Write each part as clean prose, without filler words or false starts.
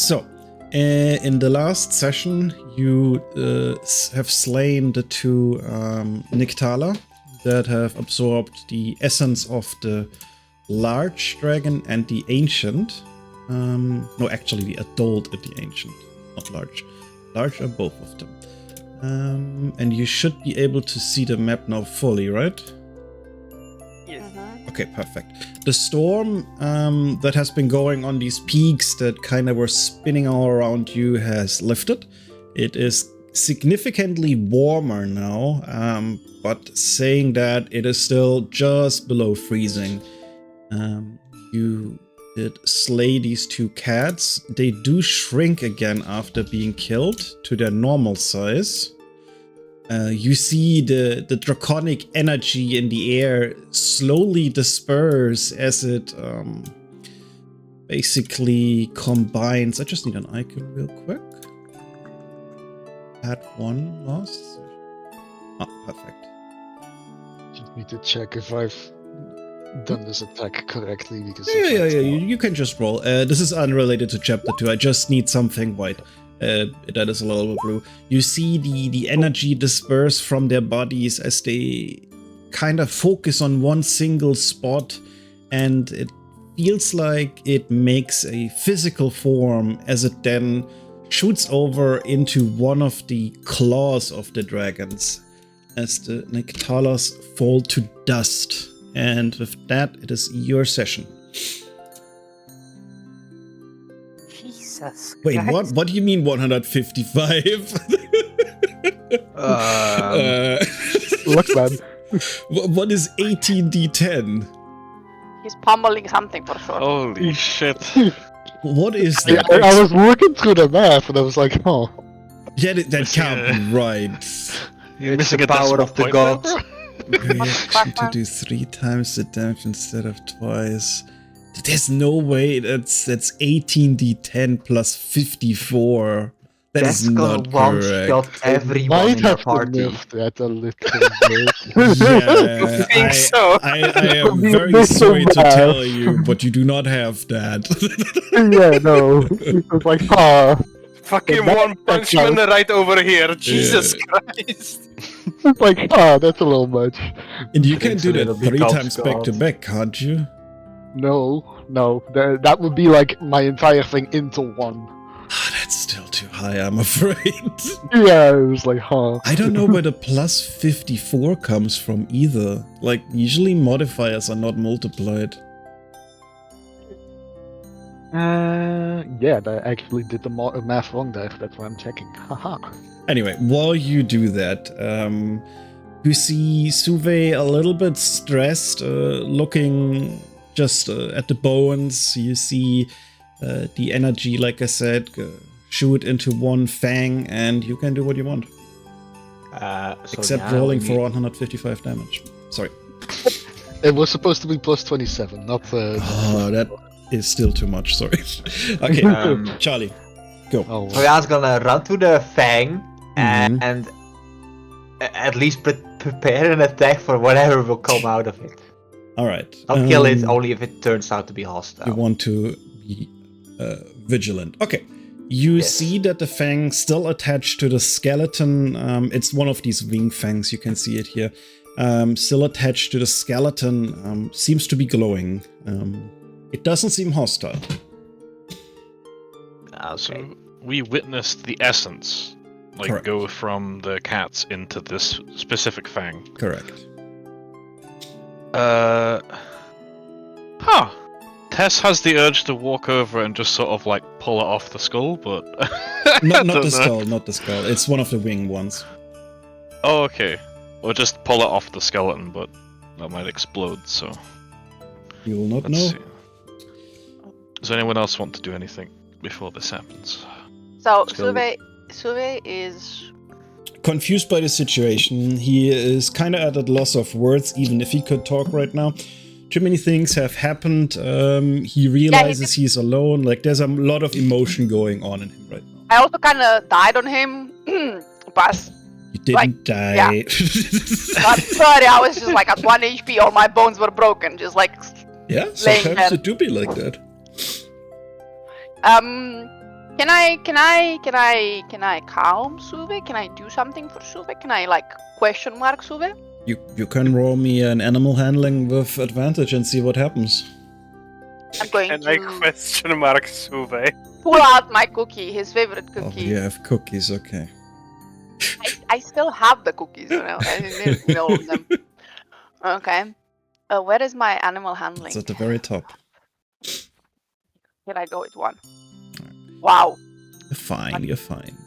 So, in the last session, you have slain the two Nyctala that have absorbed the essence of the large dragon and the ancient. No, actually, the adult and the ancient, not large. Large are both of them. And you should be able to see the map now fully, right? Yes. Okay, perfect. The storm that has been going on these peaks that kind of were spinning all around you has lifted. It is significantly warmer now, but saying that, it is still just below freezing. You did slay these two cats. They do shrink again after being killed to their normal size. You see the draconic energy in the air slowly disperse as it basically combines. I just need an icon real quick. Add one last. Ah, perfect. Just need to check if I've done this attack correctly because Yeah. You can just roll. This is unrelated to chapter 2. I just need something white. That is a little bit blue. You see the energy disperse from their bodies as they kind of focus on one single spot, and it feels like it makes a physical form as it then shoots over into one of the claws of the dragons as the Nyctalas fall to dust. And with that, it is your session. Jesus. Wait, Christ. what do you mean 155? Look, man. What is 18d10? He's pummeling something for sure. Holy shit. What is Yeah, that? I was working through the math and I was like, oh. Yeah, that can't be right. You're It's missing the a power decimal of the point there, gods. bro? Reaction to do 3 times the damage instead of twice. There's no way that's 18d10 plus 54. That is That's gonna not one-shot correct. everyone Might in the have to party. nerf that a little bit. Yeah, think so? I am We very missed sorry the to math. tell you, but you do not have that. Yeah, no. It was like, Fucking That- one that's punchman how- right over here. Jesus Christ. It's like, that's a little much. And you can Thanks do a that little 3 bit, times back to God. back, can't you? No. That would be like my entire thing into one. That's still too high, I'm afraid. Yeah, it was like, I don't know where the plus 54 comes from either. Like, usually modifiers are not multiplied. Yeah, I actually did the math wrong there. That's why I'm checking. Haha. Anyway, while you do that, you see Suve a little bit stressed, looking just at the bones. You see the energy, like I said, shoot into one fang, and you can do what you want. So Except now rolling we for 155 damage. Sorry. It was supposed to be plus 27, not Oh, that is still too much, sorry. Okay, Charlie, go. Oh, So I was gonna run to the fang Mhm. and at least prepare an attack for whatever will come out of it. Alright. Not kill it, only if it turns out to be hostile. You want to be vigilant. Okay. You Yes. see that the fang still attached to the skeleton. It's one of these wing fangs. You can see it here. Still attached to the skeleton. Seems to be glowing. It doesn't seem hostile. Okay. So we witnessed the essence, like, Correct. go from the cats into this specific fang. Correct. Huh. Tess has the urge to walk over and just sort of like pull it off the skull, but I Not don't the know. skull, not the skull. It's one of the wing ones. Oh, okay. Or just pull it off the skeleton, but that might explode. So You will not let's know. see. Does anyone else want to do anything before this happens? So Still- Suve is Confused by the situation. He is kind of at a loss of words, even if he could talk right now. Too many things have happened. He realizes he's alone. Like, there's a lot of emotion going on in him right now. I also kind of died on him, but You didn't die. yeah. not sorry. I was just like at 1 HP. All my bones were broken. Just like Yeah, Laying sometimes dead. it do be like that. Can I calm Suve? Can I do something for Suve? Can I like question mark Suve? You can roll me an animal handling with advantage and see what happens. I'm going And I to question mark Suve. pull out my cookie, his favorite Oh, cookie. you have cookies, okay. I still have the cookies, you know. I didn't know of them. Okay. Where is my animal handling? It's at the very top. Can I go with 1? Wow. You're fine, you're fine.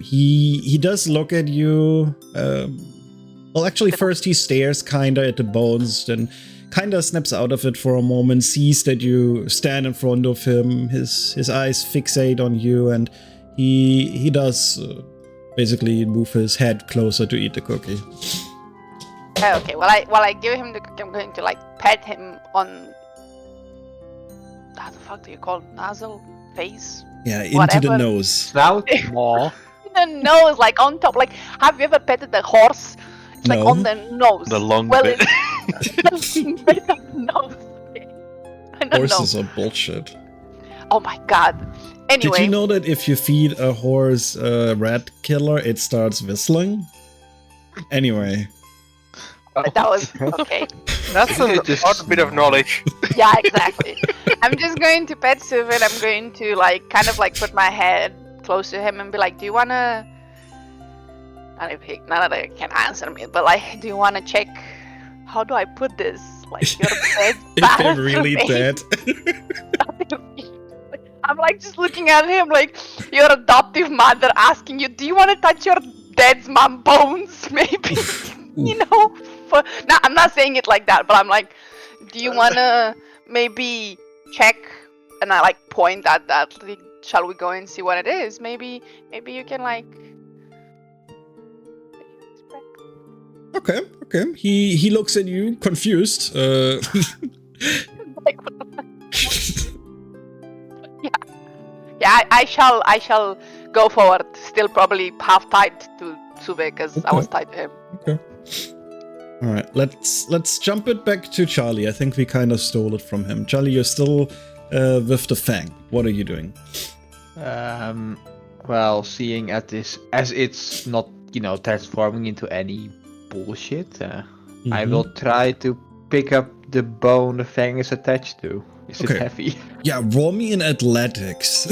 He does look at you. Well, actually, first he stares kinda at the bones, then kinda snaps out of it for a moment, sees that you stand in front of him, his eyes fixate on you, and he does basically move his head closer to eat the cookie. Okay, while I give him the cookie, I'm going to like pet him on how the fuck do you call it? Nozzle? Face? Yeah, into Whatever. the nose. Snout? Aw. The nose, like on top. Like, have you ever petted the horse? It's like No. on the nose. The long well, bit. It's nose. I don't Horses know. are bullshit. Oh my god. Anyway. Did you know that if you feed a horse a rat killer, it starts whistling? Anyway. That was okay. That's You a could just- odd bit of knowledge. Yeah, exactly. I'm just going to pet Sylvan. I'm going to like kind of like put my head close to him and be like, "Do you wanna?" Not that he can answer me, but like, do you wanna check? How do I put this? Like, your bed's If bad they're to really me. dead. I'm like just looking at him like your adoptive mother asking you, "Do you want to touch your dead mom bones?" Maybe, you know. No, I'm not saying it like that, but I'm like, "Do you wanna maybe check?" And I like point at that. Like, shall we go and see what it is? Maybe you can like. Okay. He looks at you, confused. Like, what the fuck? Yeah, I shall go forward. Still probably half tied to Sube because I was tied to him. Okay. All right, let's jump it back to Charlie. I think we kind of stole it from him. Charlie, you're still with the Fang. What are you doing? Well, seeing at this, as it's not, transforming into any bullshit, I Mhm. will try to pick up the bone the fang is attached to. Is Okay. it heavy? Yeah, roll me in athletics.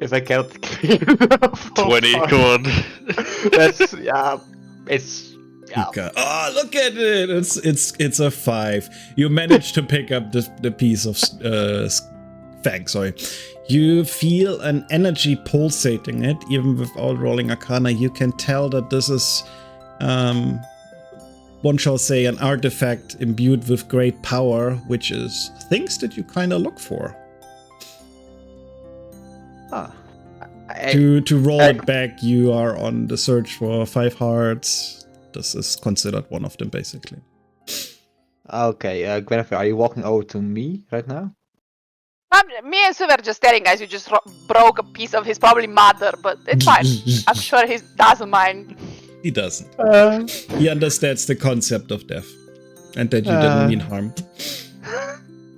If I cannot clear enough. 20, come on. That's it's Okay. Oh, look at it! It's a 5. You managed to pick up the piece of Fang. Sorry. You feel an energy pulsating it, even without rolling Arcana. You can tell that this is, one shall say, an artifact imbued with great power, which is things that you kind of look for. To roll it back, you are on the search for 5 hearts. This is considered one of them, basically. Okay, Guinevere, are you walking over to me right now? Me and Sue are just staring, guys. You just broke a piece of his probably mother, but it's fine. I'm sure he doesn't mind. He doesn't. He understands the concept of death. And that you didn't mean harm.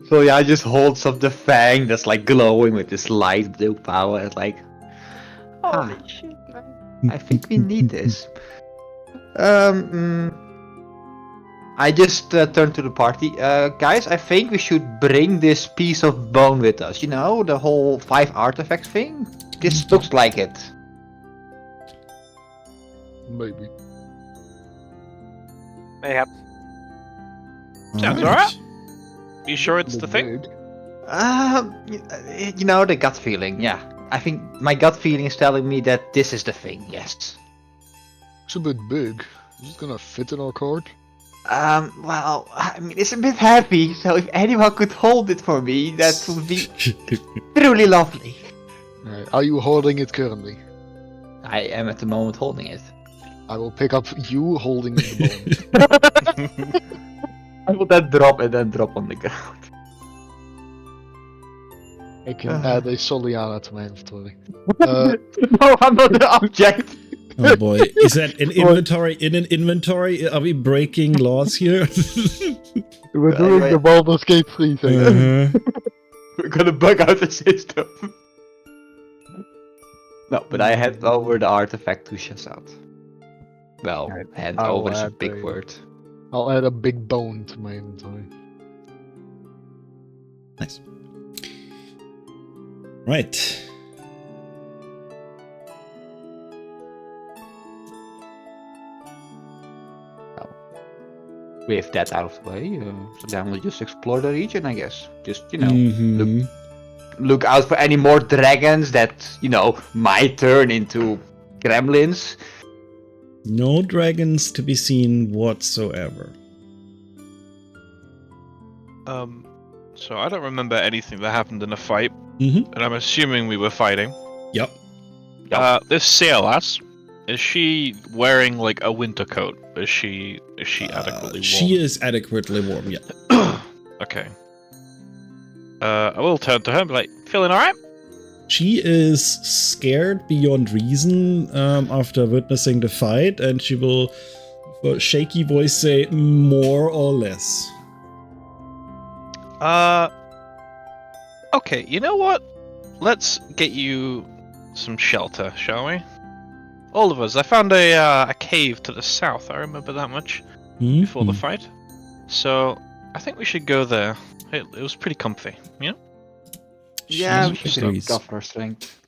So yeah, I just holds up the fang that's like glowing with this light blue power. It's like, Holy shit, man. I think we need this. I just turned to the party. Guys, I think we should bring this piece of bone with us. You know, the whole 5 artifact thing? This looks like it. Maybe. Mayhap. Sounds alright. You sure it's the thing? Big. You know, the gut feeling, yeah. I think my gut feeling is telling me that this is the thing, yes. It's a bit big. Is it gonna fit in our cart? Well, I mean, it's a bit heavy, so if anyone could hold it for me, that would be truly lovely. Are you holding it currently? I am at the moment holding it. I will pick up you holding the bone. I will then drop and then drop on the ground. I can add a Soliana to my inventory. Uh, No, I'm not the object. Oh boy, is that an inventory? In an inventory, are we breaking laws here? We're doing the Baldur's Gate 3 thing. Uh-huh. We're gonna bug out the system. No, but I hand over the artifact to Shazad. Well, hand I'll over is a add big a- word. I'll add a big bone to my inventory. Nice. Right. With that out of the way, so then we'll just explore the region, I guess. Just, Mhm. look out for any more dragons that, might turn into gremlins. No dragons to be seen whatsoever. So I don't remember anything that happened in a fight, Mm-hmm. and I'm assuming we were fighting. Yep. This sail lass, is she wearing like a winter coat? Is she adequately warm? She is adequately warm, yeah. Okay. I will turn to her and be like, feeling alright? She is scared beyond reason after witnessing the fight, and she will, with a shaky voice, say, more or less. Okay, you know what? Let's get you some shelter, shall we? All of us. I found a cave to the south, I remember that much, before the fight. So, I think we should go there. It was pretty comfy, yeah? Yeah, we She should agrees. recover our strength.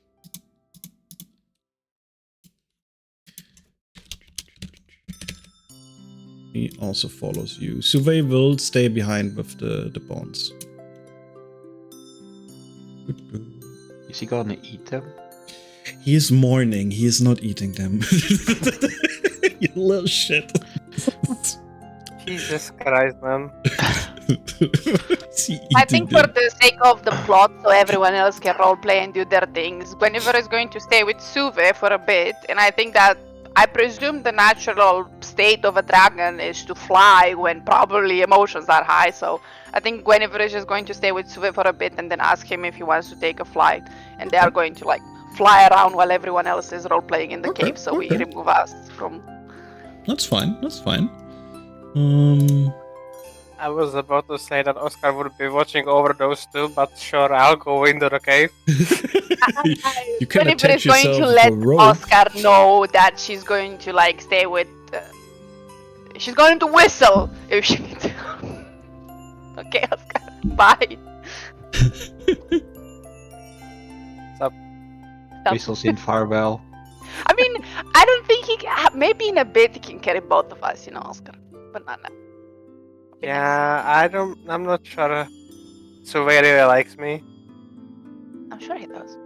He also follows you. Suve will stay behind with the bones. Is he gonna eat them? He is mourning. He is not eating them. You little shit. Jesus Christ, man. Is he I eating think for them? the sake of the plot, so everyone else can roleplay and do their things, Guinevere is going to stay with Suve for a bit, and I think that I presume the natural state of a dragon is to fly when probably emotions are high, so I think Guinevere is just going to stay with Suve for a bit and then ask him if he wants to take a flight, and they are going to like fly around while everyone else is role-playing in the Okay, cave, so we okay. remove us from... That's fine. That's fine. I was about to say that Oscar would be watching over those two, but sure, I'll go into the cave. You can Guinevere attach is going yourself to with let a rope. Oscar know that she's going to like stay with... she's going to whistle if she needs to. Okay, Oscar, bye. Stop. Whistles in farewell. I mean, I don't think he can, maybe in a bit he can carry both of us, Oscar. But not now. Yeah, I'm not sure. Suve really likes me. I'm sure he does.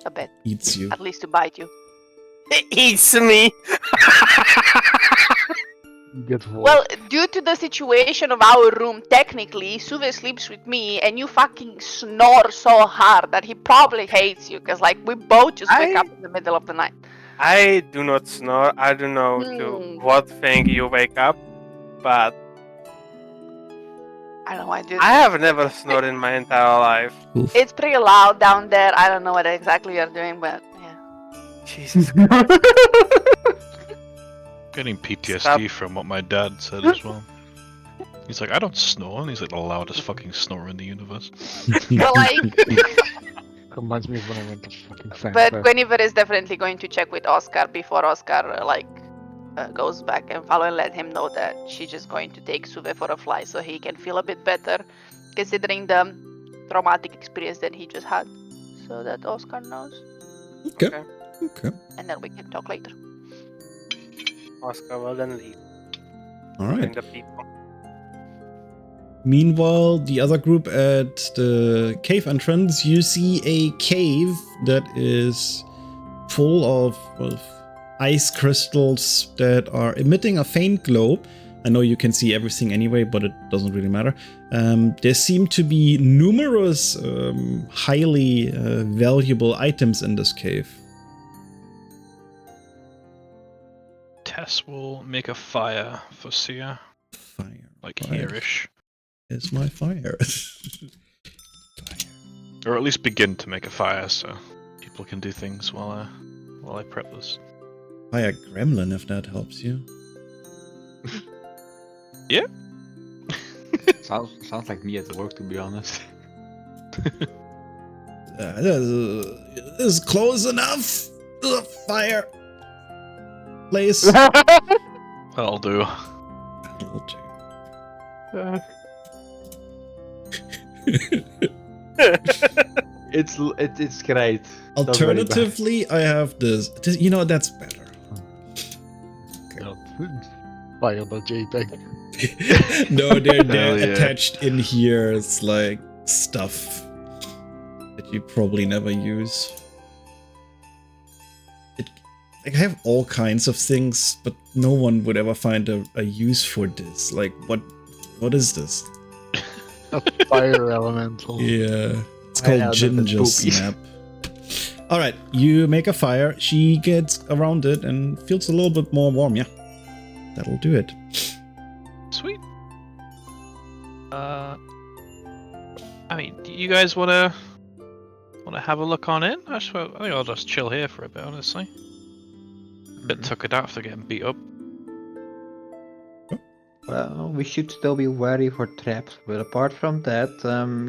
A bit. Eats you. At least to bite you. He eats me! Get warm. Well, due to the situation of our room, technically, Suve sleeps with me and you fucking snore so hard that he probably hates you. Because, like, we both just wake up in the middle of the night. I do not snore. I don't know to what thing you wake up, but I don't know why I do. I have never snored in my entire life. Oof. It's pretty loud down there. I don't know what exactly you're doing, but yeah. Jesus. Getting PTSD Stop. from what my dad said as well. He's like, I don't snore, and he's like the loudest fucking snorer in the universe. But, like, Reminds me of when I went to fucking fan but fest. Guinevere is definitely going to check with Oscar before Oscar, goes back and follow and let him know that she's just going to take Suve for a fly so he can feel a bit better, considering the traumatic experience that he just had. So that Oscar knows. Okay. Okay. Okay. And then we can talk later. Oscar will then leave. All And right. the people. Meanwhile, the other group at the cave entrance, you see a cave that is full of ice crystals that are emitting a faint glow. I know you can see everything anyway, but it doesn't really matter. There seem to be numerous highly valuable items in this cave. Tess will make a fire for Sia, Fire. like Fire here-ish. is my fire. Fire. Or at least begin to make a fire so people can do things while I prep this. fire gremlin if that helps you. Yeah. Sounds like me at work, to be honest. This is close enough. Fire. Place. That'll do. That'll do. It's great. Alternatively, I have this. You know, that's better. Fire the JPEG. No, they're Hell yeah. attached in here. It's like stuff that you probably never use. I have all kinds of things, but no one would ever find a use for this. Like, what is this? A fire elemental. Yeah, it's called the Ginger poopies. Snap. All right, you make a fire. She gets around it and feels a little bit more warm. Yeah, that'll do it. Sweet. I mean, do you guys wanna have a look on in? I think I'll just chill here for a bit, honestly. Bit tuckered out after getting beat up. Well, we should still be wary for traps, but apart from that,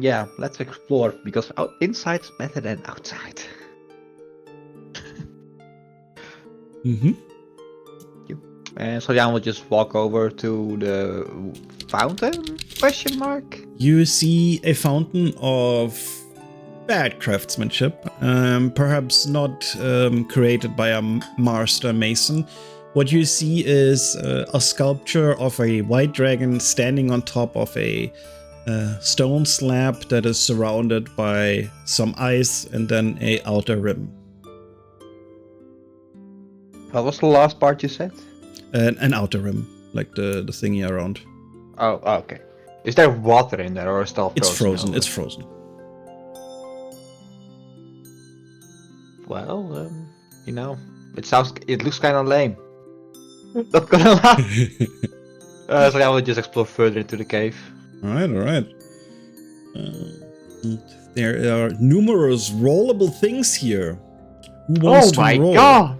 yeah, let's explore, because inside's better than outside. Mm-hmm. And so yeah, we'll just walk over to the fountain, question mark? You see a fountain of bad craftsmanship, perhaps not created by a master mason. What you see is a sculpture of a white dragon standing on top of a stone slab that is surrounded by some ice and then a outer rim. What was the last part you said? An outer rim, like the thingy around. Oh, okay. Is there water in there or is it all frozen? It's frozen. over? It's frozen. Well, you know, it looks kind of lame. Not gonna lie. So yeah, we'll just explore further into the cave. All right. There are numerous rollable things here. Who wants to roll? god!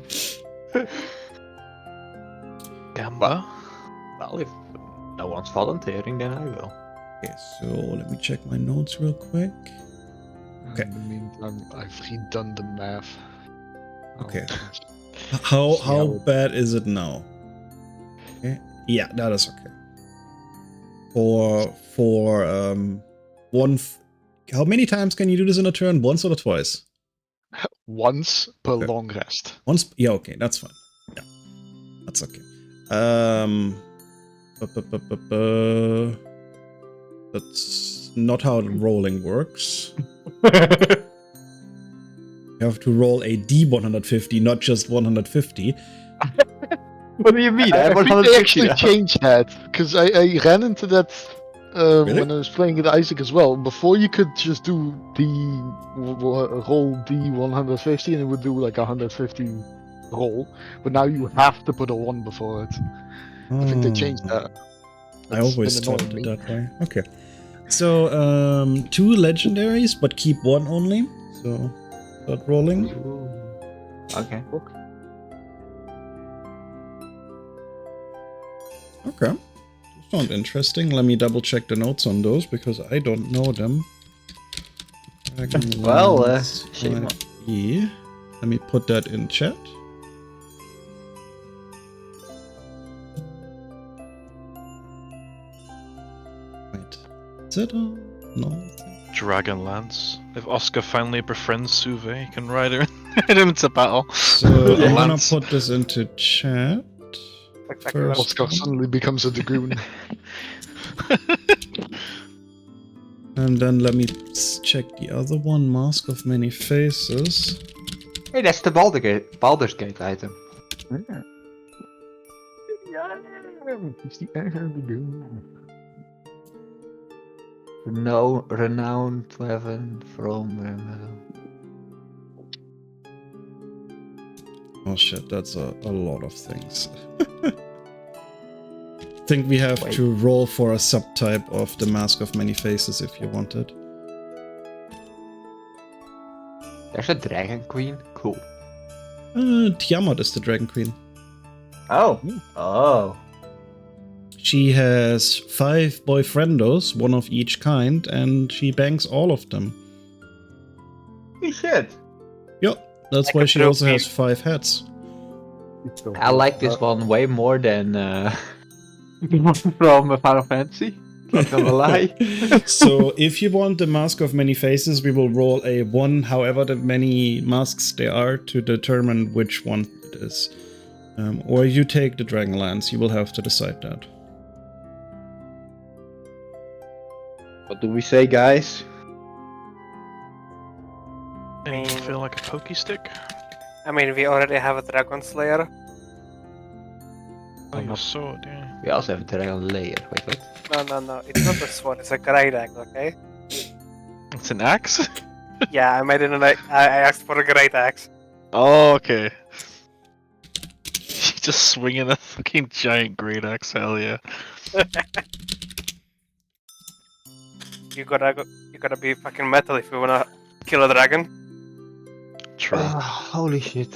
Gamba. Well, if no one's volunteering, then I will. Okay, so let me check my notes real quick. Okay. In the meantime, I've redone the math. Okay. Oh, How bad is it now? Okay. Yeah, that is okay. For one. How many times can you do this in a turn? Once or twice? once per Okay. long rest. Once. Yeah. Okay, that's fine. Yeah, that's okay. That's not how rolling works. You have to roll a D150, not just 150. What do you mean? I have think they 150 actually now. changed that because I ran into that Really? when I was playing with Isaac as well. Before you could just do roll D150 and it would do like 150 roll, but now you have to put a 1 before it. I think they changed that. I That's always been thought annoying it me. that way. Okay. So, 2 legendaries, but keep 1 only. So, start rolling. Okay. Okay. Sound interesting. Let me double check the notes on those because I don't know them. Well, Dragonlance shame on- 5e. Let me put that in chat. Wait. Is it all? No. Dragonlance. If Oscar finally befriends Suve, he can ride her into battle. So I'm gonna Lance. put this into chat. Spectacular. First. Oscar suddenly becomes a dragoon. And then let me check the other one, Mask of Many Faces. Hey, that's the Baldur's Gate item. No renowned weapon from Oh shit, that's a lot of things. I think we have Wait. to roll for a subtype of the Mask of Many Faces if you want it. There's a Dragon Queen. Cool. Tiamat is the Dragon Queen. Oh. Oh. She has 5 boyfriendos, one of each kind, and she bangs all of them. Holy shit. Yep, that's Like why a she true also has queen. 5 heads. I like this one way more than from Final Fantasy. Not gonna lie. So if you want the Mask of Many Faces, we will roll a 1, however the many masks there are, to determine which one it is. Or you take the Dragonlance, you will have to decide that. What do we say, guys? Anyone feel like a pokey stick? I mean, we already have a Dragon Slayer. Oh, your sword, yeah. We also have a Dragon Layer. Wait, what? No. It's not a sword. It's a great axe. Okay. It's an axe? Yeah, I made it. I asked for a great axe. Oh, okay. You're just swinging a fucking giant great axe, hell yeah. You gotta be fucking metal if you wanna kill a dragon. True. Holy shit.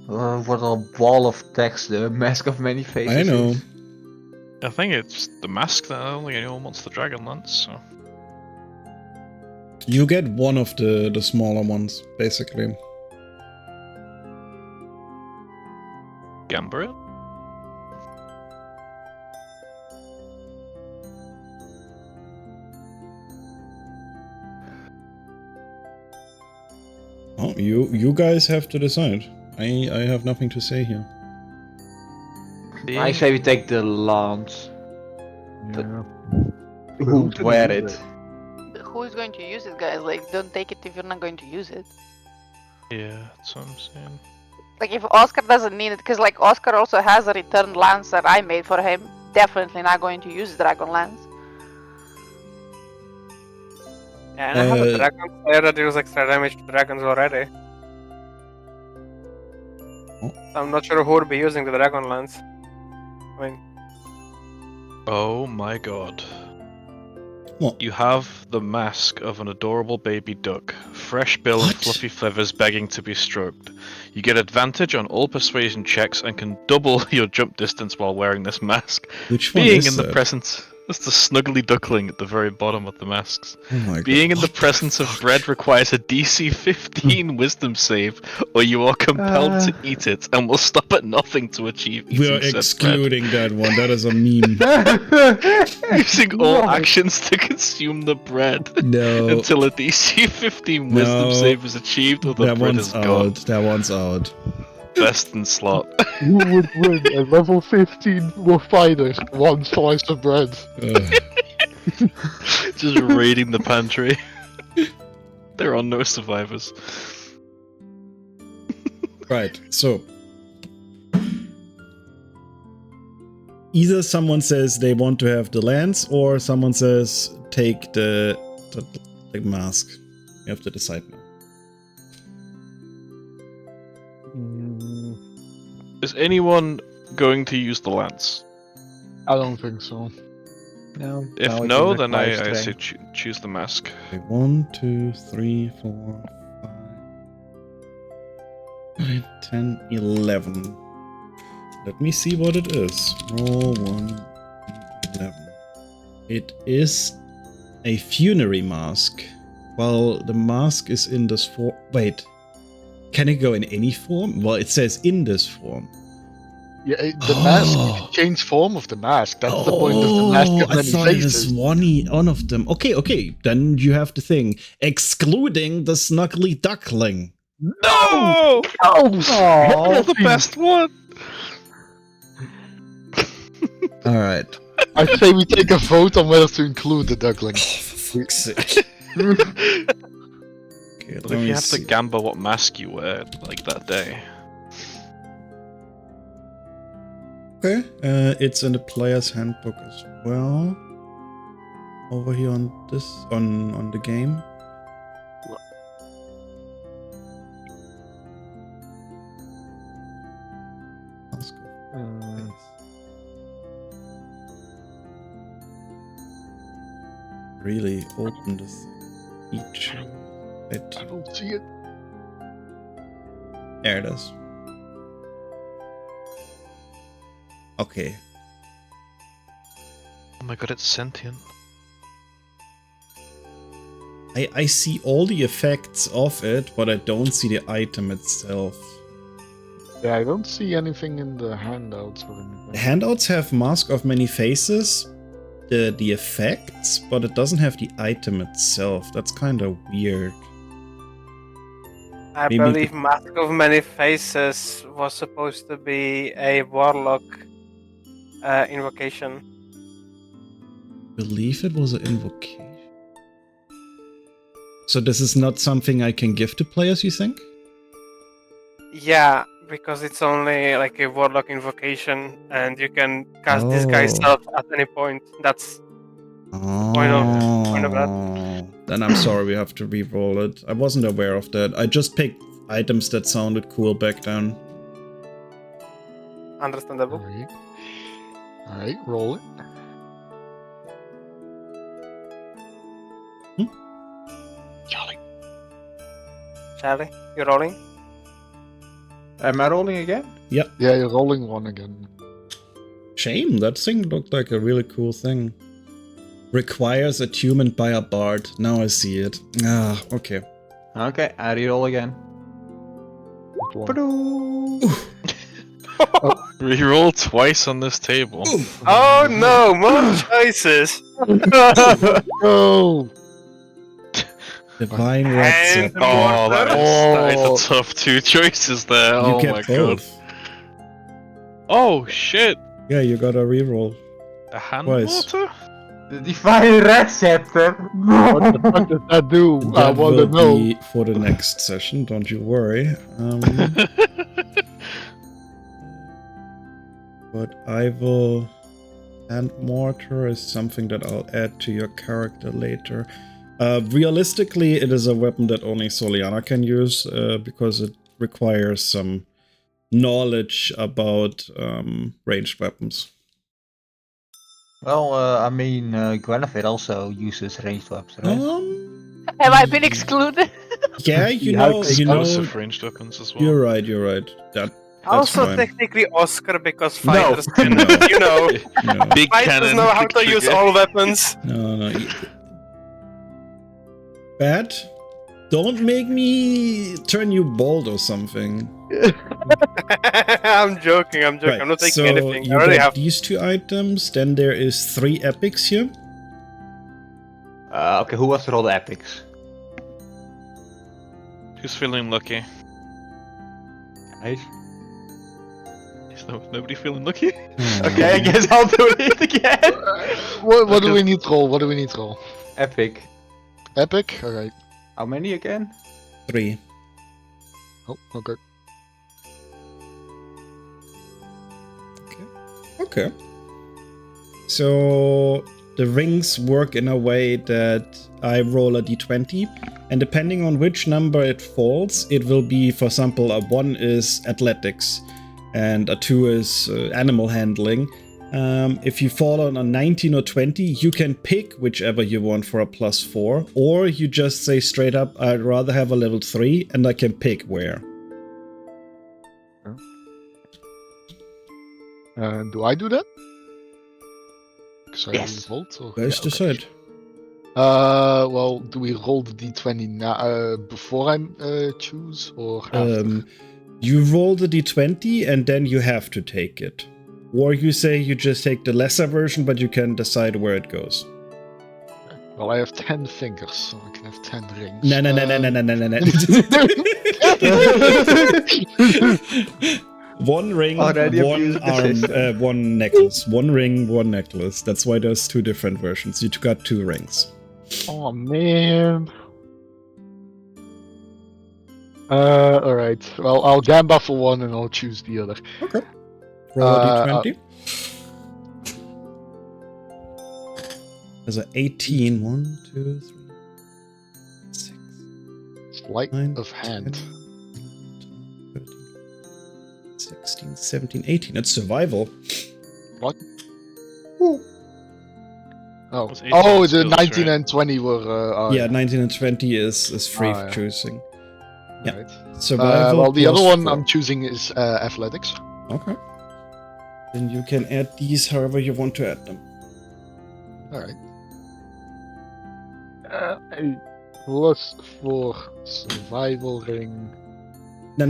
What a wall of text, the Mask of Many Faces. I know. is. I think it's the mask that only anyone wants the Dragonlance, so. You get one of the smaller ones, basically. Gambit? Oh, you guys have to decide. I have nothing to say here. I say we take the lance. Yeah. Who would wear it? Who's going to use it, guys? Like, don't take it if you're not going to use it. Yeah, that's what I'm saying. Like, if Oscar doesn't need it, because like Oscar also has a returned lance that I made for him. Definitely not going to use Dragon Lance. Yeah, and I have a Dragon Slayer that deals extra damage to dragons already. I'm not sure who would be using the Dragon Lance. I mean, Oh my god. What? You have the mask of an adorable baby duck, fresh bill and What? fluffy feathers begging to be stroked. You get advantage on all persuasion checks and can double your jump distance while wearing this mask. Which one Being is in the that? presence. That's the snuggly duckling at the very bottom of the masks. Oh my god. Being in the What presence of fuck? bread requires a DC 15 wisdom save, or you are compelled to eat it and will stop at nothing to achieve eating We are said bread. excluding that one. That is a meme. Using all No. actions to consume the bread No. until a DC 15 wisdom No. save is achieved or the That bread one's is gone. out. That one's out. Best in slot. Who would win a level 15 fighter? One slice of bread. Ugh. Just raiding the pantry. There are no survivors. Right, so. Either someone says they want to have the lance, or someone says take the mask. You have to decide now. Is anyone going to use the lance? I don't think so. No. If it no, would then require I say strength. choose the mask. Okay, 1, 2, 3, 4, 5, 9, 10, 11. Let me see what it is. Roll 1, 11. It is a funerary mask. Well, the mask is in this form. Wait. Can it go in any form? Well, it says in this form. Yeah, the mask, you can change form of the mask. That's the point of the mask of I many thought it is faces. one of them. Okay. Then you have to think. Excluding the snuggly duckling. No! Oh, That's the best one! Alright. I say we take a vote on whether to include the duckling. For fuck's sake. Okay, What let if me you have to see. gamble what mask you wear, like that day? Okay, it's in the player's handbook as well. Over here on this, on the game. Mask of Face. Really open this feature. I don't see it. There it is. Okay. Oh my god, it's sentient. I see all the effects of it, but I don't see the item itself. Yeah, I don't see anything in the handouts or anything. The handouts have Mask of Many Faces, the effects, but it doesn't have the item itself. That's kind of weird. I Maybe believe Mask of Many Faces was supposed to be a warlock invocation. Believe it was an invocation. So this is not something I can give to players, you think? Yeah, because it's only like a warlock invocation, and you can cast this guy's self at any point. That's point of that. Then I'm sorry, we have to re-roll it. I wasn't aware of that. I just picked items that sounded cool back then. Understandable. Alright, roll it. Charlie, you're rolling? Am I rolling again? Yeah, you're rolling one again. Shame, that thing looked like a really cool thing. Requires attunement by a bard. Now I see it. Ah, okay. Okay, I reroll again. Reroll twice on this table. Oh no, more choices! Oh! Divine Red And Scepter. Oh, that is a tough two choices there. You Oh get my god. both. Oh shit! Yeah, you got a reroll. A hand Twice. mortar? The Divine Red Scepter. What the fuck does that do? I That want to will know. be for the next session, don't you worry. But I will... Hand mortar is something that I'll add to your character later. Realistically, it is a weapon that only Soliana can use, because it requires some knowledge about ranged weapons. Well, I mean, Guinevere also uses ranged weapons, right? Have I been excluded? Yeah, you know, Explosive ranged weapons as well. you're right. That's Also, fine. technically Oscar, because No. fighters can, No. you know, No, Big fighters cannon. know how quick to use trigger. all weapons. no. Bat, don't make me turn you bald or something. I'm joking, I'm Right, not taking so anything. you I already got have. these two items, then there is 3 epics here. Okay, who wants to roll the epics? Who's feeling lucky? Nice. Is nobody feeling lucky? Okay, I guess I'll do it again. What do we need to roll? What do we need to roll? Epic. Epic? Alright. How many again? 3. Oh, okay. Okay. So the rings work in a way that I roll a d20, and depending on which number it falls, it will be, for example, a 1 is athletics, and a 2 is animal handling. If you fall on a 19 or 20, you can pick whichever you want for a +4, or you just say straight up, I'd rather have a level 3, and I can pick where. Do I do that? Yes. Rolled, or? Guys, decide. Well, do we roll the d20 now before I choose, or after? You roll the d20 and then you have to take it. Or you say you just take the lesser version, but you can decide where it goes. Well, I have 10 fingers, so I can have 10 rings. No. One ring, Already one abused the arm, system. one necklace. One ring, one necklace. That's why there's 2 different versions. You got 2 rings. Oh man. Alright. Well, I'll gamba for one and I'll choose the other. Okay. Roll a d20. There's an 18. 1, 2, 3, 6. Sleight 9, of hand. 10, 16, 17, 18. It's survival. What? Ooh. Oh, Was 18 the skills, 19 right? and 20 were. Yeah, 19 and 20 is free Oh, yeah. choosing. Yeah. Right. Survival. Well, the other plus one 4. I'm choosing is athletics. Okay. Then you can add these however you want to add them. Alright. A +4 survival ring. No.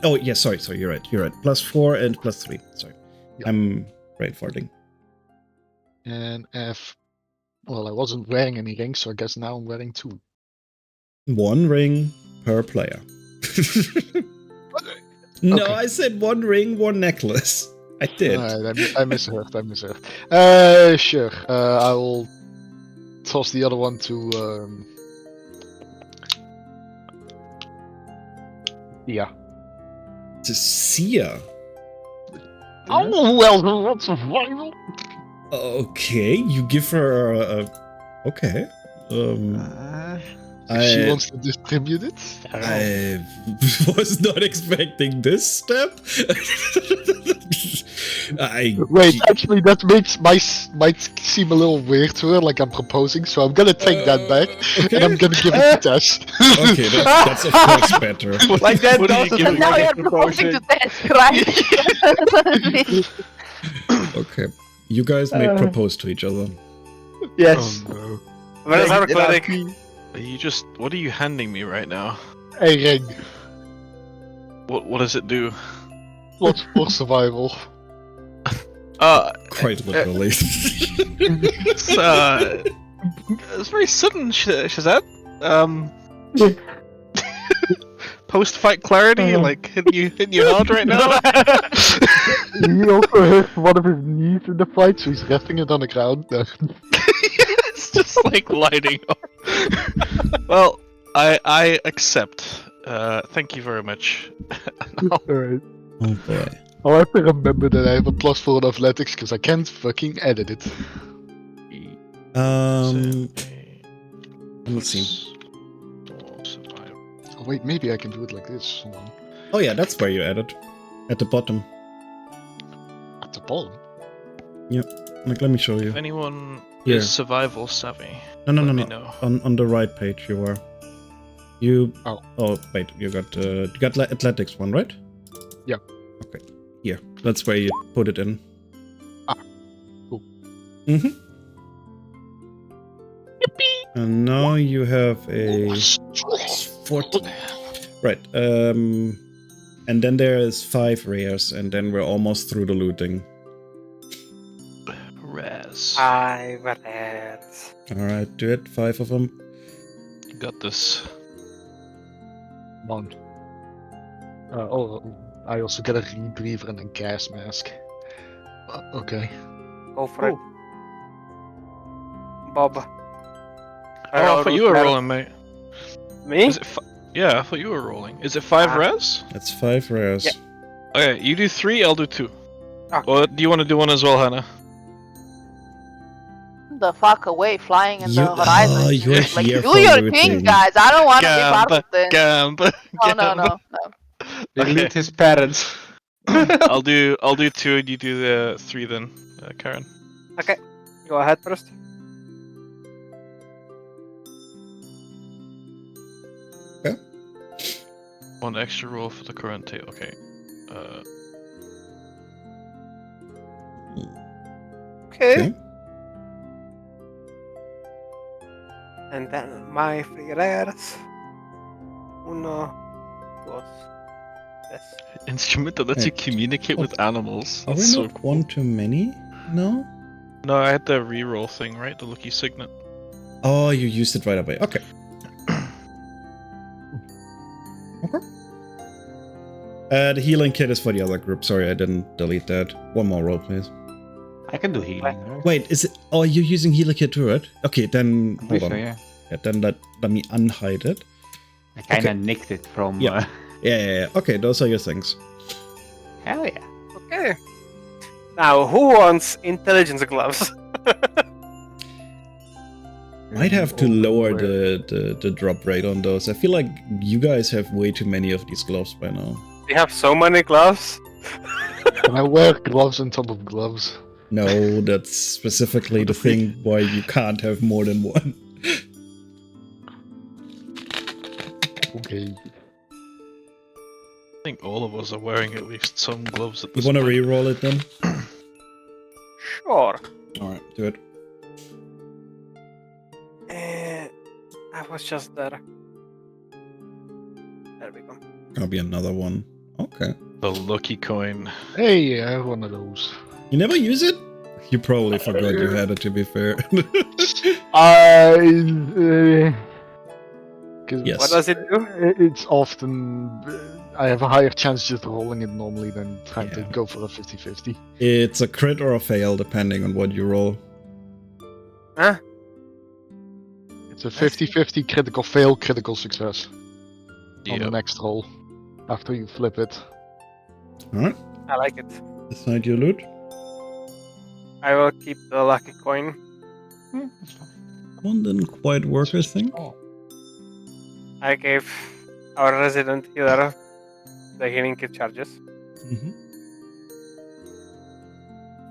Oh, yeah, sorry, you're right. +4 and +3. Sorry. Yep. I'm brain farting. And F. Well, I wasn't wearing any rings, so I guess now I'm wearing 2. 1 ring per player. No, Okay. I said 1 ring, 1 necklace. I did. Alright, I misheard. Sure. I will toss the other one to. Yeah. To Sia. Oh, well, what's survival? Okay, you give her okay. If she wants to distribute it? I was not expecting this step. Wait, actually, that might seem a little weird to her, like I'm proposing, so I'm gonna take that back, and I'm gonna give it to Tess. Okay, that's of course better. Like that What are you doesn't giving Now like you're a proposing proposal. to Tess, right? Okay, you guys may propose to each other. Yes. Oh no. Where is our Take it out. cleric? What are you handing me right now? A ring. What does it do? +4 survival. Quite literally. It's very sudden, Shazad. Post-fight clarity, like hitting you hard right now. He also hurt one of his knees in the fight, so he's resting it on the ground. It's just like lighting up. Well, I accept. Thank you very much. Alright. Oh boy. I'll have to remember that I have a +4 in athletics because I can't fucking edit it. Let's see. Oh, wait, maybe I can do it like this. Hold on. Oh yeah, that's where you added. At the bottom. At the bottom? Like, let me show you. If anyone Here. is survival savvy, No. let me know. On the right page you are. You. Oh. Oh wait, you got athletics one, right? Yeah. Okay. Here, that's where you put it in. Ah, cool. Mhm. And now you have a 14. Right. And then there is 5 rares, and then we're almost through the looting. Raz. 5 reds. All right, do it. 5 of them. You got this. One. I also get a rebreather and a gas mask. Okay. Go for it. Bob. Oh, I thought you were rolling, mate. Me? Is it yeah, I thought you were rolling. Is it 5 res? That's 5 rares. Yeah. Okay, you do 3, I'll do 2. Okay. Or do you want to do one as well, Hannah? The fuck away, flying in the horizon. You're Like, here do for your looting. thing, guys. I don't want to be part of this. Gamba. No. They Okay. loot his parents. I'll do 2 and you do the 3 then, Karen. Okay. Go ahead first. One extra roll for the current tail. Okay. Okay. And then my 3 rares. 1, 2, 3. Instrument that lets you communicate with animals. Are we That's so not cool. one too many? No? No, I had the reroll thing, right? The lucky signet. Oh, you used it right away. Okay. Okay. The healing kit is for the other group. Sorry, I didn't delete that. One more roll, please. I can do healing. Right? Wait, is it? Oh, you're using healing kit too, right? Okay, then I'm hold pretty on. sure, yeah. Yeah, then let me unhide it. I kinda Okay. nicked it from. Yeah. Yeah. Okay, those are your things. Hell yeah. Okay. Now, who wants intelligence gloves? Might have to lower the drop rate on those. I feel like you guys have way too many of these gloves by now. We have so many gloves. Can I wear gloves on top of gloves? No, that's specifically the thing why you can't have more than one. Okay. I think all of us are wearing at least some gloves at You this want to point. re-roll it then? Sure. Alright, do it. I was just there. There we go. Gonna be another one. Okay. The lucky coin. Hey, I have one of those. You never use it? You probably forgot you had it, to be fair. Yes. What does it do? It's often... I have a higher chance just rolling it normally than trying to Yeah. go for a 50-50. It's a crit or a fail, depending on what you roll. Huh? It's a 50-50 critical fail, critical success on the Yep. next roll. After you flip it. Alright, I like it. decide your loot. I will keep the lucky coin. One didn't quite work, I think. I gave our resident healer the healing kit charges. Mhm.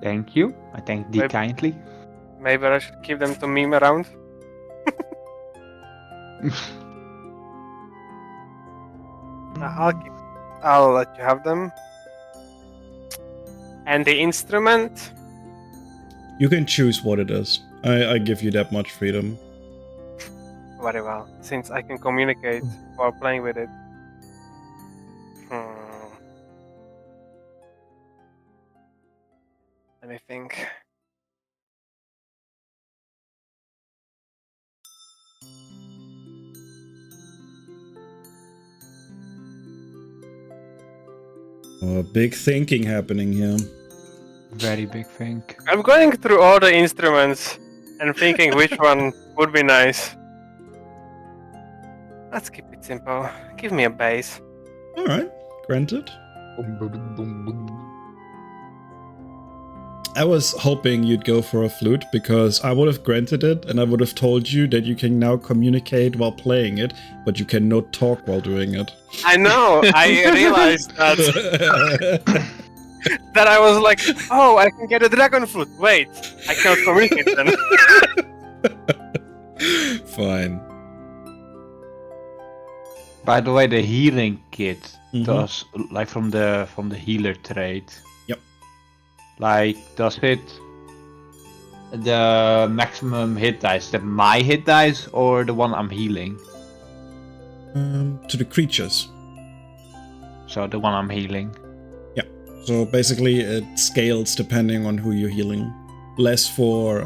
Thank you. I thank thee Wait. kindly. Maybe I should keep them to meme around. I'll let you have them. And the instrument, You can choose what it is. I give you that much freedom. very well, since I can communicate while playing with it. Let me think. Big thinking happening here. Very big thing. I'm going through all the instruments and thinking which one would be nice. Let's keep it simple. Give me a bass. Alright, granted. Boom, boom, boom, boom. I was hoping you'd go for a flute because I would have granted it and I would have told you that you can now communicate while playing it, but you cannot talk while doing it. I know. I realized that that I was like, oh, I can get a dragon flute. Wait, I cannot communicate then. Fine. By the way, the healing kit Mhm. does like from the healer trait. Yep. Like, does it the maximum hit dice, the my hit dice or the one I'm healing? To the creatures. So the one I'm healing. So basically it scales depending on who you're healing. Less for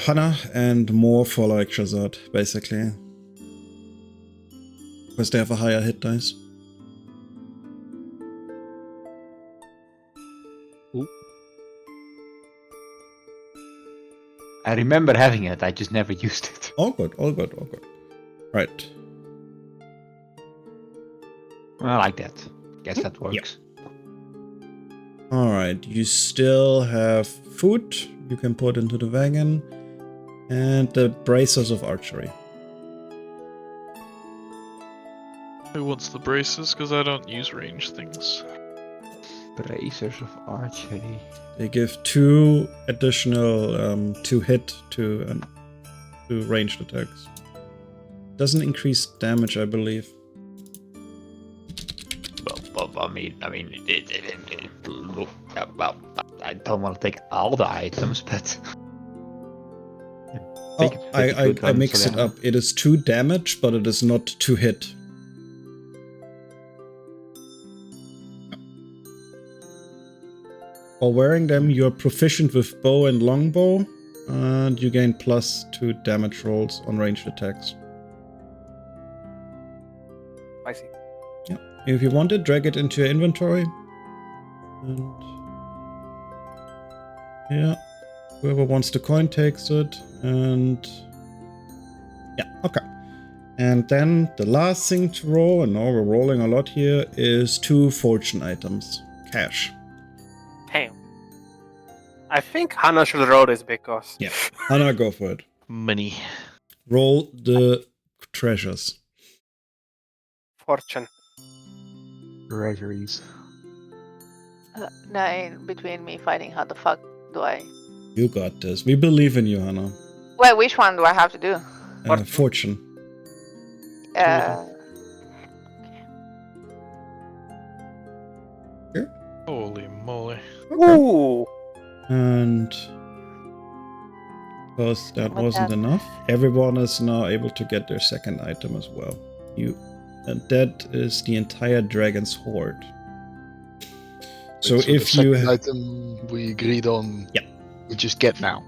Hannah and more for like Shazad, basically. Because they have a higher hit dice. I remember having it, I just never used it. All good, all good, all good. Right. I like that. Guess that works. Alright, you still have food you can put into the wagon. And the bracers of archery. Who wants the braces? Because I don't use range things. Bracers of archery. They give 2 additional to hit to ranged attacks. Doesn't increase damage, I believe. Well, I mean, well, I don't want to take all the items, but Oh, it's pretty good I one mix for it the- up. It is 2 damage, but it is not 2 hit. While wearing them, you're proficient with bow and longbow, and you gain +2 damage rolls on ranged attacks. I see. If you want it, drag it into your inventory. And yeah, whoever wants the coin takes it. And yeah, okay. And then the last thing to roll, and now we're rolling a lot here, is 2 fortune items. Cash. Damn. I think Hannah should roll this because Yeah. Hannah, go for it. Money. Roll the treasures. fortune. Treasuries. Nine between me fighting. How the fuck do I? You got this. We believe in you, Hannah. Wait, which one do I have to do? Fortune. Holy moly. Ooh. And because that With wasn't that- enough, everyone is now able to get their second item as well. And that is the entire dragon's horde. So the if you second item we agreed on, Yeah. we just get now.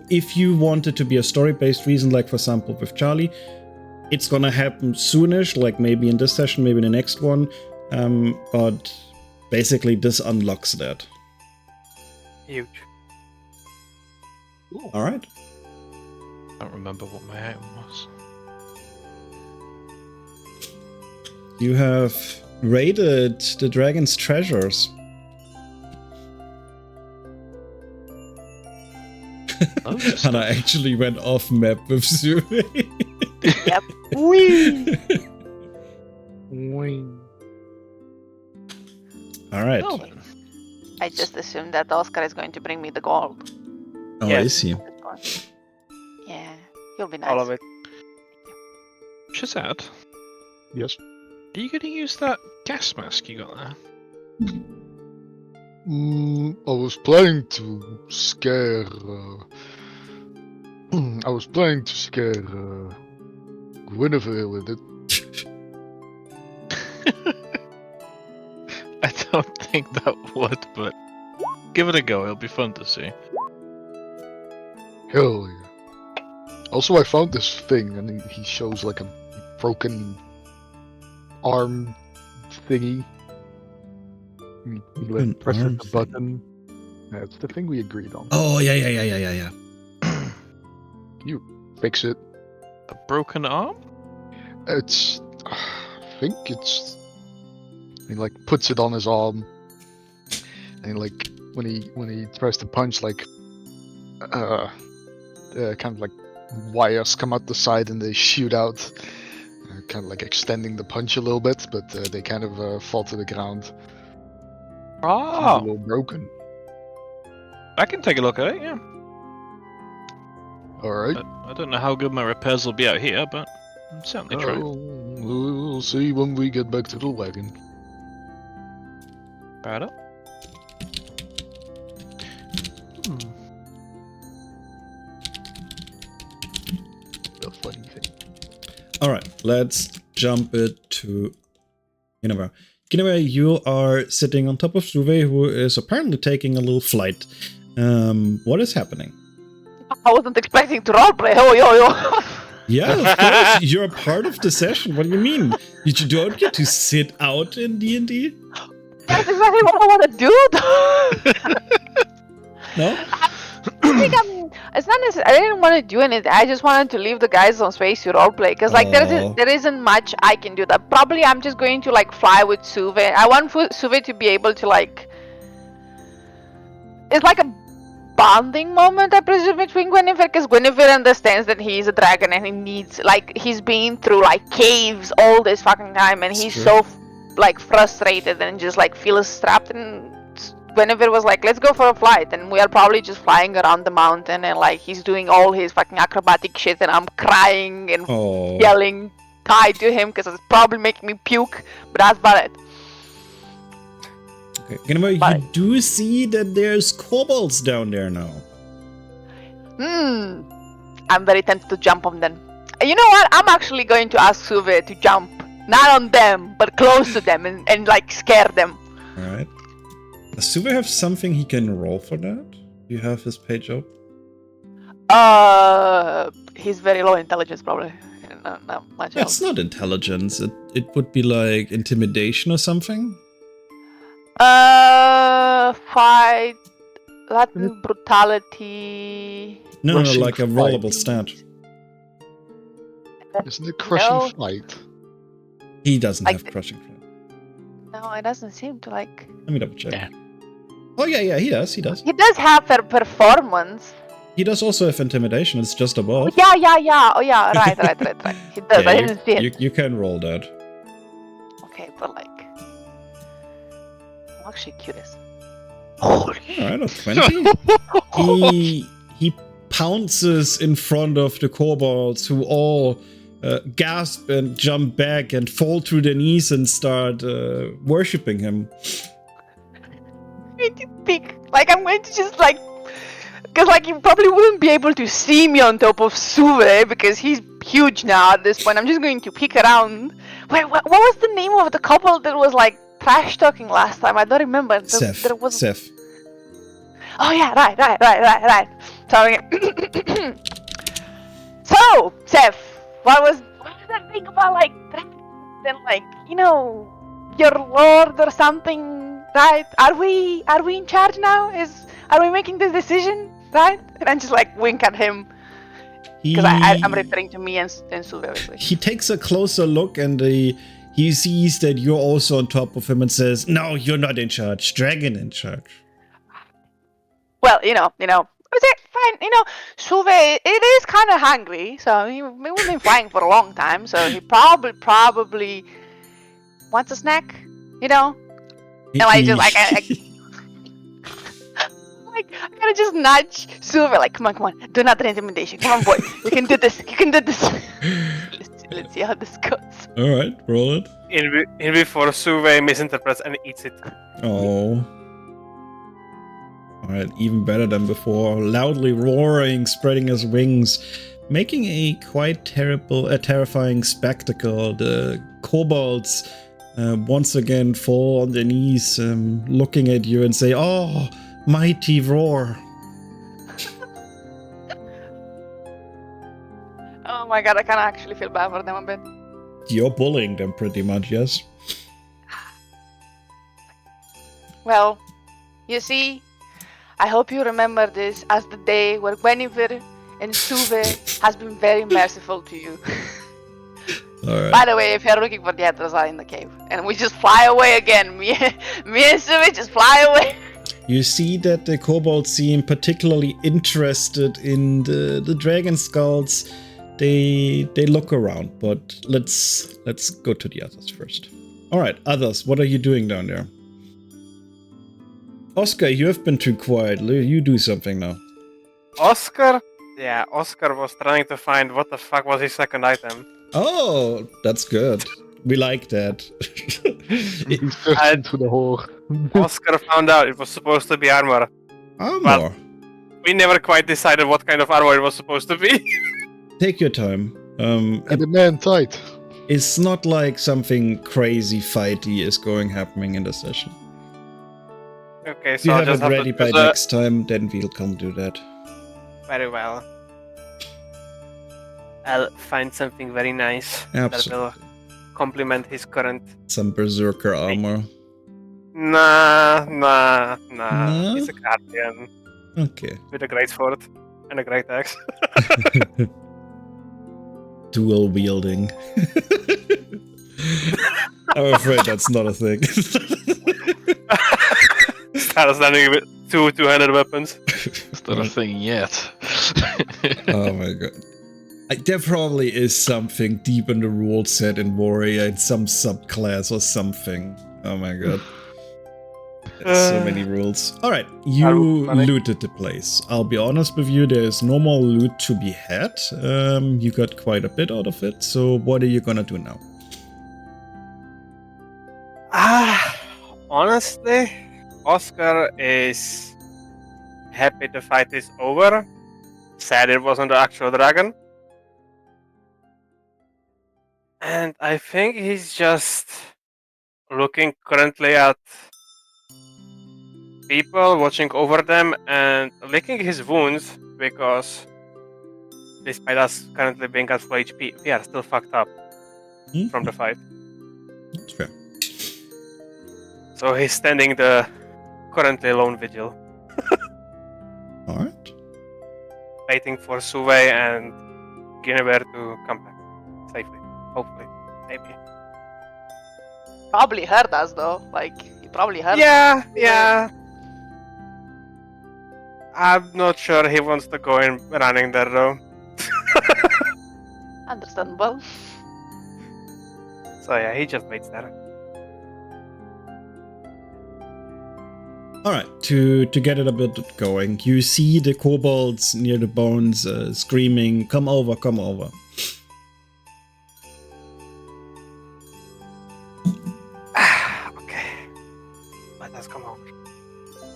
if you want it to be a story-based reason, like for example with Charlie, it's gonna happen soonish, like maybe in this session, maybe in the next one. But basically this unlocks that. Huge. All right. I don't remember what my item was. You have raided the dragon's treasures. Hannah actually went off map with Zuri. Yep. Whee! All right. Well then. I just assumed that Oscar is going to bring me the gold. Oh, Yes. I see. Yeah, you'll be nice. All of it. Shazad, Yes. are you going to use that gas mask you got there? I was planning to scare. I was planning to scare Guinevere with it. I don't think that would, but give it a go. It'll be fun to see. Hell yeah. Also, I found this thing, and he shows like a broken arm thingy. He Broken presses arm the thing. button. Yeah, it's the thing we agreed on. Oh, yeah. You fix it. A broken arm? It's. I think it's. He like puts it on his arm, and like when he tries to punch, like kind of like wires come out the side and they shoot out, kind of like extending the punch a little bit, but they kind of fall to the ground. Seems a Oh, little broken. I can take a look at it, yeah. All right. But I don't know how good my repairs will be out here, but I'll certainly try. We'll see when we get back to the wagon. Right up. The funny thing. All right, let's jump it to Guinevere. Guinevere, you are sitting on top of Suve, who is apparently taking a little flight. What is happening? I wasn't expecting to roleplay. Oh, yo. Yeah, of course, you're a part of the session. What do you mean? You don't get to sit out in D&D? That's exactly what I want to do. No? I think it's not necessarily. I didn't want to do anything. I just wanted to leave the guys on space to roleplay because like Oh. there isn't much I can do. That probably I'm just going to like fly with Suve. I want Suve to be able to like. It's like a bonding moment, I presume, between Guinevere, because Guinevere understands that he's a dragon and he needs like he's been through like caves all this fucking time and It's he's true. so like frustrated and just like feels trapped. And Guinevere was like, let's go for a flight, and we are probably just flying around the mountain and like he's doing all his fucking acrobatic shit and I'm crying and Oh. yelling hi to him because it's probably making me puke, but that's about it. Okay. Guinevere, Bye. you do see that there's kobolds down there now. I'm very tempted to jump on them. You know what? I'm actually going to ask Suve to jump. Not on them, but close to them and like scare them. All right. Does Suve have something he can roll for that? Do you have his page up? He's very low intelligence probably. Not much else. That's not intelligence. It would be like intimidation or something. Fight, Latin brutality. No, Rushing like a fight. rollable stat. Isn't it crushing No. flight? He doesn't Like have crushing flight. No, it doesn't seem to like. Let me double check. Yeah. Oh yeah, he does. He does have a performance. He does also have intimidation. It's just above. Yeah. Oh yeah, right. He does. I Yeah, didn't see it. you can roll that. Okay, but like, I'm actually curious. All right, a 20. He pounces in front of the kobolds, who all gasp and jump back and fall to their knees and start worshipping him. I'm going to pick, like, I'm going to just, like, because, like, you probably wouldn't be able to see me on top of Suve because he's huge now at this point. I'm just going to peek around. Wait, what was the name of the couple that was, like, trash talking last time? I don't remember. Seth. There was... Seth. Oh, yeah, right. Sorry. So, Seth, what was that thing about, like, then, like, you know, your lord or something, right? Are we in charge now? Are we making this decision? Right? And I just like wink at him because I'm referring to me and Suve, obviously. He takes a closer look and he sees that you're also on top of him and says, "No, you're not in charge. Dragon in charge." Well, you know, fine. You know, Suve, it is kind of hungry, so we've been flying for a long time, so he probably wants a snack. You know, and I just like I gotta just nudge Suve, like, come on, do not intimidation. Come on, boy, you can do this. Let's see how this goes. All right, roll it. In before Suve misinterprets and eats it. Oh. All right, even better than before. Loudly roaring, spreading his wings, making a quite terrifying spectacle. The kobolds once again fall on their knees, looking at you and say, "Oh, mighty roar." Oh my god, I kind of actually feel bad for them a bit. You're bullying them pretty much, yes? Well, you see, I hope you remember this as the day where Guinevere and Suve has been very merciful to you. Alright. By the way, if you're looking for the others are in the cave. And we just fly away again. Me and Suve just fly away. You see that the kobolds seem particularly interested in the dragon skulls. They look around, but let's go to the others first. Alright, others, what are you doing down there? Oscar, you have been too quiet. You do something now. Oscar? Yeah, Oscar was trying to find what the fuck was his second item. Oh, that's good. We like that. He's searching to the hole. Oscar found out it was supposed to be armor. Armor? But we never quite decided what kind of armor it was supposed to be. Take your time. And the man tight. It's not like something crazy fighty is happening in the session. Okay, If you so I'll have just it have ready to by choose next time, then we'll come do that. Very well. I'll find something very nice Absolutely. that will complement his current. Some berserker armor. Nah. No? He's a guardian Okay. with a great sword and a great axe. Dual wielding. I'm afraid that's not a thing. Start standing with two-handed weapons. It's not a thing yet. Oh my god. There probably is something deep in the rule set in Warrior in some subclass or something. Oh my god. There's so many rules. Alright, you looted the place. I'll be honest with you, there's no more loot to be had. You got quite a bit out of it, so what are you gonna do now? Honestly, Oscar is happy the fight is over. Sad it wasn't the actual dragon. And I think he's just looking currently at people, watching over them, and licking his wounds because despite us currently being at full HP, we are still fucked up from the fight. That's fair. So he's standing the currently lone vigil, Alright. waiting for Suve and Guinevere to come back safely. Hopefully. Maybe. Probably heard us though. Like, he probably heard us. Yeah. I'm not sure he wants to go in running there though. Understandable. So yeah, he just waits there. Alright, to get it a bit going, you see the kobolds near the bones screaming, come over, come over.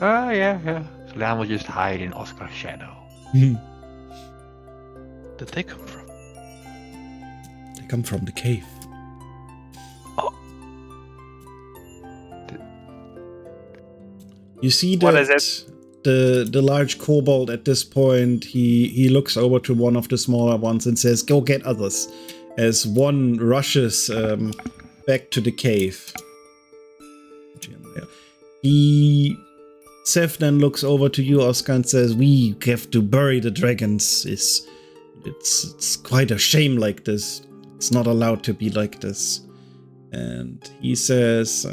Oh, yeah. Slan will just hide in Oscar's shadow. They Did they come from? come from the cave. You see that What is it? the large kobold at this point, he looks over to one of the smaller ones and says, "Go get others," as one rushes back to the cave. Seth then looks over to you, Oscar, and says, "We have to bury the dragons. It's quite a shame like this. It's not allowed to be like this." And he says,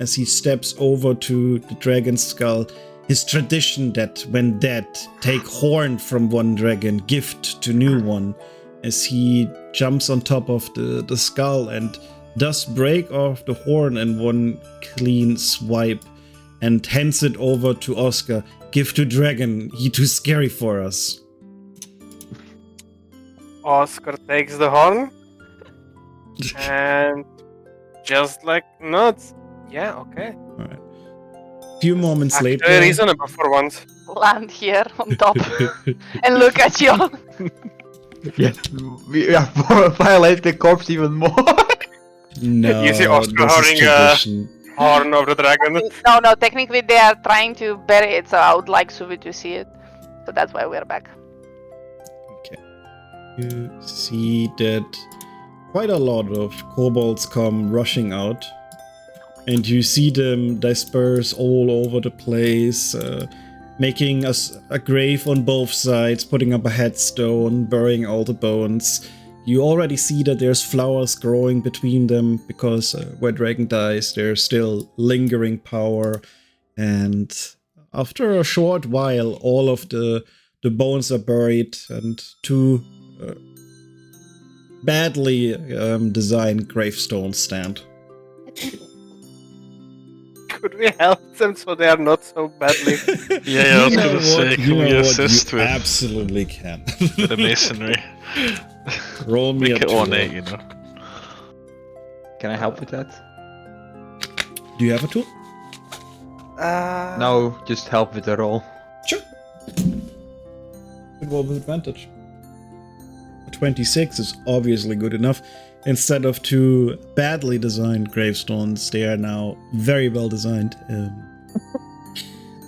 as he steps over to the dragon's skull, his tradition that when dead, take horn from one dragon, gift to new one, as he jumps on top of the skull and does break off the horn in one clean swipe and hands it over to Oscar. "Give to dragon, he too scary for us." Oscar takes the horn and just like nods. Yeah, okay. Alright. Few moments Actually later. reasonable for once. Land here on top and look at you. Yeah, we are violating the corpse even more. No, You see Oscar this is holding tradition. Horn of the dragon. No, technically they are trying to bury it, so I would like Suvi to see it. So that's why we're back. Okay. You see that quite a lot of kobolds come rushing out, and you see them disperse all over the place, making a grave on both sides, putting up a headstone, burying all the bones. You already see that there's flowers growing between them, because where dragon dies, there's still lingering power. And after a short while, all of the bones are buried, and two badly designed gravestones stand. Could we help them so they are not so badly? Yeah, I was gonna say, can we assist you with absolutely can. the masonry? Roll me Make a it tool. ornate, you know. Can I help with that? Do you have a tool? No, just help with the roll. Sure. Good roll with advantage. A 26 is obviously good enough. Instead of two badly designed gravestones, they are now very well designed.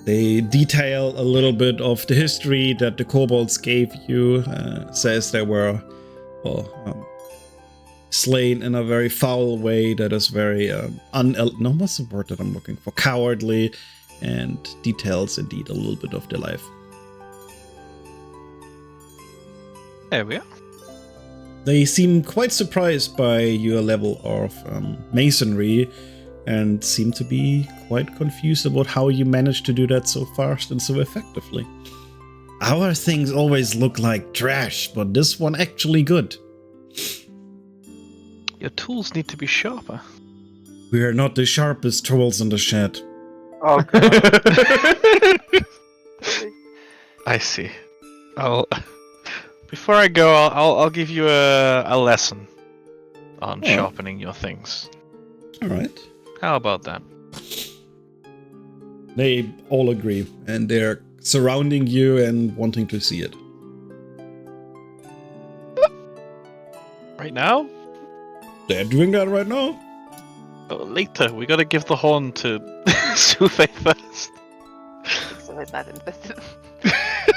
They detail a little bit of the history that the kobolds gave you. Says they were slain in a very foul way that is very no, what's the word that I'm looking for? Cowardly, and details indeed a little bit of their life. There we are. They seem quite surprised by your level of masonry, and seem to be quite confused about how you managed to do that so fast and so effectively. Our things always look like trash, but this one actually good. Your tools need to be sharper. We are not the sharpest tools in the shed. Oh, I see. Before I go, I'll give you a lesson on sharpening your things. All right. How about that? They all agree, and they're surrounding you and wanting to see it. Right now? They're doing that right now. Oh, later. We gotta give the horn to Suve first. So it's not interested.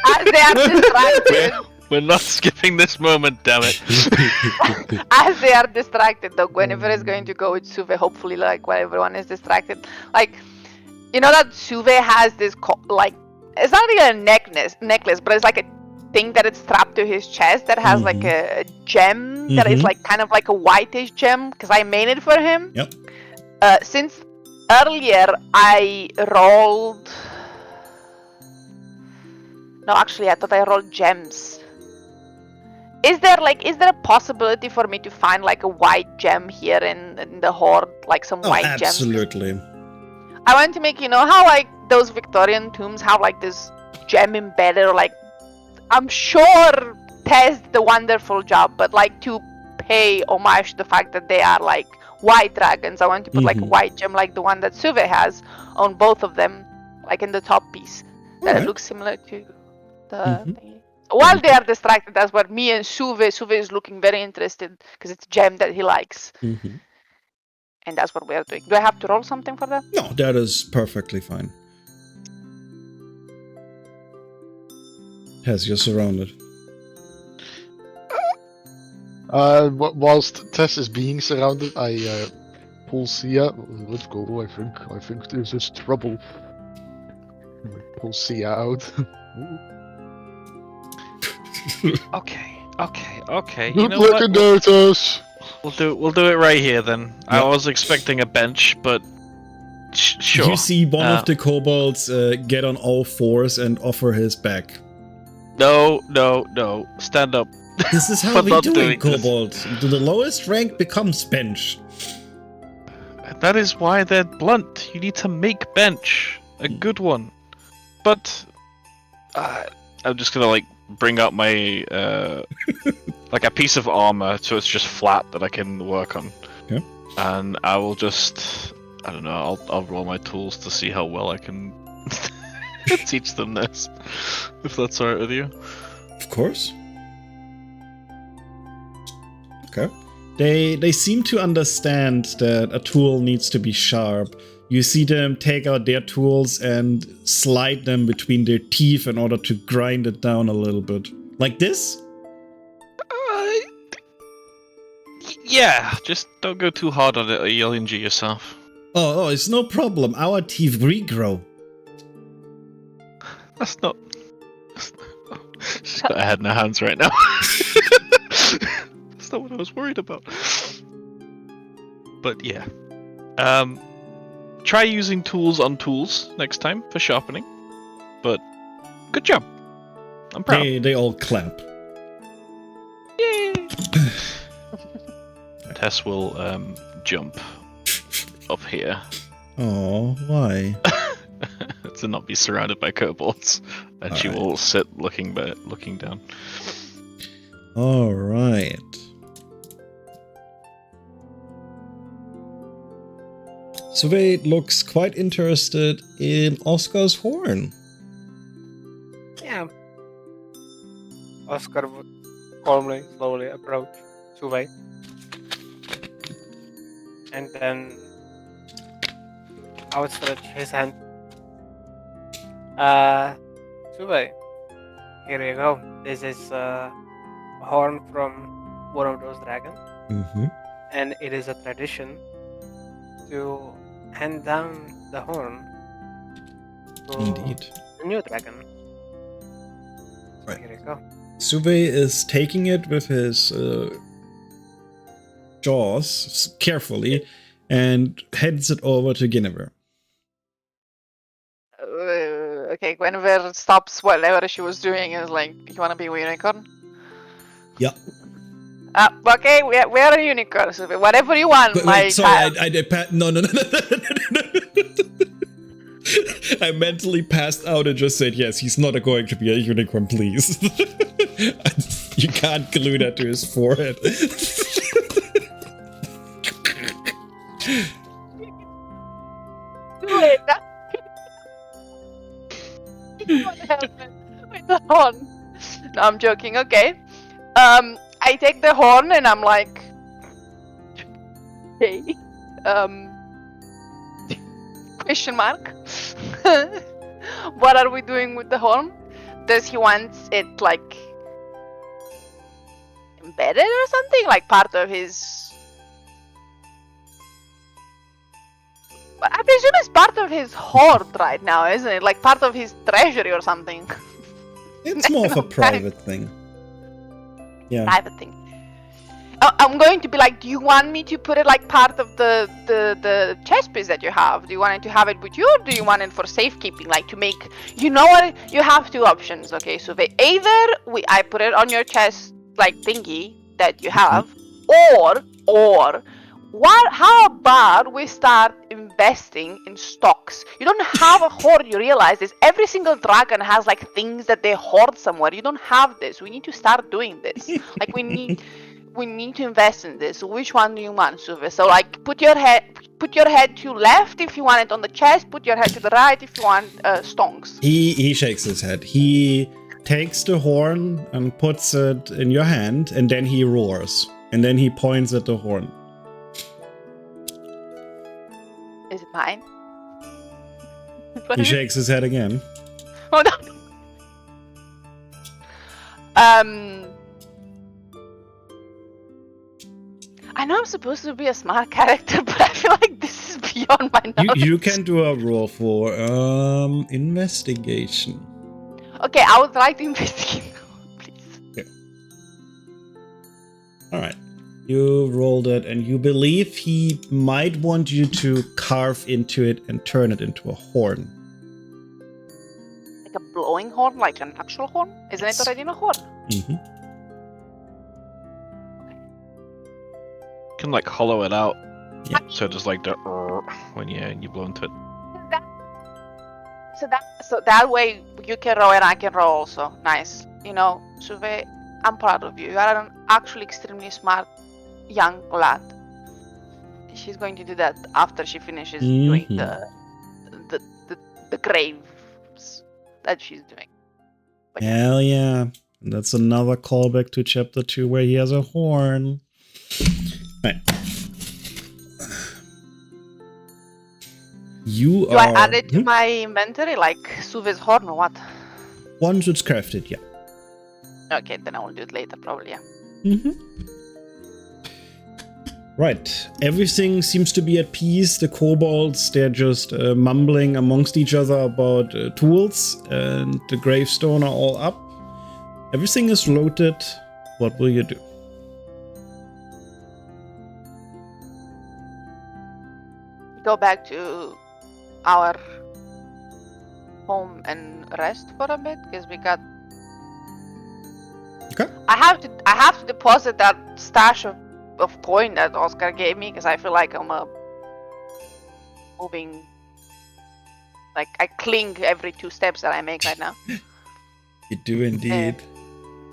As they are distracted. We're not skipping this moment, damn it. As they are distracted, though, Guinevere is going to go with Suve, hopefully, like, while everyone is distracted. Like, you know that Suve has this, like, it's not really a necklace, but it's like a thing that it's strapped to his chest that has, like, a gem that is, like, kind of like a whitish gem, because I made it for him. Yep. Since earlier, I rolled... No, actually, I thought I rolled gems. Is there a possibility for me to find like a white gem here in the hoard, like some white gems? Absolutely. I want to make, you know how like those Victorian tombs have like this gem embedded, or like I'm sure Tess did a wonderful job, but like to pay homage to the fact that they are like white dragons, I want to put like a white gem like the one that Suve has on both of them. like in the top piece, that Alright. it looks similar to the Mhm. thingy. While they are distracted, that's what me and Suve is looking very interested because it's gem that he likes, Mhm. and that's what we are doing. Do I have to roll something for that? No, that is perfectly fine. Tess, you're surrounded. Whilst Tess is being surrounded, I pull Sia. Let's go. I think this is trouble. Pull Sia out. Okay. You Good know luck what? in there, Tess. We'll do it right here then. I Yep. was expecting a bench, but sure. You see one Uh, of the kobolds get on all fours and offer his back. No. Stand up. This is how We're we not do doing it, this. kobold. The lowest rank becomes bench. That is why they're blunt. You need to make bench a good one. But I'm just gonna like bring up my like a piece of armor so it's just flat that I can work on. Okay. And I will just I don't know. I'll roll my tools to see how well I can teach them this. If that's alright with you. Of course. Okay. They seem to understand that a tool needs to be sharp. You see them take out their tools and slide them between their teeth in order to grind it down a little bit. Like this? Yeah, just don't go too hard on it or you'll injure yourself. Oh, it's no problem. Our teeth regrow. That's not. She's got her head in her hands right now. That's not what I was worried about. But yeah. Try using tools on tools next time for sharpening. But good job. I'm proud. They all clap. Yay! Tess will jump up here Oh, why? to not be surrounded by kobolds, and she Alright. will sit looking down. All right. Suve looks quite interested in Oscar's horn. Yeah. Oscar would calmly, slowly approach Suve. And then outstretch his hand. Suve, here you go. This is a horn from one of those dragons. Mm-hmm. And it is a tradition to hand down the horn to Indeed. the new dragon. Right. Here you go. Suve is taking it with his jaws carefully and hands it over to Guinevere. Okay, Guinevere stops whatever she was doing and is like, you wanna be a unicorn? Yeah. Okay, we are a unicorn, so whatever you want, my child. No. I mentally passed out and just said, yes, he's not going to be a unicorn, please. You can't glue that to his forehead. Wait, what happened with the horn? No, I'm joking. Okay. I take the horn and I'm like, okay. Question mark. What are we doing with the horn? Does he want it like embedded or something? Like part of his. I presume it's part of his hoard right now, isn't it? Like part of his treasury or something. It's more of a private thing. Yeah. Private thing. I'm going to be like, do you want me to put it like part of the chest piece that you have? Do you want it to have it with you, or do you want it for safekeeping? Like to make, you know what? You have two options, okay? So either I put it on your chest like thingy that you have, or what? How about we start investing in stocks? You don't have a hoard. You realize this. Every single dragon has like things that they hoard somewhere. You don't have this. We need to start doing this. Like we need. we need to invest in this. So which one do you want, Suve? So like, put your head to left if you want it on the chest. Put your head to the right if you want stonks. He shakes his head. He takes the horn and puts it in your hand, and then he roars. And then he points at the horn. Is it mine? He shakes his head again. Oh no. I know I'm supposed to be a smart character, but I feel like this is beyond my knowledge. You can do a roll for investigation. Okay, I would like to investigate, please. Okay. All right. You rolled it, and you believe he might want you to carve into it and turn it into a horn. Like a blowing horn, like an actual horn? Isn't it already in a horn? Mm-hmm. You can like hollow it out. Yeah. So just like the when you blow into it. So that way you can roll and I can roll also. Nice. You know, Suve, I'm proud of you. You are an actually extremely smart young lad. She's going to do that after she finishes doing the graves that she's doing. But Hell yeah. And that's another callback to chapter 2 where he has a horn. Right. Do I add it to my inventory like Suve's horn or what? Once it's crafted, yeah. Okay, then I will do it later probably, yeah. Mm-hmm. Right. Everything seems to be at peace. The kobolds, they're just mumbling amongst each other about tools, and the gravestone are all up. Everything is loaded. What will you do? Go back to our home and rest for a bit because we got. Okay. I have to deposit that stash of coin that Oscar gave me because I feel like I'm moving. Like I cling every 2 steps that I make right now. You do indeed.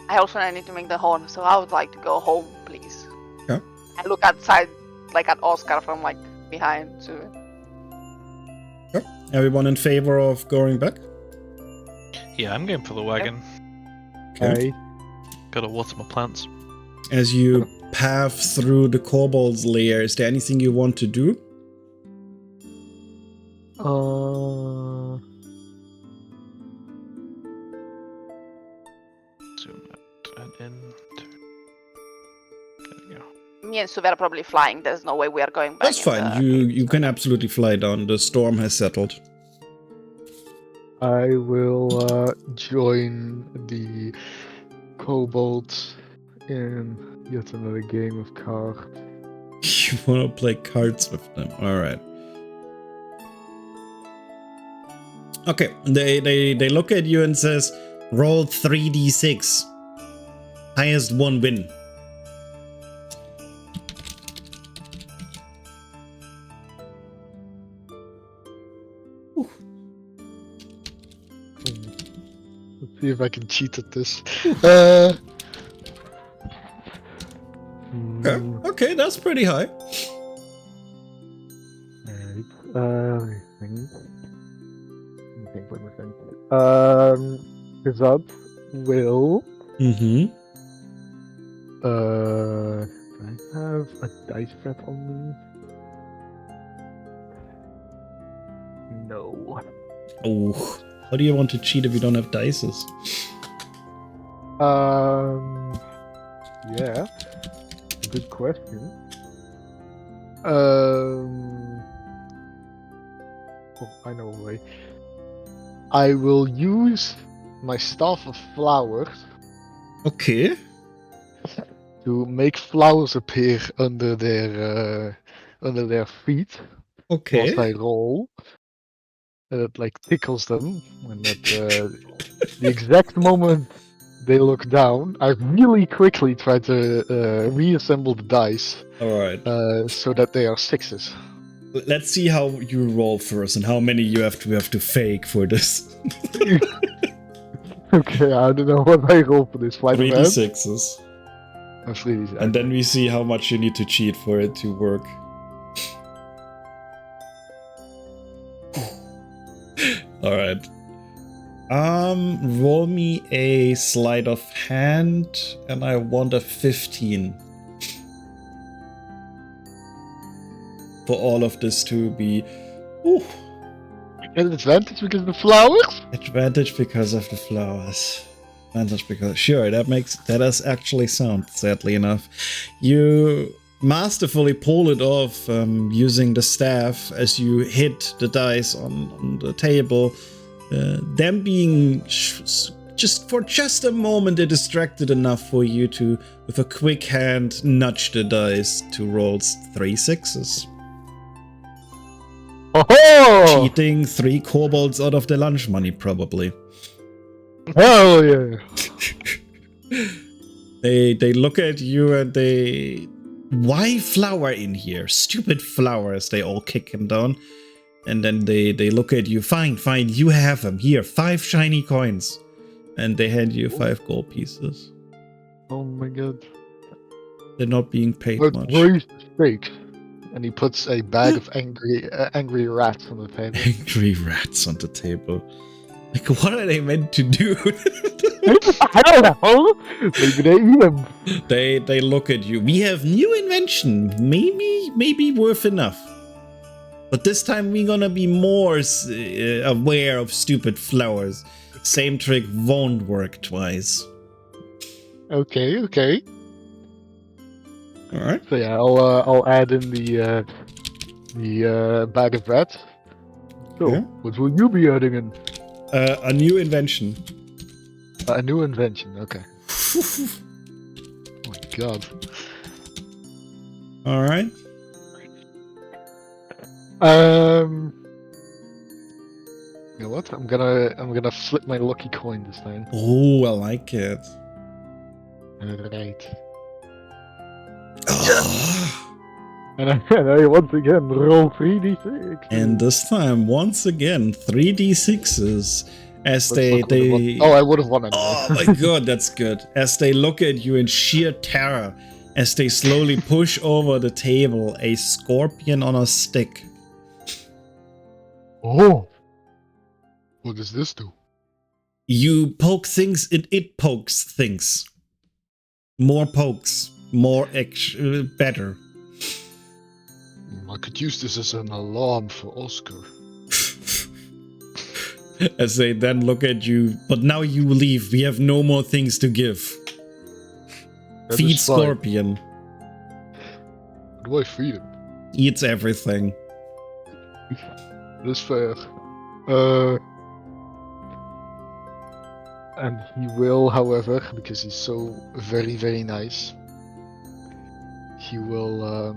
I also need to make the horn, so I would like to go home, please. Yeah. I look outside, like at Oscar from like behind. So. Yep. Everyone in favor of going back? Yeah, I'm going for the wagon. Okay. Gotta water my plants. As you path through the kobold's lair, is there anything you want to do? Zoom out and in. There we go. Me and Suve are probably flying. There's no way we are going back. That's fine. You can absolutely fly down. The storm has settled. I will join the kobolds in yet another game of cards. You want to play cards with them. All right. Okay. They look at you and says, roll 3d6. Highest one win. Let's see if I can cheat at this. Okay, that's pretty high. Let me think. Kazab will. Mm-hmm. Do I have a dice set on me? No. Oh, how do you want to cheat if you don't have dices? Yeah. Good question. Oh, I know a way. I will use my staff of flowers. Okay. To make flowers appear under their feet. Okay. Whilst I roll. And it like tickles them. And at the exact moment they look down, I really quickly try to reassemble the dice. Alright. So that they are 6s. Let's see how you roll first and how many you have to fake for this. Okay, I don't know what I roll for this. 3d6s. And then we see how much you need to cheat for it to work. Alright. Roll me a sleight of hand, and I want a 15. For all of this to be... Ooh. An advantage because of the flowers? Advantage because of the flowers. Advantage because... Sure, that does actually sound, sadly enough. You masterfully pull it off using the staff as you hit the dice on the table. Them being just a moment, they're distracted enough for you to, with a quick hand, nudge the dice to roll 3 6s. Oh! Cheating 3 kobolds out of their lunch money, probably. Hell yeah! They look at you and they... Why flower in here? Stupid flowers, they all kick him down. And then they look at you. Fine, you have them. Here, 5 shiny coins. And they hand you 5 gold pieces. Oh my god. They're not being paid But much. raise the stakes. And he puts a bag of angry rats on the table. Angry rats on the table. Like, what are they meant to do? I don't know. Maybe they eat them. They look at you. We have new invention. Maybe worth enough. But this time we're gonna be more aware of stupid flowers. Same trick won't work twice. Okay. All right. So yeah, I'll add in the bag of rats. So, Yeah. what will you be adding in? A new invention. A new invention. Okay. Oh my god. All right. You know what? I'm gonna flip my lucky coin this time. Oh, I like it. Right. Ah. And I once again roll 3d6. And this time, once again, 3d6s as they. Oh, I would have won anyway. Oh my god, that's good. As they look at you in sheer terror, as they slowly push over the table a scorpion on a stick. Oh. What does this do? You poke things, it pokes things. More pokes, better. I could use this as an alarm for Oscar. As they then look at you, but now you leave. We have no more things to give. That Feed is fine. scorpion. How do I feed him? Eats everything. That's fair. And he will, however, because he's so very, very nice, he will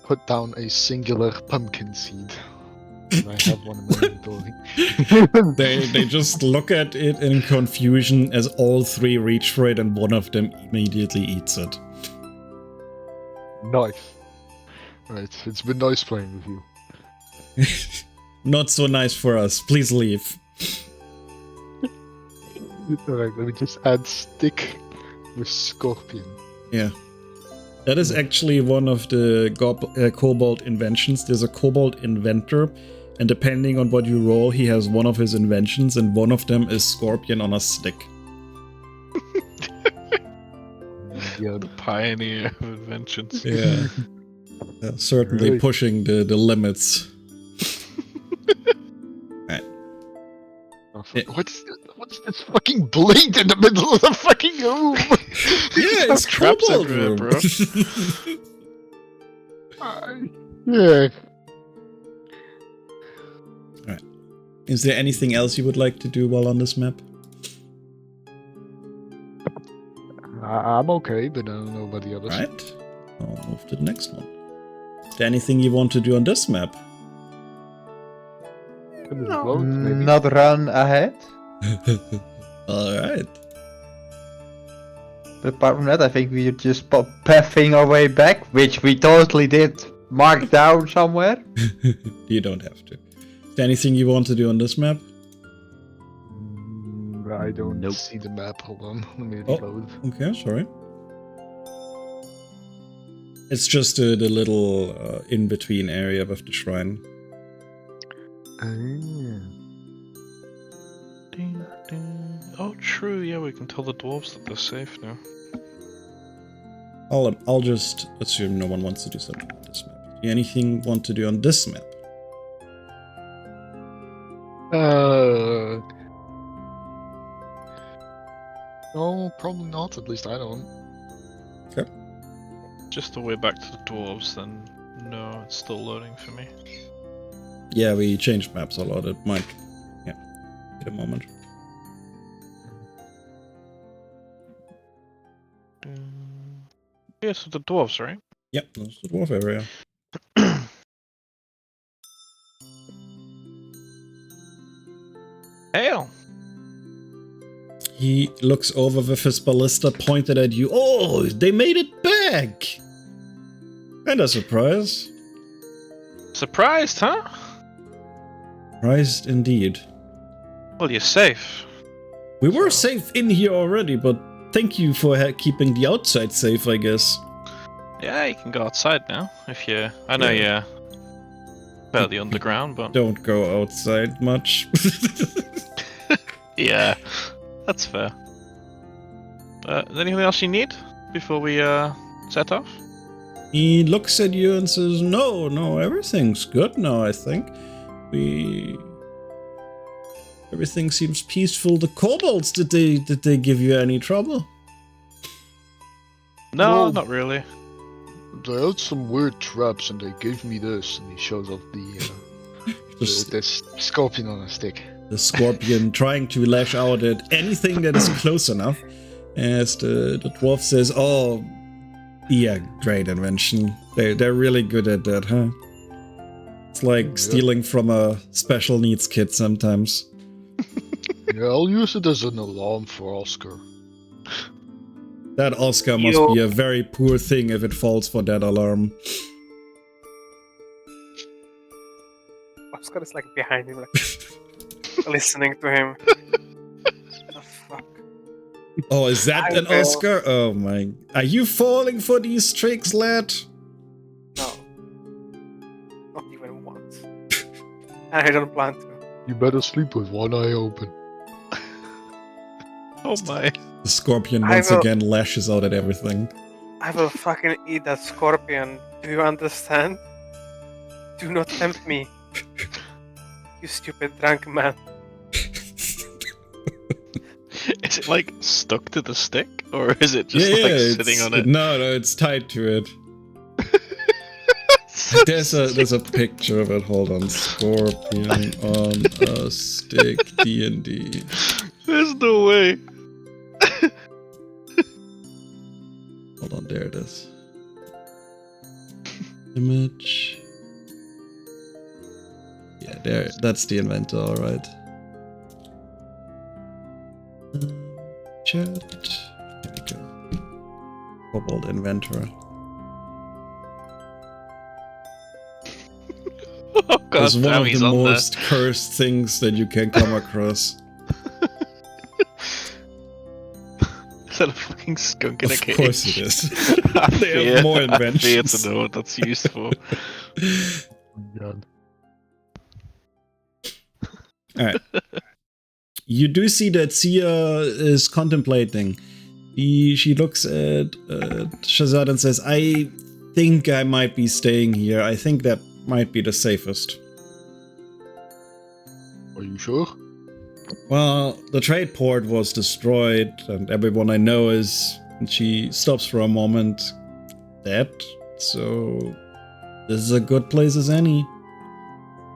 put down a singular pumpkin seed. And I have one in my inventory. They just look at it in confusion as all 3 reach for it and one of them immediately eats it. Nice. Right, it's been nice playing with you. Not so nice for us. Please leave. Alright, let me just add stick with scorpion. Yeah. That is actually one of the kobold inventions. There's a kobold inventor, and depending on what you roll, he has one of his inventions, and one of them is scorpion on a stick. Yeah, The pioneer of inventions. Yeah. Certainly Right. pushing the limits. What's this fucking blade in the middle of the fucking room? Yeah, it's traps kobold everywhere, room. Yeah. Is there anything else you would like to do while on this map? I'm okay, but I don't know about the others. Right. I'll move to the next one. Is there anything you want to do on this map? Maybe. Not run ahead. Alright. But apart from that, I think we just pathing our way back, which we totally did mark down somewhere. You don't have to. Is there anything you want to do on this map? I don't Nope. see the map. Hold on, let me Oh. reload. Okay, sorry. It's just the little in-between area with the shrine. Ding, ding. Oh, true. Yeah, we can tell the dwarves that they're safe now. I'll just assume no one wants to do something on this map. Do you anything want to do on this map? No, probably not. At least I don't. Okay. Just the way back to the dwarves, then no, it's still loading for me. Yeah, we changed maps a lot. It might, get a moment. Yeah, so the dwarves, right? Yep, that's the dwarf area. Hail! He looks over with his ballista pointed at you. Oh, they made it back! And a surprise. Surprised, huh? Surprised indeed. Well, you're safe. We were safe in here already, but thank you for keeping the outside safe, I guess. Yeah, you can go outside now if you. I know you're fairly underground, but Don't go outside much. yeah, that's fair. Is anything else you need before we set off? He looks at you and says, no, everything's good now, I think. Everything seems peaceful. The kobolds, did they give you any trouble? No, Well, not really. They had some weird traps and they gave me this, and he shows off this scorpion on a stick. The scorpion trying to lash out at anything that is close enough. As the dwarf says, oh, yeah, great invention. They're really good at that, huh? It's like stealing from a special needs kid sometimes. Yeah, I'll use it as an alarm for Oscar. That Oscar must be a very poor thing if it falls for that alarm. Oscar is like behind him, like listening to him. The fuck? Oh, is that an Oscar? Oh my. Are you falling for these tricks, lad? No. Not even once. And I don't plan to. You better sleep with one eye open. Oh my. The scorpion once again lashes out at everything. I will fucking eat that scorpion. Do you understand? Do not tempt me. You stupid drunk man. Is it like stuck to the stick, or is it just sitting on it? No, it's tied to it. There's a picture of it. Hold on, scorpion on a stick, DND. There's no way. Hold on, there it is. Image. Yeah, there. That's the inventor, all right. Chat. There we go. Kobold inventor. Oh god, It's one of he's the on most cursed things that you can come across. Is that a fucking skunk in a cage? Of course it is. They have more inventions. I fear to know what that's used for. God. Alright. You do see that Sia is contemplating. She looks at Shazad and says, I think I might be staying here. I think that might be the safest. Are you sure? Well, the trade port was destroyed, and everyone I know is... And she stops for a moment. Dead. So... This is a good place as any.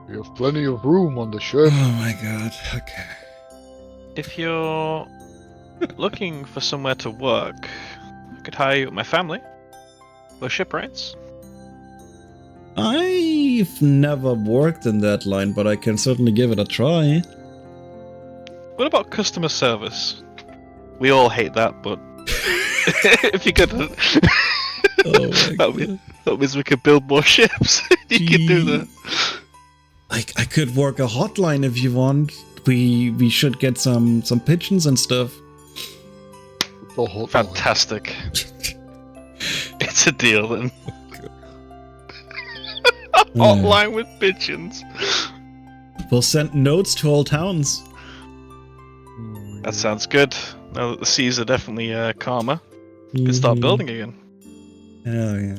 We have plenty of room on the ship. Oh my god, okay. If you're looking for somewhere to work, I could hire you with my family. For shipwrights. I've never worked in that line, but I can certainly give it a try. What about customer service? We all hate that, but if you could, Oh my god. that means we could build more ships. You could do that. I could work a hotline if you want. We should get some pigeons and stuff. The hotline. Fantastic. It's a deal then. Hotline with pigeons. We'll send notes to all towns. That sounds good. Now that the seas are definitely calmer, we can start building again. Oh yeah.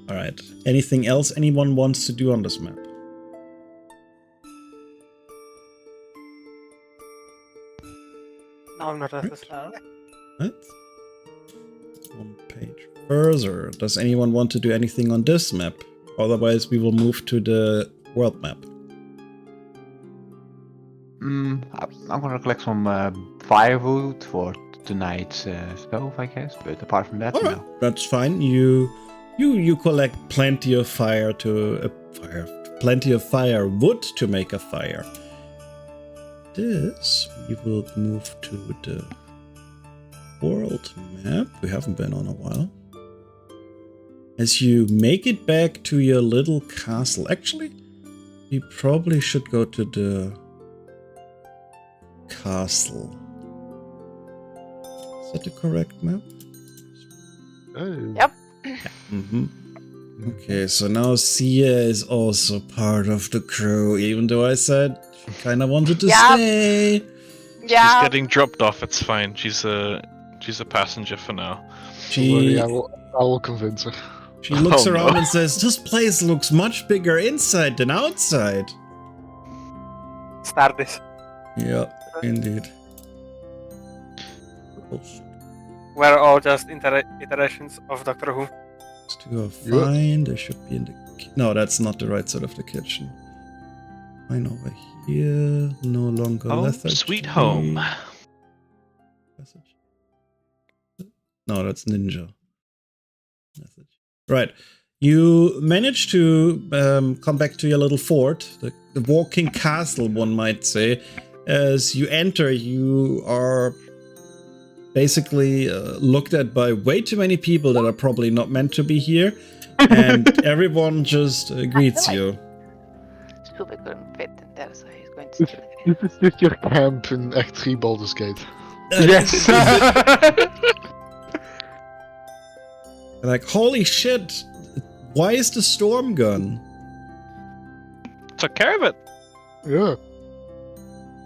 All right. Anything else anyone wants to do on this map? No, I'm not at this level. What? One page further. Does anyone want to do anything on this map? Otherwise, we will move to the world map. I'm gonna collect some firewood for tonight's stove, I guess. But apart from that, All right, no. that's fine. You collect plenty of firewood to make a fire. This we will move to the world map. We haven't been on a while. As you make it back to your little castle, actually, we probably should go to the castle. Is that the correct map? Yep. Okay, so now Sia is also part of the crew, even though I said she kind of wanted to stay. She's Yeah. getting dropped off. It's fine. She's a passenger for now. She I will convince her. she looks Oh, around no. and says, "This place looks much bigger inside than outside." Start this. Yeah, indeed. We're all just iterations of Doctor Who. These two are fine. They should be in the. No, that's not the right side of the kitchen. Fine over here. No longer Oh, lethargy. sweet home. Message. No, that's ninja. Message. Right. You manage to come back to your little fort, the walking castle, one might say. As you enter, you are basically looked at by way too many people that are probably not meant to be here, and everyone just greets you. Super couldn't fit in there, so he's going to steal it. This is just your camp in Act 3 Baldur's Gate. Yes! Like, holy shit! Why is the storm gone? Took care of it. Yeah.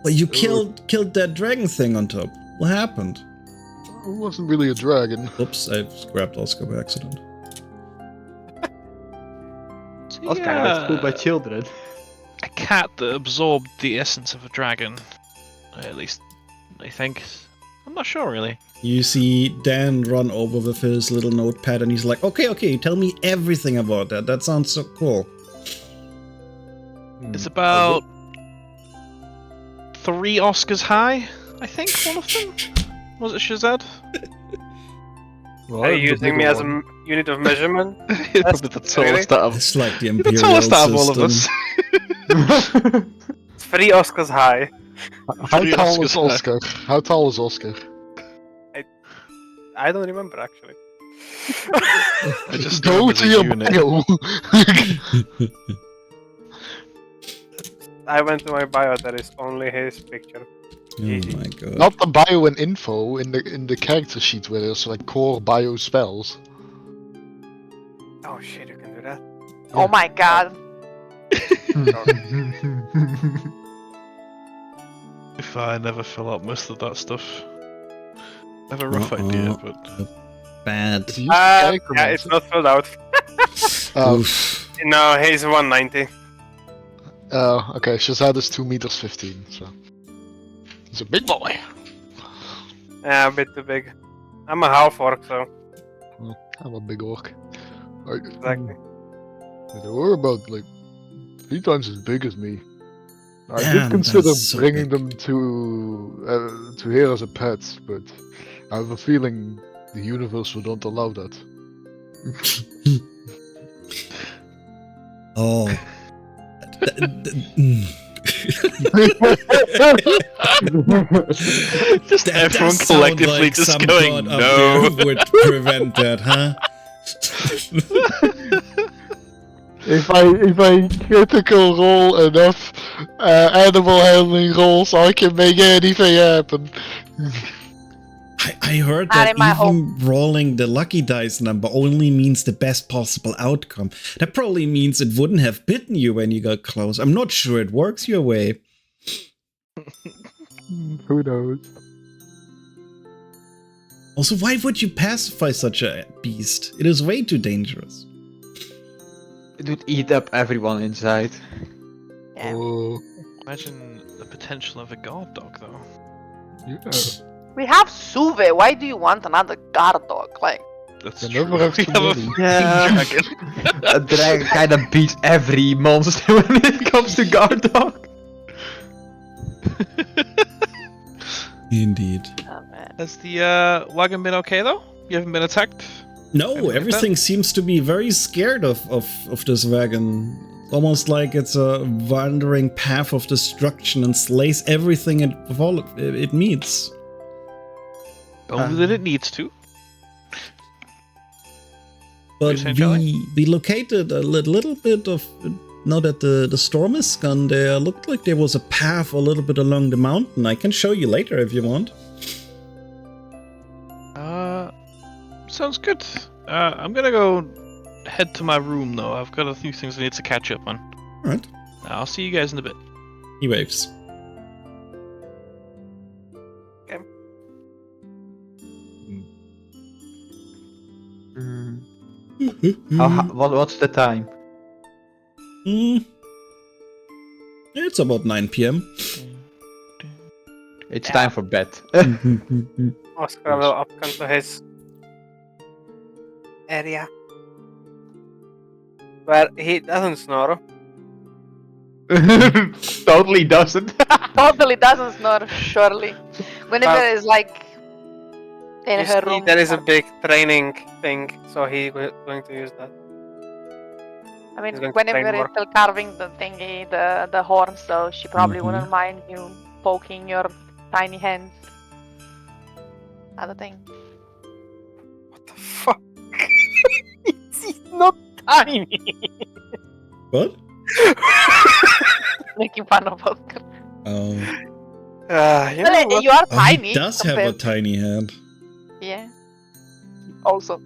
Well, you killed that dragon thing on top. What happened? It wasn't really a dragon. Oops, I grabbed Oscar by accident. Oscar, that's cool by children. A cat that absorbed the essence of a dragon. At least, I think. I'm not sure, really. You see Dan run over with his little notepad and he's like, okay, tell me everything about that. That sounds so cool. It's about 3 Oscars high, I think, one of them. Was it Shazad? Well, Are you that's the using me bigger as a one. unit of measurement? Probably the tallest out of It's like the the Imperial tallest out of all of system. us. 3 Oscars high. How Three tall is Oscars high. Oscar? How tall is Oscar? I don't remember actually. I just Go remember to the your unit. bio. I went to my bio. There is only his picture. Oh my god. Not the bio and info in the character sheet where there's like core bio spells. Oh shit! You can do that. Oh my god. If I never fill out most of that stuff. I have a rough idea, but Bad. If you use character Yeah, it's not filled out. Oof. No, he's 190. Okay, Shazad is 2 meters 15, so he's a big boy. Yeah, a bit too big. I'm a half orc, so I'm a big orc. exactly. They were about like 3 times as big as me. I Damn, did consider that's so bringing big. them to here as a pet, but I have a feeling the universe would not allow that. Oh. just That everyone does sound collectively like just some going, god up no. there would prevent that, huh? If I critical roll enough animal handling rolls, I can make anything happen. I heard Not that in my even rolling the lucky dice number only means the best possible outcome. That probably means it wouldn't have bitten you when you got close. I'm not sure it works your way. Who knows? Also, why would you pacify such a beast? It is way too dangerous. It would eat up everyone inside. Yeah. Oh, Imagine the potential of a guard dog, though. yeah. We have Suve. Why do you want another guard dog? Like, That's You true. never have We too have a many. Yeah. dragon. A dragon kind of beats every monster when it comes to guard dog. Indeed. oh man. Has the wagon been okay, though? You haven't been attacked? No, Anything like everything seems to be very scared of this wagon. Almost like it's a wandering path of destruction and slays everything it meets. Only that it needs to. But saying, Charlie? we located a little bit of... Now that the storm is gone, there looked like there was a path a little bit along the mountain. I can show you later if you want. Sounds good. I'm gonna go head to my room, though. I've got a few things I need to catch up on. Alright. I'll see you guys in a bit. He waves. What's the time? It's about 9 p.m. It's time for bed. Oscar will up come to his area where he doesn't snore. Totally doesn't. Totally doesn't snore, surely. Whenever is like in You her see, room. there is a big training thing, so he's going to use that. I mean, he's going to whenever train is more. still carving the thingy, the horn, so she probably Mhm. wouldn't mind you poking your tiny hands at the thing. What the fuck? It's not tiny. What? Making fun of Oscar. Oh. You know Well, what? you are Oh, tiny. he does have a compared- tiny hand. Yeah. Also.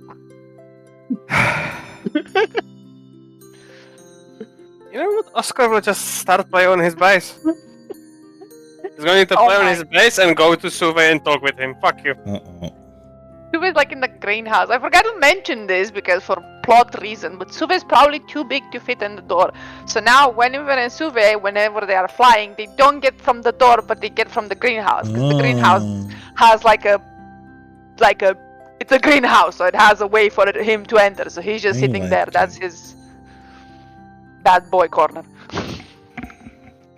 You know what? Oscar will just start play on his base. He's going to Oh play on my. his base and go to Suve and talk with him. Fuck you. Uh-oh. Suve is like in the greenhouse. I forgot to mention this because for plot reason, but Suve is probably too big to fit in the door. So now whenever in Suve, whenever they are flying, they don't get from the door, but they get from the greenhouse. Because the greenhouse Oh. has it's a greenhouse, so it has a way for him to enter. So he's just I sitting like there. That's it. his bad boy corner.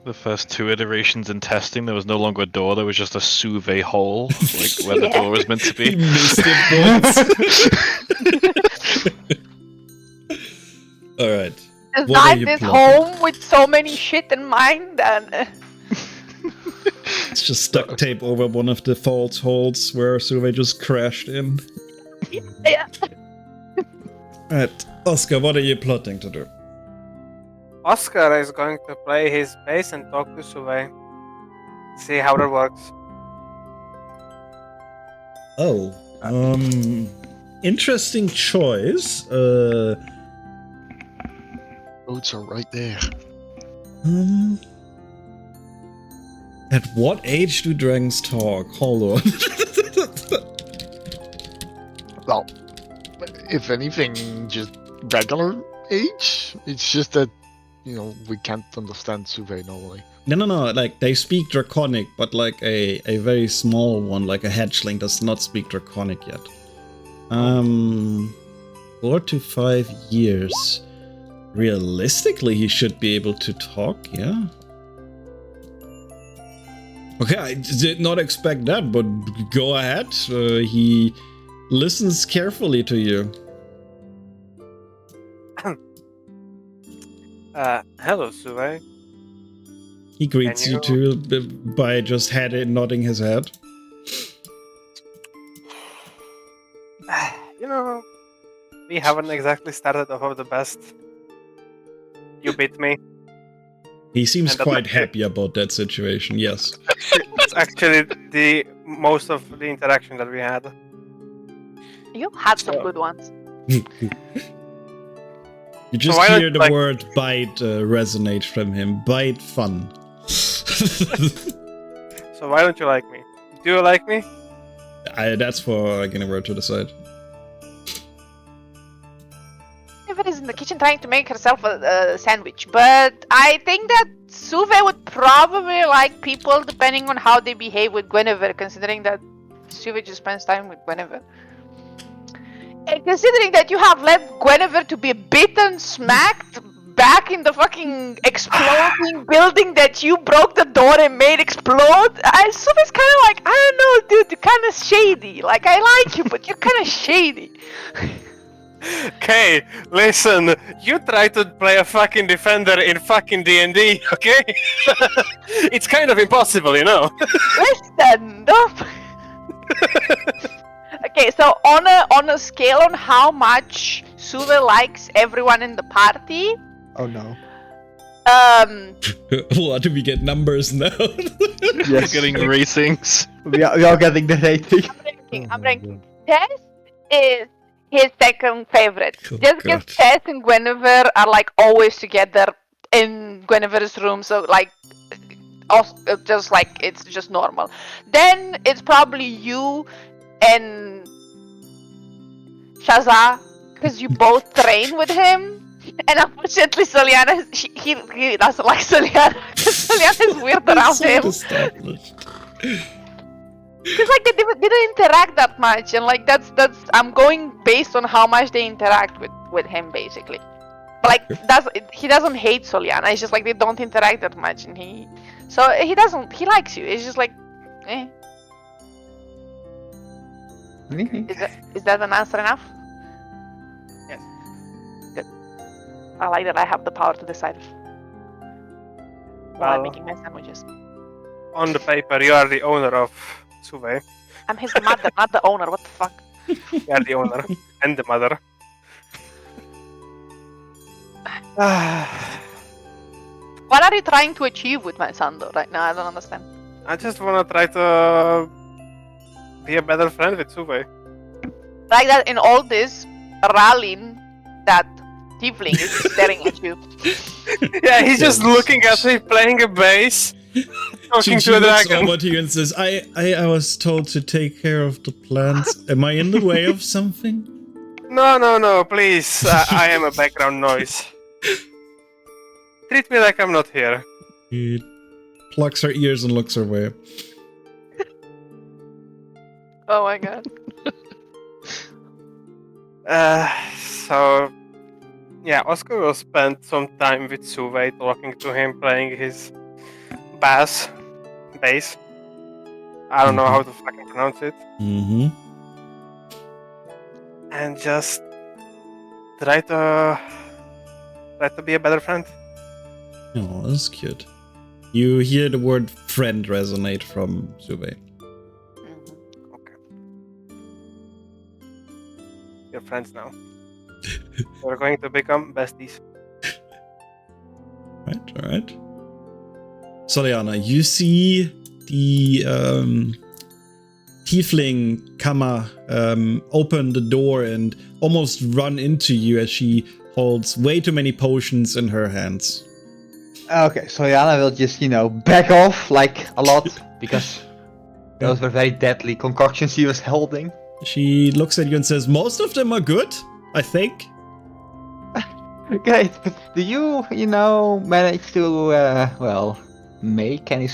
The first 2 iterations in testing, there was no longer a door, there was just a Suve hole, like where the Yeah. door was meant to He be. missed it once. Alright. What are Designed you this plotting? home with so many shit in mind, and It's just duct tape over one of the false holes where Suve just crashed in. yeah. Alright, Oscar, what are you plotting to do? Oscar is going to play his bass and talk to Suve. See how that works. Oh, interesting choice. Roads are right there. At what age do dragons talk? Hold on. Well, if anything, just regular age. It's just that, we can't understand Suve normally. No. Like they speak Draconic, but like a very small one, like a hatchling, does not speak Draconic yet. 4 to 5 years. Realistically, he should be able to talk. Yeah. Okay, I did not expect that, but go ahead. He listens carefully to you. Hello, Suve. He greets Can you too by just nodding his head. We haven't exactly started off of the best. You beat me. He seems And that's quite actually- happy about that situation, yes. It's actually the most of the interaction that we had. You had some So- good ones. You just why don't hear you, the like- word bite resonate from him. Bite fun. So why don't you like me? Do you like me? That's for Guinevere to decide. Guinevere is in the kitchen trying to make herself a sandwich, but I think that Suve would probably like people depending on how they behave with Guinevere, considering that Suve just spends time with Guinevere. And considering that you have left Guinevere to be beaten, smacked back in the fucking exploding building that you broke the door and made explode, Suve's kind of like, I don't know, dude, you're kind of shady. Like, I like you, but you're kind of shady. Okay, listen, you try to play a fucking defender in fucking DND, okay? It's kind of impossible, you know? Listen, no. Okay, so on a scale on how much Suve likes everyone in the party, Oh no. What do we get numbers now? Yes. Getting ratings. we are getting the rating. I'm ranking. Tess is his second favorite. Oh, Just because God. Tess and Guinevere are like always together in Guinevere's room, so like, also, just like it's just normal. Then it's probably you and Shaza, because you both train with him. And unfortunately, Soliana, he doesn't like Soliana, because Soliana is weird around So him. established. Because like they didn't interact that much, and like that's I'm going based on how much they interact with him basically. But like he doesn't hate Soliana. It's just like they don't interact that much, and he likes you. It's just like, eh. Is that an answer enough? Yes. Good. I like that I have the power to decide while I'm making my sandwiches. On the paper, you are the owner of Suve. I'm his mother, not the owner. What the fuck? You are the owner and the mother. What are you trying to achieve with my son though right now? I don't understand. I just wanna try to be a better friend with Suve. Like that in all this, Ralin, that tiefling, is just staring at you. Yeah, he's just Yes. looking at me playing a bass, talking She to a looks dragon. over to you and says, I was told to take care of the plants. Am I in the way of something? No, please. I am a background noise. Treat me like I'm not here. She plucks her ears and looks her way. Oh my god. So, yeah, Oscar will spend some time with Suve, talking to him, playing his bass. I don't know how to fucking pronounce it. Mm-hmm. And just try to be a better friend. Oh, that's cute. You hear the word friend resonate from Sube. Okay. We're friends now. We're going to become besties. Alright. Soliana, you see the tiefling Kama open the door and almost run into you as she holds way too many potions in her hands. Okay, so Yana will just, back off like a lot because those were very deadly concoctions she was holding. She looks at you and says, most of them are good, I think. Great, but do you, manage to, make any,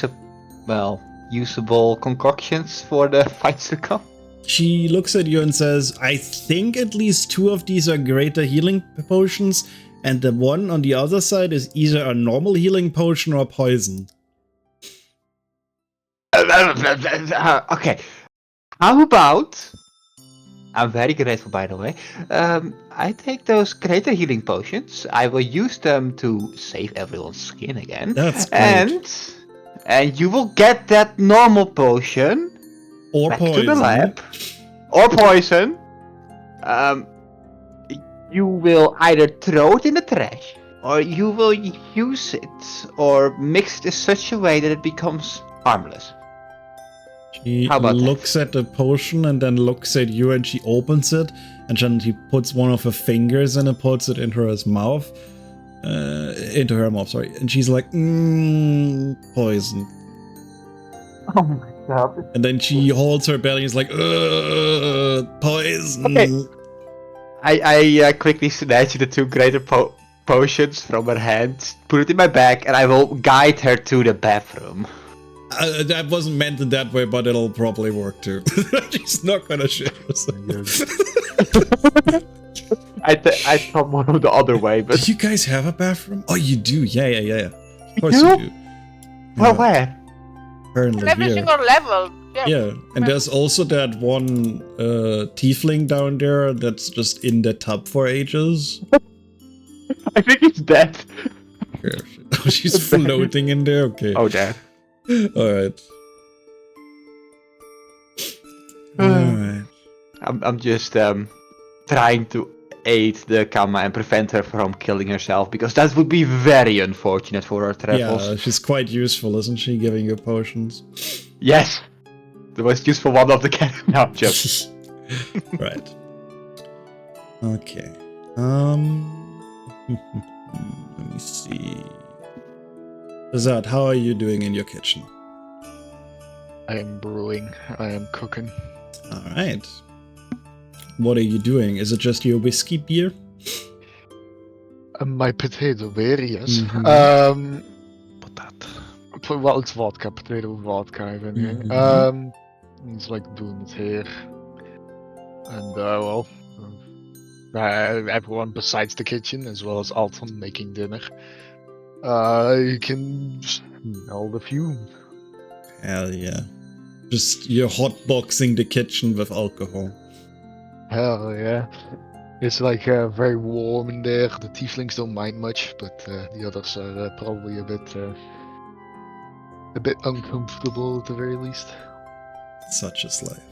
usable concoctions for the fights to come? She looks at you and says, I think at least 2 of these are greater healing potions, and the one on the other side is either a normal healing potion or poison. Okay, how about... I'm very grateful, by the way. I take those greater healing potions. I will use them to save everyone's skin again. That's great. And you will get that normal potion Or back poison. to the lab. Or poison. You will either throw it in the trash, or you will use it, or mix it in such a way that it becomes harmless. She How about looks at the potion and then looks at you and she opens it and then she puts one of her fingers and puts it into her mouth. And she's like, poison. Oh my god. And then she holds her belly and is like, poison. Okay. I quickly snatch the 2 greater potions from her hand, put it in my bag, and I will guide her to the bathroom. That wasn't meant in that way, but it'll probably work too. She's not gonna shit herself. I thought more of the other way, but... Do you guys have a bathroom? Oh, you do? Yeah. Of course do? you do. Well, where? Apparently On every here. single level. Yeah, and there's also that one tiefling down there that's just in the tub for ages. I think it's dead. Yeah, oh, she's floating in there? Okay. Oh, dead. Alright. Alright. I'm just trying to aid the Kama and prevent her from killing herself, because that would be very unfortunate for her travels. Yeah, she's quite useful, isn't she, giving you potions? Yes! The most useful one of the cat. No, joke. Right. Okay. Let me see. Azad, how are you doing in your kitchen? I am brewing. I am cooking. Alright. What are you doing? Is it just your whiskey beer? My potato beer, yes. Put that. Well, it's vodka, potato vodka, I think. It's like doing it here. And, everyone besides the kitchen, as well as Alton making dinner, you can smell the fume. Hell yeah. Just you're hotboxing the kitchen with alcohol. Hell yeah. It's like very warm in there. The tieflings don't mind much, but the others are probably a bit uncomfortable at the very least. Such is life.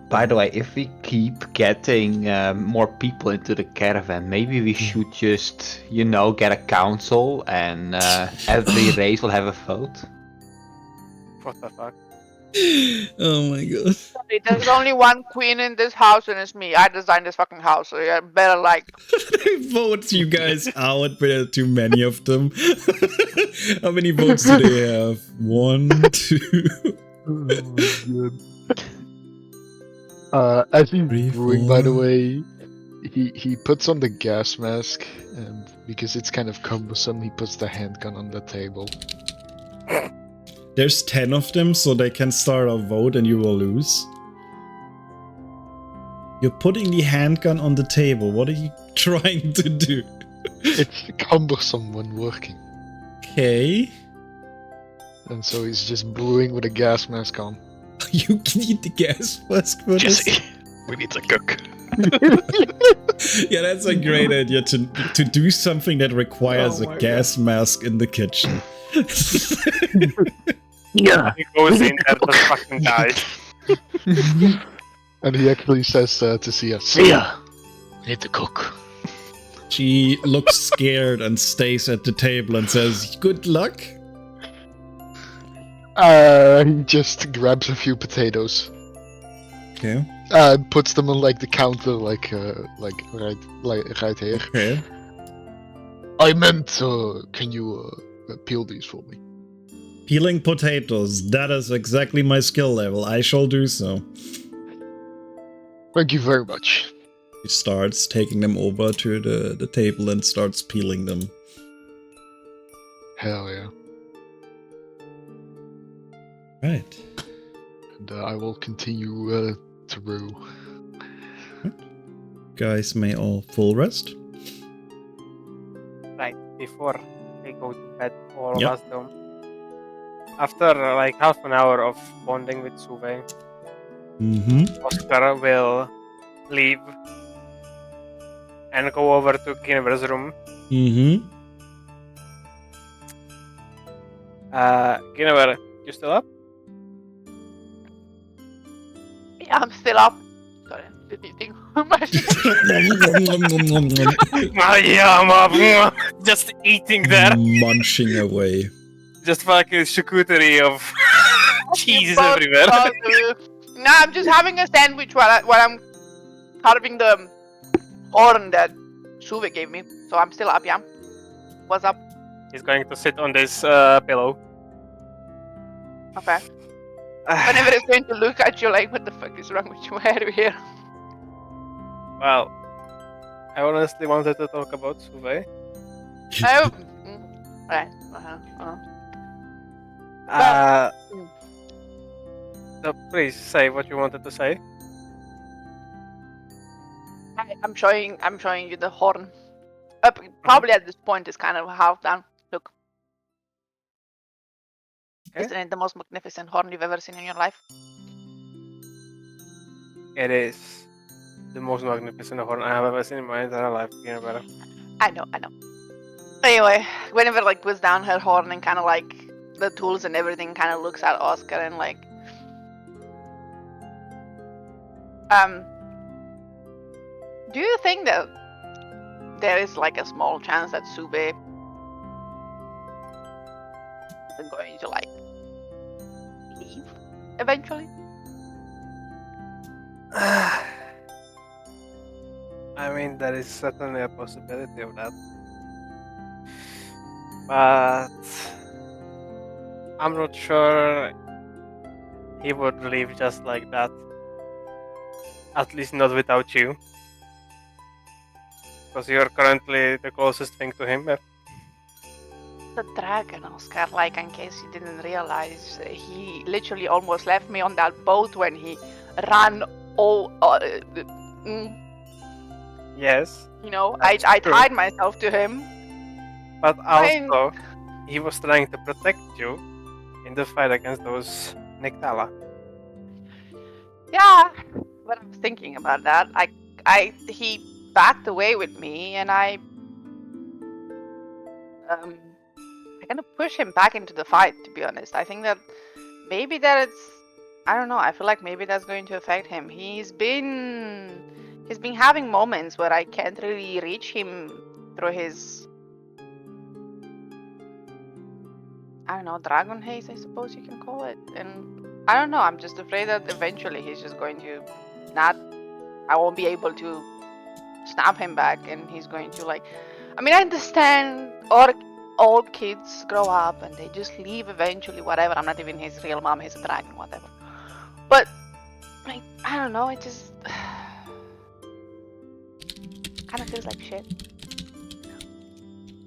By the way, if we keep getting more people into the caravan, maybe we should just, get a council and every race will have a vote. What the fuck? Oh my god. Sorry, there's only one queen in this house and it's me. I designed this fucking house, so you better Vote you guys out, but there are too many of them. How many votes do they have? 1, 2. As he's 3, brewing, by the 4. way, he puts on the gas mask, and because it's kind of cumbersome, he puts the handgun on the table. There's 10 of them, so they can start a vote and you will lose. You're putting the handgun on the table. What are you trying to do? It's cumbersome when working. Okay. And so he's just brewing with a gas mask on. You need the gas mask for this? Jesse, we need to cook. Yeah, that's a great idea to do something that requires a gas mask in the kitchen. Yeah. He goes in there, just fucking dies. And he actually says to Sia, Sia, I need to cook. She looks scared and stays at the table and says, "Good luck." He just grabs a few potatoes. Okay. Puts them on like the counter, like right here. Okay. I meant, can you peel these for me? Peeling potatoes. That is exactly my skill level. I shall do so. Thank you very much. He starts taking them over to the table and starts peeling them. Hell yeah. Right. And I will continue to brew. Guys may all full rest. Right, before they go to bed, all of Yep. us don't. After like half an hour of bonding with Suve, Mm-hmm. Oscar will leave and go over to Guinevere's room. Mm-hmm. Guinevere, you still up? Yeah, I'm still up. Sorry, I'm just eating. Yeah, I'm just eating there. Munching away. Just fucking charcuterie of cheese Both- everywhere. both of you. No, I'm just having a sandwich while I'm carving the horn that Suve gave me. So I'm still up, yeah. What's up? He's going to sit on this pillow. Okay. Whenever it's going to look at you like, what the fuck is wrong with you? Why are you here? Well, I honestly wanted to talk about Suve. Oh. Right. So please say what you wanted to say. I'm showing you the horn. Probably at this point it's kind of half done. Look. Okay. Isn't it the most magnificent horn you've ever seen in your life? It is the most magnificent horn I have ever seen in my entire life. I know. Anyway, whenever like puts down her horn and kind of like the tools and everything, kind of looks at Oscar and like, do you think that there is like a small chance that Sube is going to like leave eventually? I mean, there is certainly a possibility of that. But I'm not sure he would leave just like that. At least not without you. Because you're currently the closest thing to him. The dragon, Oscar, like in case you didn't realize, he literally almost left me on that boat when he ran all... Yes. You know, That's I true. tied myself to him. But Fine. also, he was trying to protect you in the fight against those Nyktala. Yeah, but I was thinking about that. He backed away with me, and I kind of push him back into the fight. To be honest, I think that maybe that it's, I don't know. I feel like maybe that's going to affect him. He's been having moments where I can't really reach him through his, I don't know, dragon haze, I suppose you can call it. And I don't know, I'm just afraid that eventually he's just going to I won't be able to snap him back, and he's going to like, I mean, I understand all kids grow up and they just leave eventually, whatever. I'm not even his real mom, he's a dragon, whatever. But, like, I don't know, it just kind of feels like shit.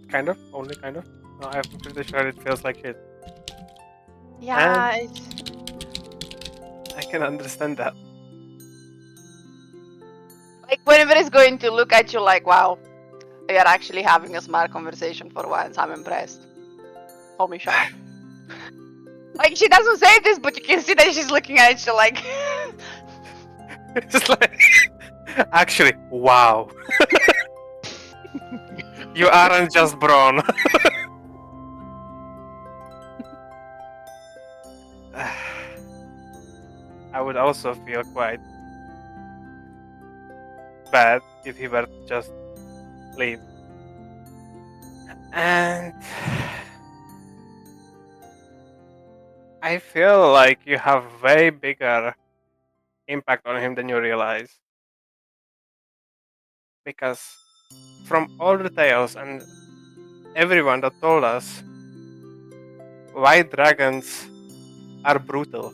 Kind of, only kind of. No, I'm pretty sure it feels like shit. Yeah, I can understand that. like whenever he's going to look at you like, wow, we are actually having a smart conversation for once. I'm impressed. Hold me shut. Like, she doesn't say this, but you can see that she's looking at you like... It's like, actually, wow. You aren't just brawn. I would also feel quite bad if he were to just leave. And I feel like you have way bigger impact on him than you realize. Because from all the tales and everyone that told us, white dragons are brutal.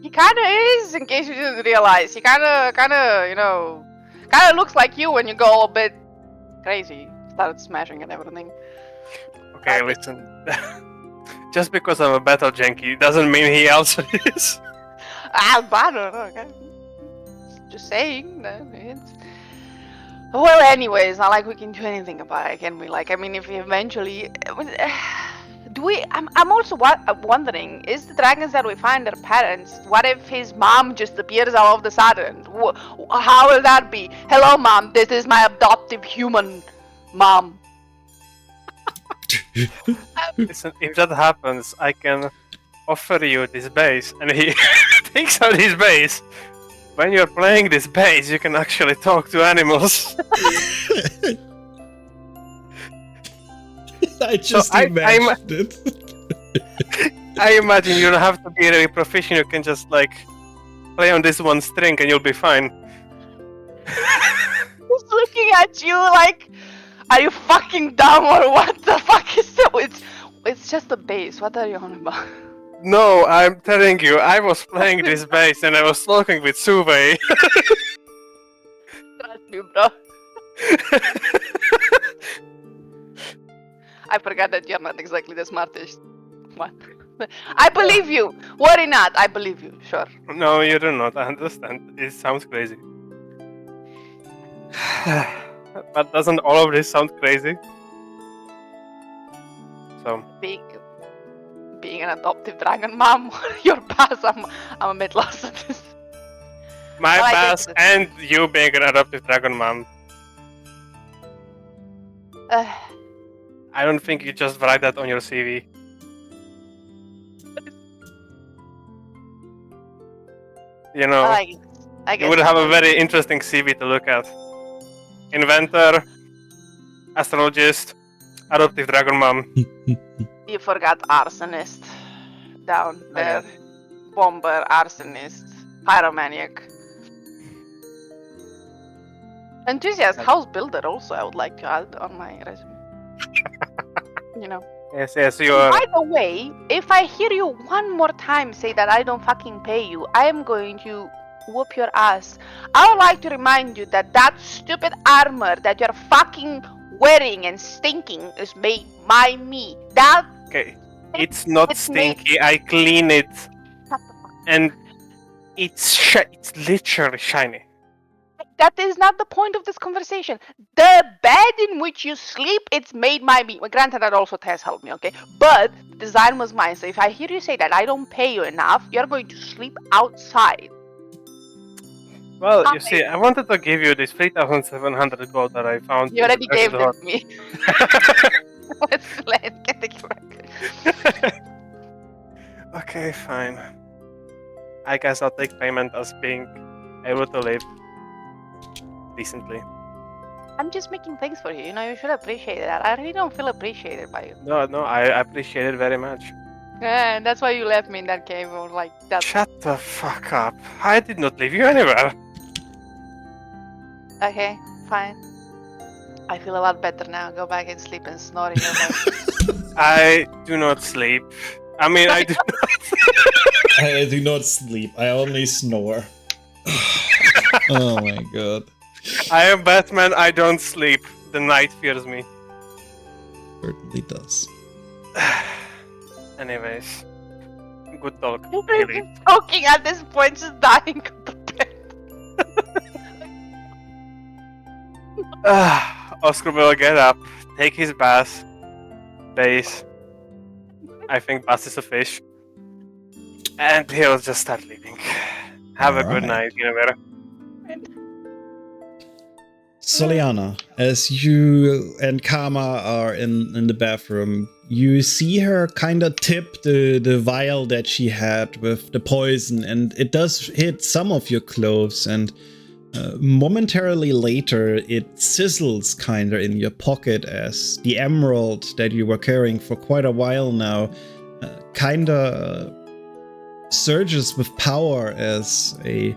He kind of is, in case you didn't realize. He kind of, you know, looks like you when you go a bit crazy, start smashing and everything. Okay, listen. Just because I'm a battle junkie doesn't mean he also is. I don't know. Okay. Just saying that it's. Well, anyway, it's not like we can do anything about it, can we? Like, I mean, if we eventually. Do we? I'm also wondering, is the dragons that we find their parents? What if his mom just appears all of a sudden? How will that be? Hello, mom. This is my adoptive human mom. Listen, if that happens, I can offer you this base, and he takes out his base. When you're playing this base, you can actually talk to animals. I just imagined it. I imagine you don't have to be really proficient. You can just like play on this one string and you'll be fine. He's looking at you like, are you fucking dumb or what the fuck is that? It's just a bass. What are you on about? No, I'm telling you, I was playing this bass and I was talking with Suve. Trust me, bro. I forgot that you're not exactly the smartest one. I believe you. Worry not. I believe you. Sure. No, you do not. I understand. It sounds crazy. But doesn't all of this sound crazy? So. Being an adoptive dragon mom, your pass, I'm a bit lost at this. My pass and you being an adoptive dragon mom. I don't think you just write that on your CV. You know, I guess you would have a very interesting CV to look at. Inventor, astrologist, adoptive dragon mom. You forgot arsonist down there. Bomber, arsonist, pyromaniac. Enthusiast, house builder also I would like to add on my resume. You know. Yes, you are. By the way, if I hear you one more time say that I don't fucking pay you, I am going to whoop your ass. I would like to remind you that that stupid armor that you're fucking wearing and stinking is made by me. That Okay, it's not stinky. I clean it, and it's literally shiny. That is not the point of this conversation. The bed in which you sleep, it's made by me. Well, granted, that also Tess helped me, okay? But the design was mine. So if I hear you say that I don't pay you enough, you're going to sleep outside. Well, you see, I wanted to give you this 3,700 gold that I found. You already gave it to me. Let's get the back. Okay, fine. I guess I'll take payment as being able to live decently. I'm just making things for you. You know, you should appreciate that. I really don't feel appreciated by you. No, I appreciate it very much. Yeah, and that's why you left me in that cave or like that. Shut the fuck up. I did not leave you anywhere. Okay, fine. I feel a lot better now. Go back and sleep and snore in your bed. I do not sleep. I mean, I do not. I do not sleep. I only snore. Oh my god. I am Batman. I don't sleep. The night fears me. Certainly does. Anyways, good talk. You're Really. just choking at this point, just dying of the bed. Oscar will get up, take his bath, bathe. I think bath is a fish. And he'll just start leaving. Have a good night, Guinevere. Soliana, as you and Karma are in the bathroom, you see her kind of tip the vial that she had with the poison, and it does hit some of your clothes, and momentarily later it sizzles kind of in your pocket as the emerald that you were carrying for quite a while now kind of surges with power as a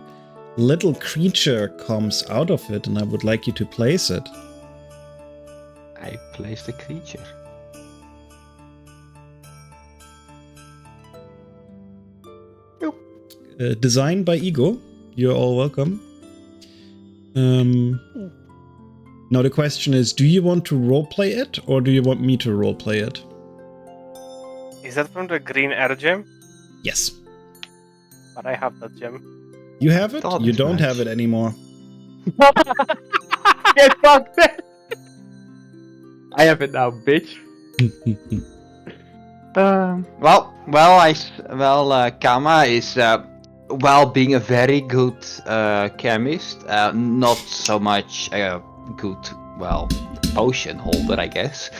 little creature comes out of it, and I would like you to place it. I place the creature. Designed by Ego. You're all welcome. Now the question is, do you want to roleplay it, or do you want me to roleplay it? Is that from the green air gem? Yes. But I have that gem. You have it? Thought You as don't much. have it anymore. Get fucked! I have it now, bitch. Kama is being a very good chemist, not so much a good potion holder, I guess.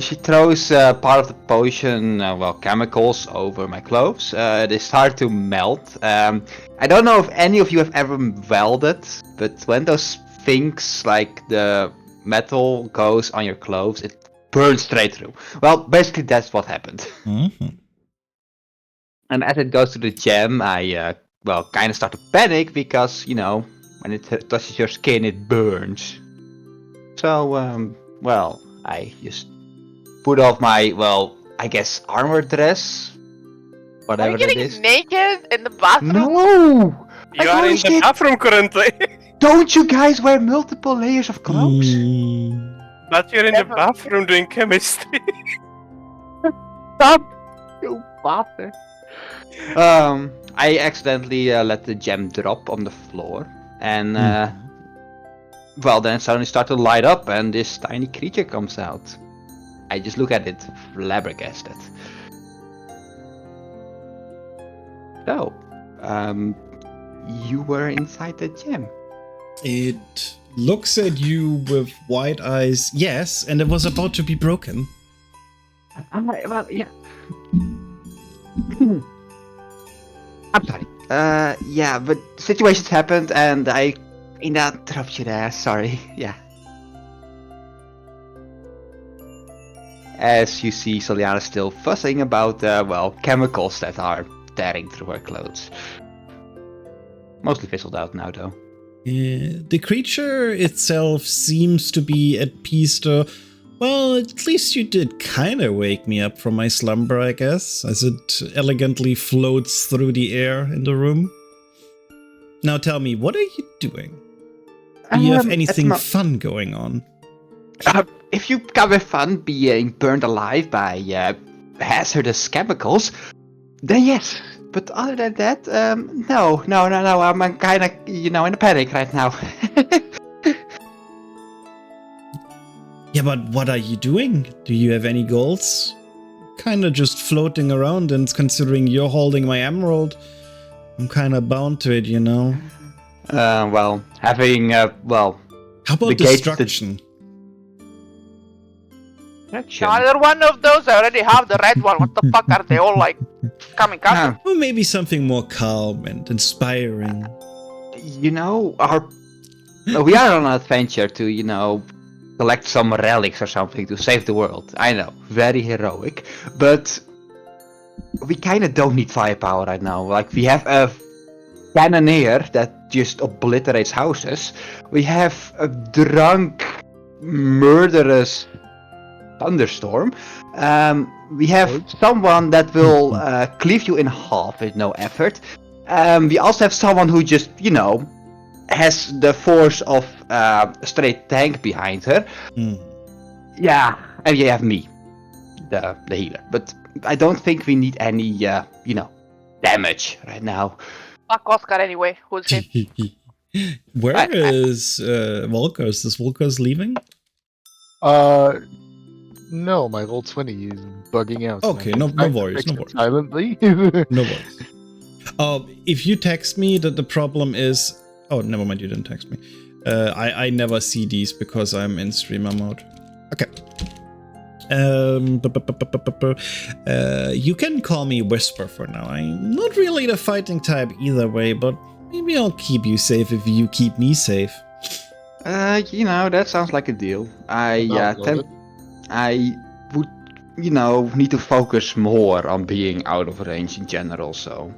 She throws part of the potion, chemicals over my clothes. They start to melt. I don't know if any of you have ever welded, but when those things like the metal goes on your clothes, it burned straight through. Well, basically that's what happened. Mm-hmm. And as it goes to the gem, I kind of start to panic because when it touches your skin, it burns. So I just put off my I guess armor dress, Are whatever you that getting is. naked in the bathroom? No! You are in the Shit. bathroom currently. Don't you guys wear multiple layers of clothes? But you're in the Never. bathroom doing chemistry. Stop! You bastard. I accidentally let the gem drop on the floor, and then it suddenly started to light up, and this tiny creature comes out. I just look at it, flabbergasted. So, you were inside the gem. It looks at you with wide eyes. Yes, and it was about to be broken. Well, yeah. I'm sorry. Yeah, but situations happened, and I interrupt you there. Sorry. Yeah. As you see, Soliana still fussing about chemicals that are tearing through her clothes. Mostly fizzled out now, though. The creature itself seems to be at peace, though. Well, at least you did kind of wake me up from my slumber, I guess, as it elegantly floats through the air in the room. Now tell me, what are you doing? Do you have anything fun going on? If you come with fun being burned alive by hazardous chemicals, then yes. But other than that, no. I'm kind of, in a panic right now. Yeah, but what are you doing? Do you have any goals? Kind of just floating around, and considering you're holding my emerald, I'm kind of bound to it, Having, How about destruction? Another one of those. I already have the red one. What the fuck are they all like? Coming. Or maybe something more calm and inspiring. We are on an adventure to, collect some relics or something to save the world. I know, very heroic, but we kind of don't need firepower right now. Like, we have a cannoneer that just obliterates houses. We have a drunk, murderous thunderstorm. We have someone that will cleave you in half with no effort. We also have someone who just, has the force of a straight tank behind her. Yeah, and you have me, the healer. But I don't think we need any, damage right now. Fuck Oscar anyway. Who's he? Where is Volkos? Is Volkos leaving? No, my roll 20 is bugging out. Okay, no worries, no worries. Silently. No worries. If you text me that the problem is... Oh, never mind, you didn't text me. I never see these because I'm in streamer mode. Okay. You can call me Whisper for now. I'm not really the fighting type either way, but maybe I'll keep you safe if you keep me safe. That sounds like a deal. I would, need to focus more on being out of range in general, so...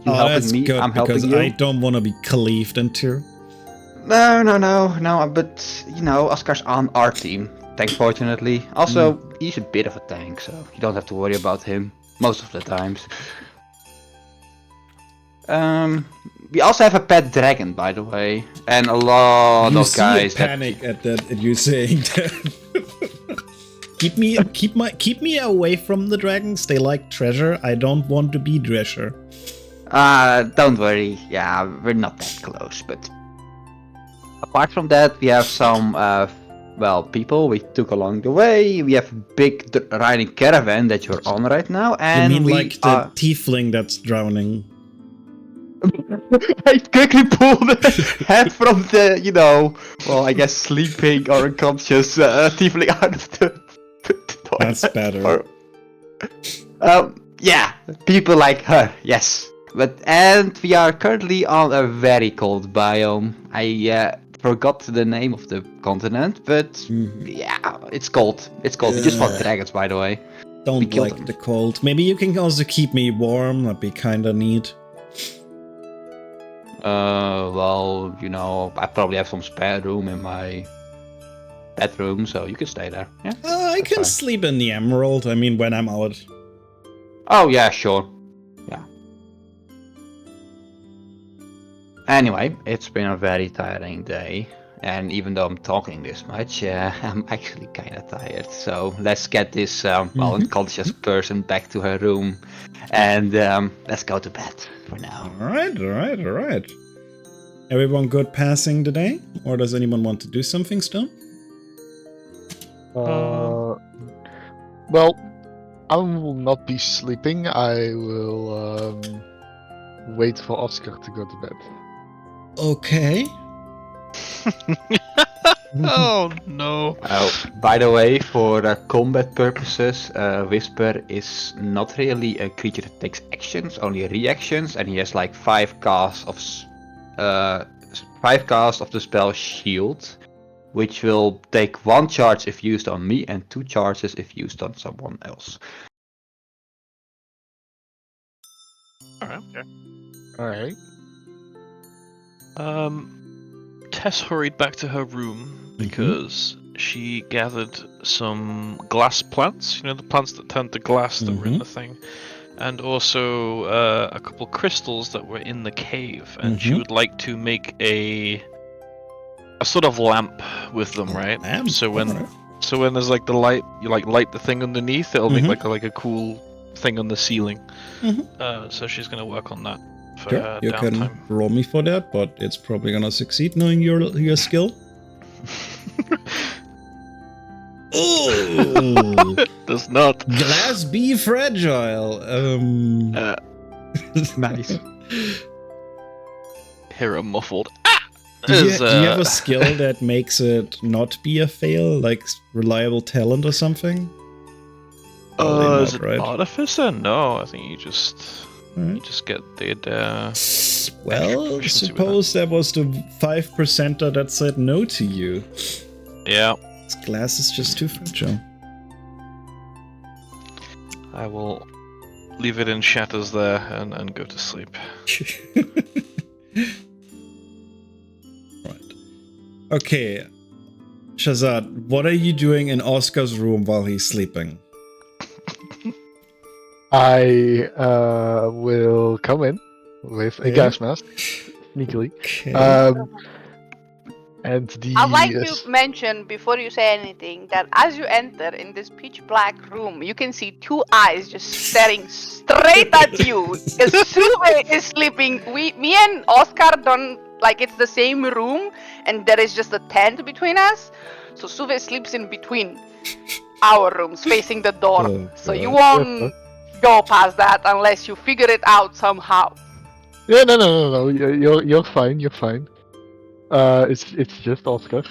You that's me, good, I'm because helping you. I don't want to be cleaved in two. No, but, Oscar's on our team, thankfortunately. Also, he's a bit of a tank, so you don't have to worry about him, most of the times. We also have a pet dragon, by the way, and a lot of guys. Panic at you saying that. keep me away from the dragons. They like treasure. I don't want to be treasure. Don't worry. Yeah, we're not that close. But apart from that, we have some people we took along the way. We have a big riding caravan that you're on right now, and you mean like the tiefling that's drowning? I quickly pulled the head from the, I guess sleeping or unconscious tiefling out of the toilet. That's better. Yeah, people like her, yes. And we are currently on a very cold biome. forgot the name of the continent, but yeah, it's cold. It's cold. We just fought dragons, by the way. Don't killed like them. the cold. Maybe you can also keep me warm. That'd be kinda neat. Well, you know, I probably have some spare room in my bedroom, so you can stay there. Yeah. I that's can fine. sleep in the Emerald. I mean, when I'm out. Oh yeah, sure. Yeah. Anyway, it's been a very tiring day, and even though I'm talking this much, I'm actually kind of tired. So let's get this unconscious person back to her room, and let's go to bed for now. Alright. Everyone good passing the day? Or does anyone want to do something still? Well, I will not be sleeping. I will wait for Oscar to go to bed. Okay. Oh no. By the way, for combat purposes, Whisper is not really a creature that takes actions, only reactions, and he has like 5 casts of the spell Shield, which will take 1 charge if used on me and 2 charges if used on someone else. Alright. Tess hurried back to her room because she gathered some glass plants, you know, the plants that turn to glass that were in the thing, and also a couple crystals that were in the cave, and she would like to make a sort of lamp with them, right? Lamp? So when Alright. so when there's like the light, you like light the thing underneath, it'll make like a cool thing on the ceiling. So she's gonna work on that for Sure, her you downtime. can roll me for that, but it's probably gonna succeed knowing your skill. Oh, Does not. glass be fragile. Nice. Hear a muffled. Do you have a skill that makes it not be a fail, like reliable talent or something? Probably Is not, it right? artificer? No, I think you just get the Well, proficiency with suppose that was the 5%er that said no to you. Yeah, This glass is just too fragile. I will leave it in shatters there and go to sleep. Right. Okay. Shazad, what are you doing in Oscar's room while he's sleeping? I will come in with a Okay. gas mask, sneakily. Okay. And the I'd like to mention before you say anything that as you enter in this pitch black room, you can see 2 eyes just staring straight at you. Because Suve is sleeping. Me and Oscar don't like it's the same room, and there is just a tent between us. So Suve sleeps in between our rooms, facing the door. Oh, So you God. won't go past that unless you figure it out somehow. Yeah, no. You're fine. You're fine. It's just Oscar,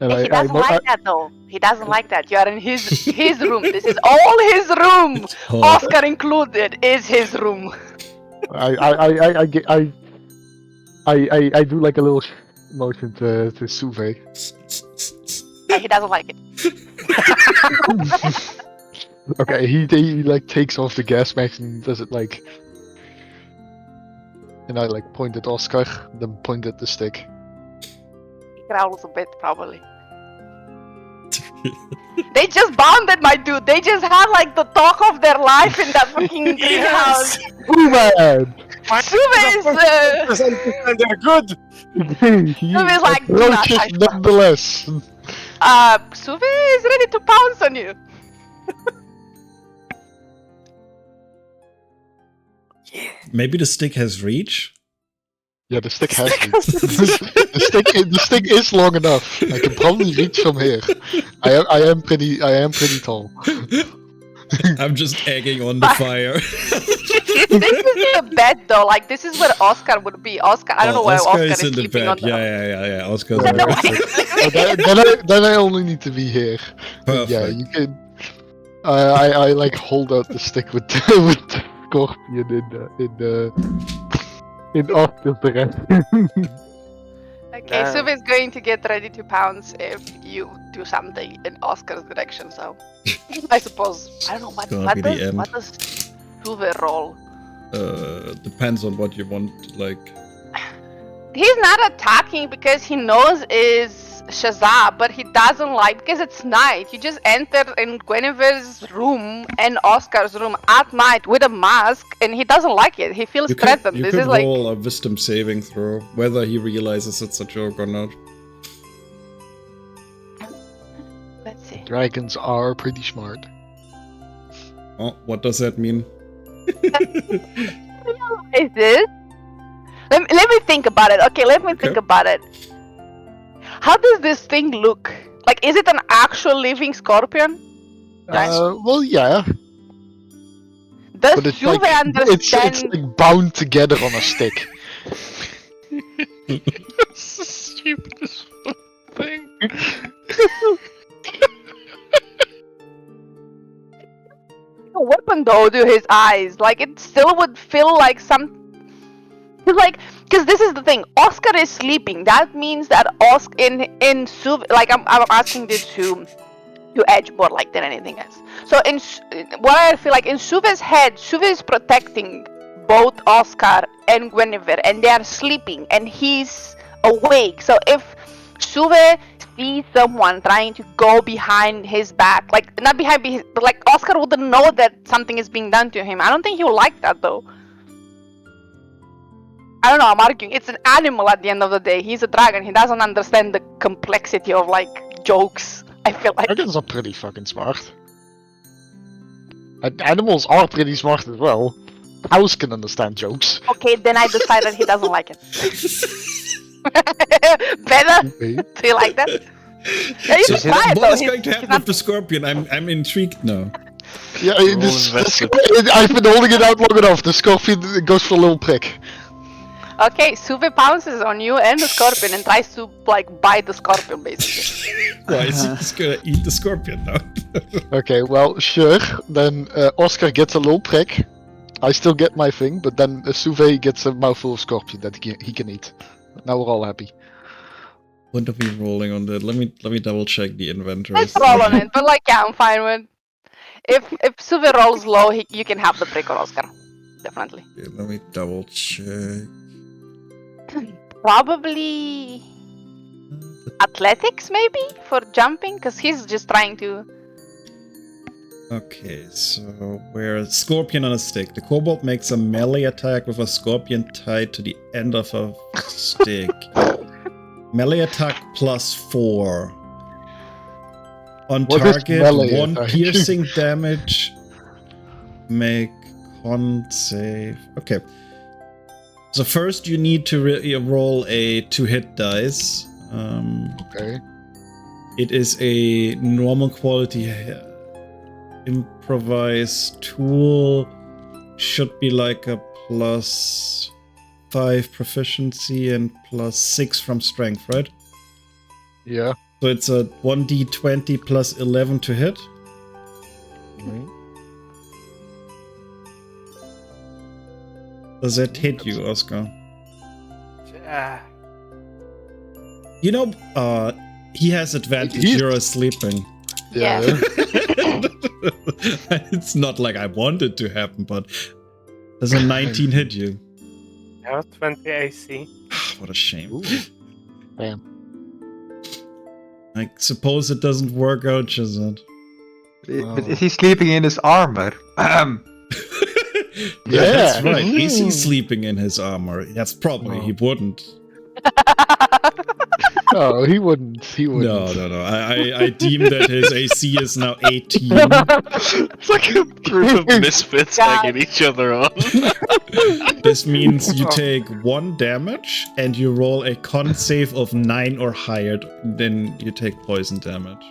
and He doesn't like that though. He doesn't like that. You are in his room. This is all his room. Oh. Oscar included is his room. I do like a little motion to Suve. And he doesn't like it. Okay, he like takes off the gas mask and does it like, and I like point at Oscar, then point at the stick. He growls a bit, probably. They just bonded, my dude. They just had like the talk of their life in that fucking greenhouse. Oh man! Suve is They're good. Suve is like, "Do not touch that." nonetheless. Suve is ready to pounce on you. Maybe the stick has reach? Yeah, the stick has reach. the stick is long enough. I can probably reach from here. I am pretty tall. I'm just egging on the fire. This is the bed though. Like this is where Oscar would be. Oscar, I don't know where Oscar is in the sleeping bed. on the. Yeah. Oscar's Yeah, in no, the bed. Then I only need to be here. Perfect. Yeah, you can. I like hold out the stick with the scorpion in Oscar's direction. Okay, Suve is going to get ready to pounce if you do something in Oscar's direction. So, I suppose I don't know what gonna be the end. what does Suve roll? Depends on what you want. Like, He's not attacking because he knows is Shazam, but he doesn't like because it's night. You just enter in Guinevere's room and Oscar's room at night with a mask, and he doesn't like it. He feels threatened. You This could is like roll a wisdom saving throw, whether he realizes it's a joke or not. let's see. Dragons are pretty smart. Oh, what does that mean? Is this? Let me think about it. Okay, let me think about it. How does this thing look? Like, is it an actual living scorpion? Well, yeah. Does But it's Suve like, understand? it's like bound together on a stick. It's the stupidest thing. A weapon though to his eyes. Like, it still would feel like some. Like, because this is the thing. Oscar is sleeping. That means that Oscar in Suve. Like, I'm asking this to Edge more like than anything else. So what I feel like in Suve's head, Suve is protecting both Oscar and Guinevere, and they are sleeping, and he's awake. So if Suve sees someone trying to go behind his back, like not behind his, but like Oscar wouldn't know that something is being done to him. I don't think he would like that though. I don't know, I'm arguing. It's an animal at the end of the day. He's a dragon. He doesn't understand the complexity of like jokes. I feel like. Dragons are pretty fucking smart. And animals are pretty smart as well. Cows can understand jokes. Okay, then I decided he doesn't like it. Better? Okay. Do you like that? Yeah, you So should try it what though. is going to happen with the scorpion? I'm intrigued now. Yeah, invested. I've been holding it out long enough. The scorpion goes for a little prick. Okay, Suve pounces on you and the scorpion and tries to like bite the scorpion basically. Why is he just gonna eat the scorpion now? Okay, well, sure. Then Oscar gets a little prick. I still get my thing, but then Suve gets a mouthful of scorpion that he can eat. Now we're all happy. What are we rolling on that? Let me double check the inventory. Let's roll on it, but like yeah, I'm fine with. If Suve rolls low, you can have the prick on Oscar, definitely. Okay, let me double check. Probably athletics maybe for jumping, because he's just trying to. Okay, so we're scorpion on a stick. The kobold makes a melee attack with a scorpion tied to the end of a stick. Melee attack +4. On What is target, melee 1 attack? piercing damage. Make con save. Okay. So first you need to roll a 2-hit dice. Okay. It is a normal quality improvised tool. Should be like a +5 proficiency and +6 from strength, right? Yeah. So it's a 1d20 +11 to hit. Mhm. Does that hit you, Oscar? Yeah. You know, he has advantage. He's- You're sleeping. Yeah. It's not like I want it to happen, but does a 19 hit you? Yeah, 20 AC. What a shame. Ooh. Damn. I suppose it doesn't work out, Shazad. But is he sleeping in his armor? Yeah, that's Yeah. right. Is he Mm. sleeping in his armor? That's probably he wouldn't. No, he wouldn't. He wouldn't. No. I deem that his AC is now 18. It's like a group of misfits God. hanging each other on. This means you take 1 damage and you roll a con save of 9 or higher, then you take poison damage.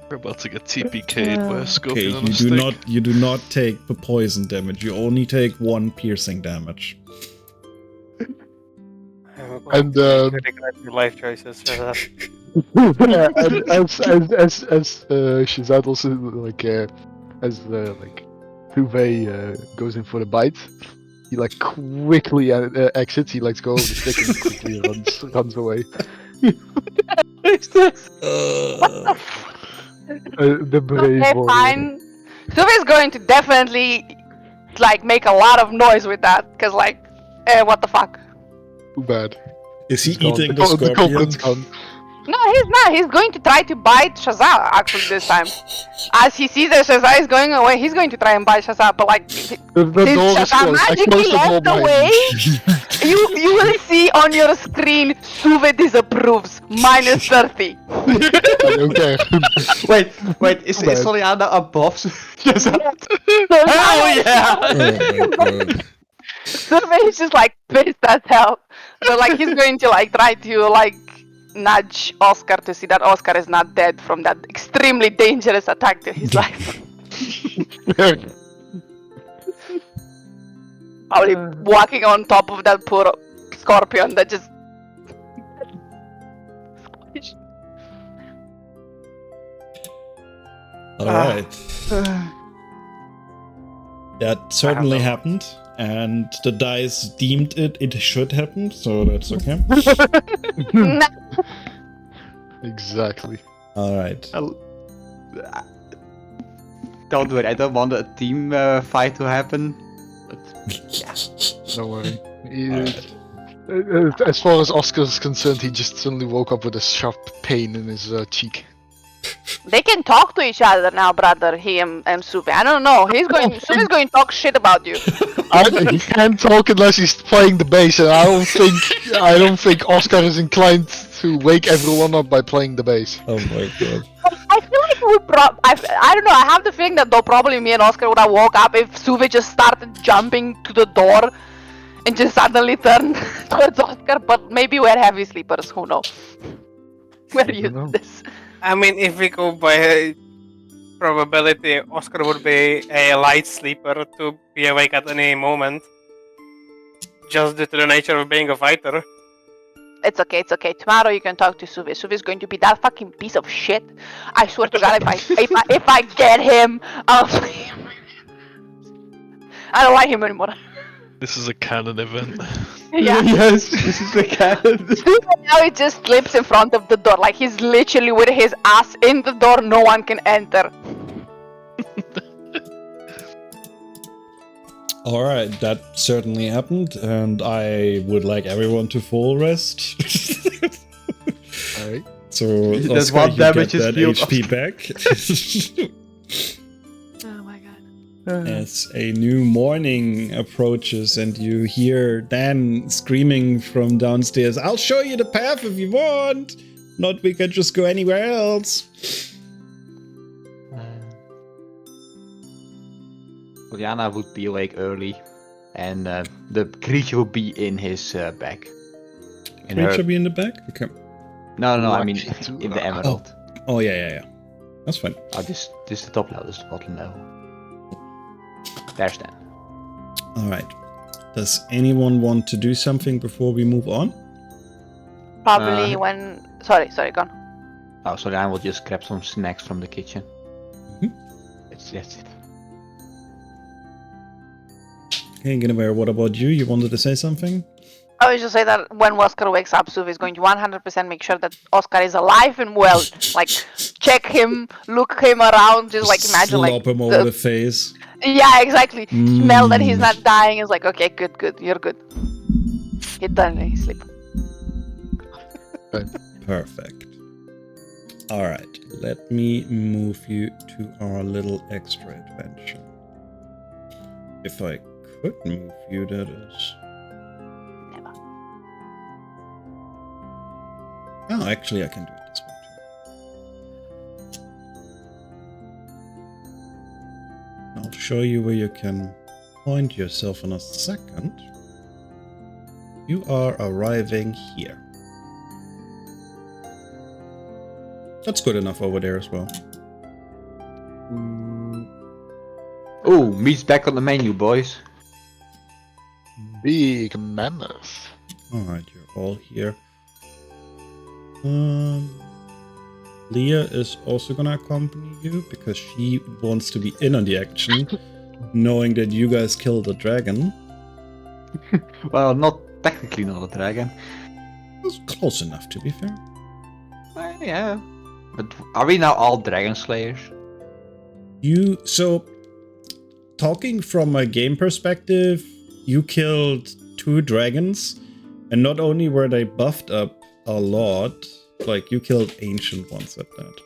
We're about to get TPK'd by a Okay, scorpion on a stick. you do not take the poison damage. You only take 1 piercing damage. And Regret your life choices for that. yeah, and as Shazad also like as like Tuve goes in for the bite, He like quickly exits. He lets go of the stick and quickly runs away. The brave Okay, warrior. fine. Suvi's going to definitely like make a lot of noise with that, cause like, what the fuck? Too bad. Is he He's gone. eating the The scorpion? culprit's gone. No, he's not. He's going to try to bite Shazza actually this time. As he sees that Shazza is going away, he's going to try and bite Shazza. But like, The since door is Shazza closed. I magically closed the door left behind away, me. you will see on your screen Suve disapproves -30. I don't care. Wait, is Bad. Soliana above? So Hell yeah! Oh my god. Suve is just like pissed as hell. But like he's going to like try to like nudge Oscar to see that Oscar is not dead from that extremely dangerous attack to his life. Probably walking on top of that poor scorpion that just. Alright. That certainly happened, and the dice deemed it should happen, so that's okay. Nah. Exactly. Alright. Don't worry, I don't want a team fight to happen. But yeah. Don't worry. Alright. As far as Oscar's concerned, he just suddenly woke up with a sharp pain in his cheek. They can talk to each other now, brother. He and Suve. I don't know. Suve's going to talk shit about you. He can't talk unless he's playing the bass, and I don't think Oscar is inclined to wake everyone up by playing the bass. Oh my god. I feel like I don't know. I have the feeling that though probably me and Oscar would have woke up if Suve just started jumping to the door and just suddenly turned towards Oscar. But maybe we're heavy sleepers. Who knows? We're used to this. I mean, if we go by probability, Oscar would be a light sleeper to be awake at any moment. Just due to the nature of being a fighter. It's okay, it's okay. Tomorrow you can talk to Suve. Suve is going to be that fucking piece of shit. I swear to God, if I get him, I'll. I don't like him anymore. This is a canon event. Yeah. Yes, this is the canon. Now he just slips in front of the door, like he's literally with his ass in the door. No one can enter. Alright, that certainly happened, and I would like everyone to full rest. Alright. So, That's Oscar, one you damage get is that healed, HP back. Oh my god. As a new morning approaches and you hear Dan screaming from downstairs, "I'll show you the path if you want! Not we can just go anywhere else." Juliana would be awake early, and the creature would be in his bag. In Creature be in the back? Okay. No, I mean Lucky to- in the emerald. Oh, yeah. That's fine. Oh, this is the top level, this is the bottom level. There's that. Alright. Does anyone want to do something before we move on? Probably when. Sorry, go on. Oh, so then I will just grab some snacks from the kitchen. That's it. Okay, Guinevere, what about you? You wanted to say something? I was just say that when Oscar wakes up, Suve is going to 100% make sure that Oscar is alive and well. Like, check him, look him around, just like imagine like. Slop him over the face. Yeah, exactly. Smell that he's not dying. It's like, okay, good, you're good. Get done, and sleep. Perfect. Alright, let me move you to our little extra adventure. If I could move you, that is. Never. Oh, actually, I can do it this way too. I'll show you where you can point yourself in a second. You are arriving here. That's good enough over there as well. Oh, meat's back on the menu, boys. Big mammoth. Alright, you're all here. Leah is also gonna accompany you because she wants to be in on the action, knowing that you guys killed the dragon. Well, not technically not a dragon. It's close enough, to be fair. Yeah. But are we now all dragon slayers? So, talking from a game perspective, you killed 2 dragons, and not only were they buffed up a lot, like you killed ancient ones at that.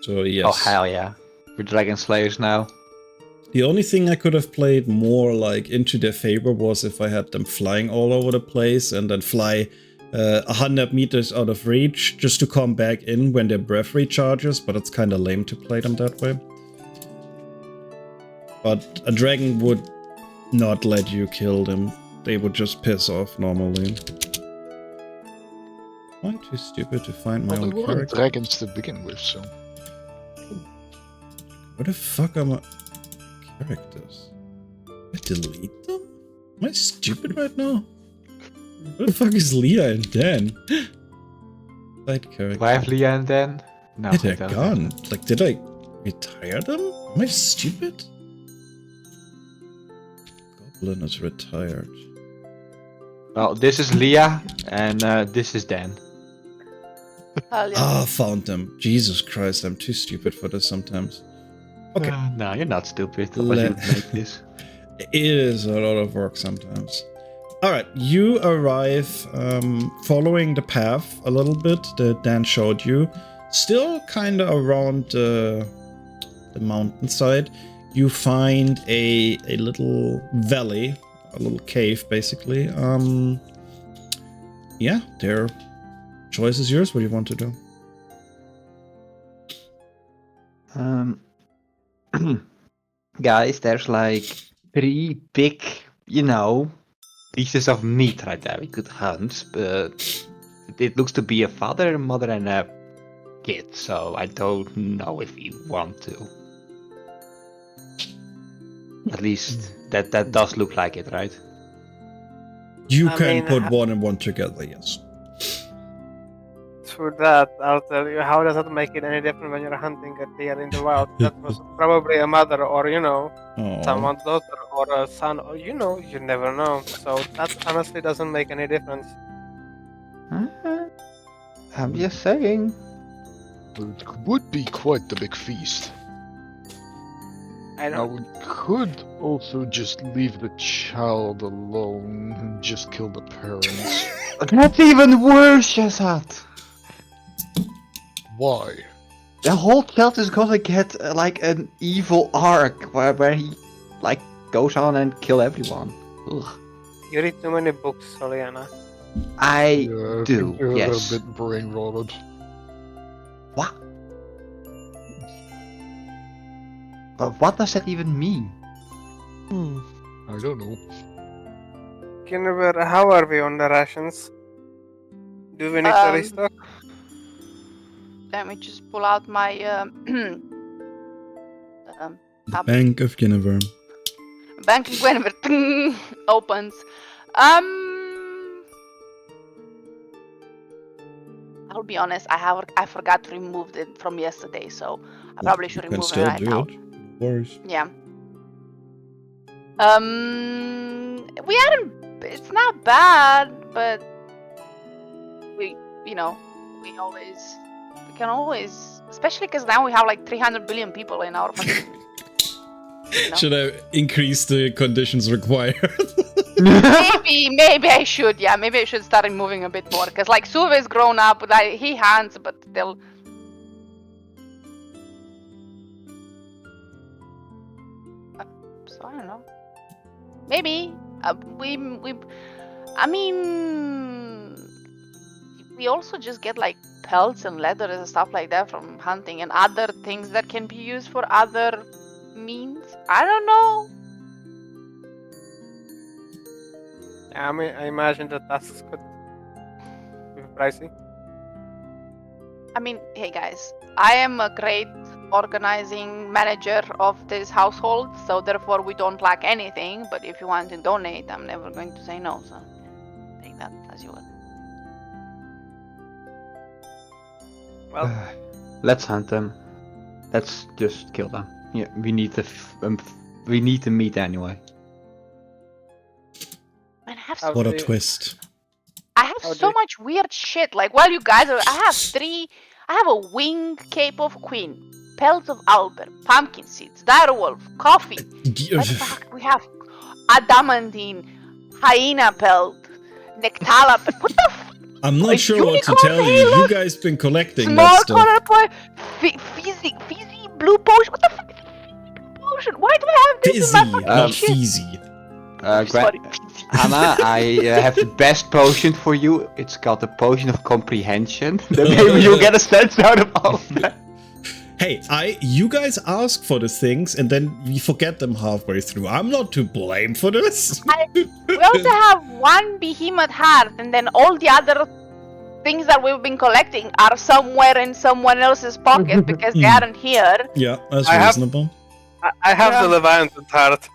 So yes. Oh hell yeah. We're dragon slayers now. The only thing I could have played more like into their favor was if I had them flying all over the place and then fly 100 meters out of reach just to come back in when their breath recharges, but it's kind of lame to play them that way. But a dragon would not let you kill them. They would just piss off normally. I'm too stupid to find my Well, own there weren't character. dragons to begin with, so. Where the fuck are my characters? I delete them? Am I stupid right now? Where the fuck is Leah and Dan? Side character. Do I have Leah and Dan? No. Yeah, they're I don't. gone. Like, did I retire them? Am I stupid? Goblin is retired. Well, this is Leah, and this is Dan. Hell yeah. Ah, found them. Jesus Christ, I'm too stupid for this sometimes. Okay. No, you're not stupid. Otherwise you would make this. It is a lot of work sometimes. Alright, you arrive following the path a little bit that Dan showed you. Still kind of around the mountainside. You find a little valley, a little cave basically. Yeah, their choice is yours. What do you want to do? Guys, there's like 3 big, pieces of meat right there we could hunt, but it looks to be a father, a mother, and a kid, so I don't know if we want to. At least that does look like it, right? You I can mean, put 1 and 1 together, yes. For that, I'll tell you, how does that make it any different when you're hunting a deer in the wild? That was probably a mother or, Aw. someone's daughter or a son, or, you never know. So that honestly doesn't make any difference. I'm just saying. It would be quite the big feast. I Now, know. we could also just leave the child alone and just kill the parents. That's even worse, Shazad. Why? The whole child is gonna get like an evil arc where he like goes on and kill everyone. Ugh. You read too many books, Soliana. I Yeah, I do, think you're yes. a bit brain rotted. What? But what does that even mean? I don't know. Kinver, how are we on the rations? Do we need to restock? Let me just pull out my Bank of Guinevere. Bank of Guinevere opens. I'll be honest. I forgot to remove it from yesterday, so I probably should You can remove it still right do now. it. Of course. Yeah. We aren't. It's not bad, but we can always, especially because now we have like 300 billion people in our fucking. Should I increase the conditions required? maybe I should. Yeah, maybe I should start removing a bit more because like Suve is grown up, like he hunts, but still. So I don't know. Maybe I mean, we also just get like pelts and leather and stuff like that from hunting and other things that can be used for other means. I don't know. Yeah, I mean, I imagine the tasks could be pricey. I mean, hey guys, I am a great organizing manager of this household, so therefore we don't lack anything. But if you want to donate, I'm never going to say no. So take that as you will. Well, Let's hunt them. Let's just kill them. Yeah, we need the meat anyway. so What a the- twist. I have How so do- much weird shit. Like, while you guys are, I have a wing cape of queen, pelts of Albert, pumpkin seeds, direwolf, coffee. What the fuck? We have adamantine, hyena pelt, nectala pelt. What the fuck? I'm A not sure what to unicorn tell you. You halos? guys been collecting Small that stuff. color point, fizzy blue potion. What the fuck? Potion. Why do I have this in my Fizzy, fucking not shit? Feezy. Sorry. Hannah, I have the best potion for you. It's called the Potion of Comprehension. Then maybe you'll get a sense out of all that. Hey, you guys ask for the things and then we forget them halfway through. I'm not to blame for this. We also have one behemoth heart, and then all the other things that we've been collecting are somewhere in someone else's pocket because they aren't here. Yeah, that's I have- reasonable. I have Yeah. the Leviathan heart.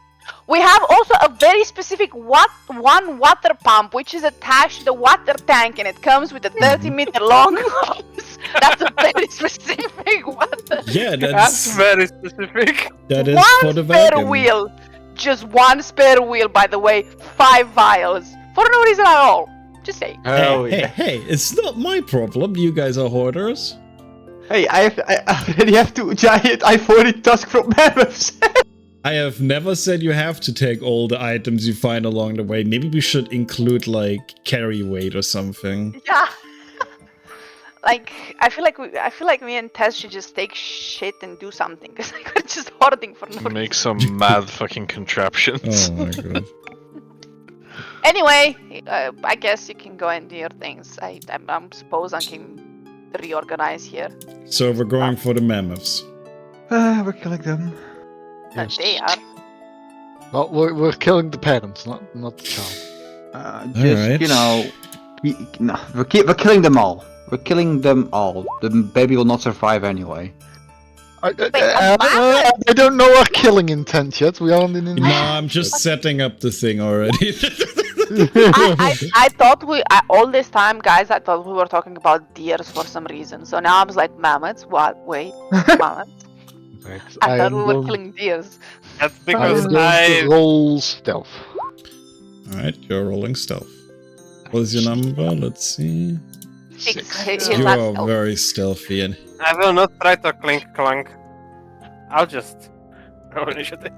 We have also a very specific one water pump, which is attached to the water tank, and it comes with a 30-meter long hose. That's a very specific water. Yeah, That's that's very specific. that is One for the spare wagon. wheel. Just one spare wheel, by the way. 5 vials. For no reason at all. Just saying. Oh, Hey, it's not my problem. You guys are hoarders. Hey, I already have 2 giant I-40 tusk from mammoths. I have never said you have to take all the items you find along the way. Maybe we should include like carry weight or something. Yeah. Like I feel like me and Tess should just take shit and do something because like, we're just hoarding for no reason. Make some mad fucking contraptions. Oh my god. Anyway, I guess you can go and do your things. I suppose I can reorganize here. So we're going for the mammoths. We're killing them. Yes. They are. Well, we're killing the parents, not the child. Just, Alright. you know, no, we're killing them all. We're killing them all. The baby will not survive anyway. I don't know our killing intent yet. We aren't in. No, I'm just setting up the thing already. I thought all this time, guys. I thought we were talking about deers for some reason. So now I was like, mammoths. What? Wait, mammoths. Right, I thought am we were going- killing deers. That's I because am going to roll stealth. Alright, you're rolling stealth. What is your number? Let's see. 6. He's You not are stealth. very stealthy and I will not try to clink clunk. I'll just roll initiative.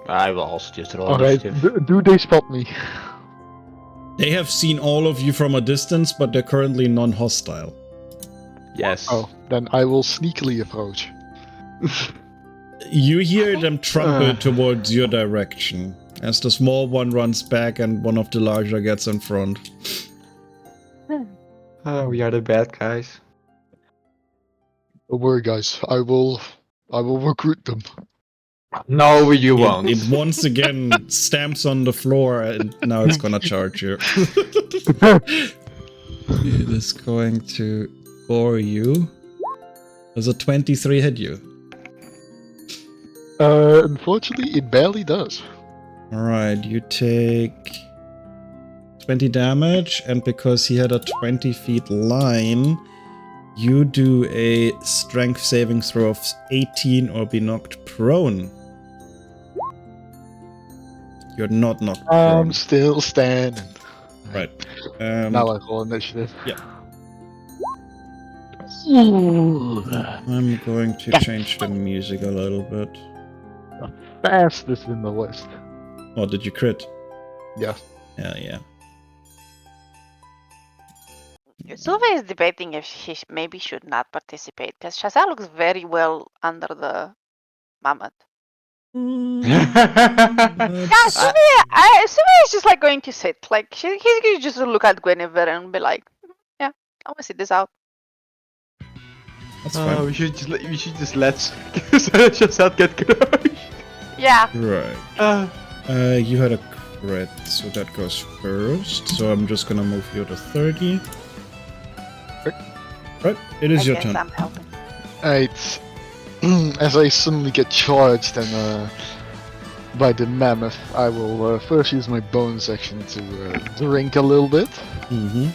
I will also just roll Alright, initiative. do they spot me? they have seen all of you from a distance, but they're currently non-hostile. Yes. Oh, then I will sneakily approach. You hear them trumpet towards your direction as the small one runs back and one of the larger gets in front. Oh, we are the bad guys. Don't worry, guys. I will recruit them. No, you won't. It once again stamps on the floor and now it's gonna charge you. It is going to bore you. Does a 23 hit you? Unfortunately, it barely does. Alright, you take 20 damage, and because he had a 20 feet line, you do a strength saving throw of 18 or be knocked prone. You're not knocked prone. I'm still standing. Right. Now I roll initiative. Yeah. Ooh, I'm going to change the music a little bit. fastest in the list. Oh, did you crit? Yeah. Yeah. Suve is debating if she maybe should not participate because Shazza looks very well under the mammoth. Yeah, Suve is just like going to sit. Like he's going to just look at Guinevere and be like, "Yeah, I want to sit this out." That's fine. we should just let Shazad get crushed. Yeah. Right. You had a crit, so that goes first. So I'm just gonna move you to 30. Right, it is I your guess turn. I'm helping. Alright. As I suddenly get charged and by the mammoth, I will first use my bonus action to drink a little bit. Mm-hmm.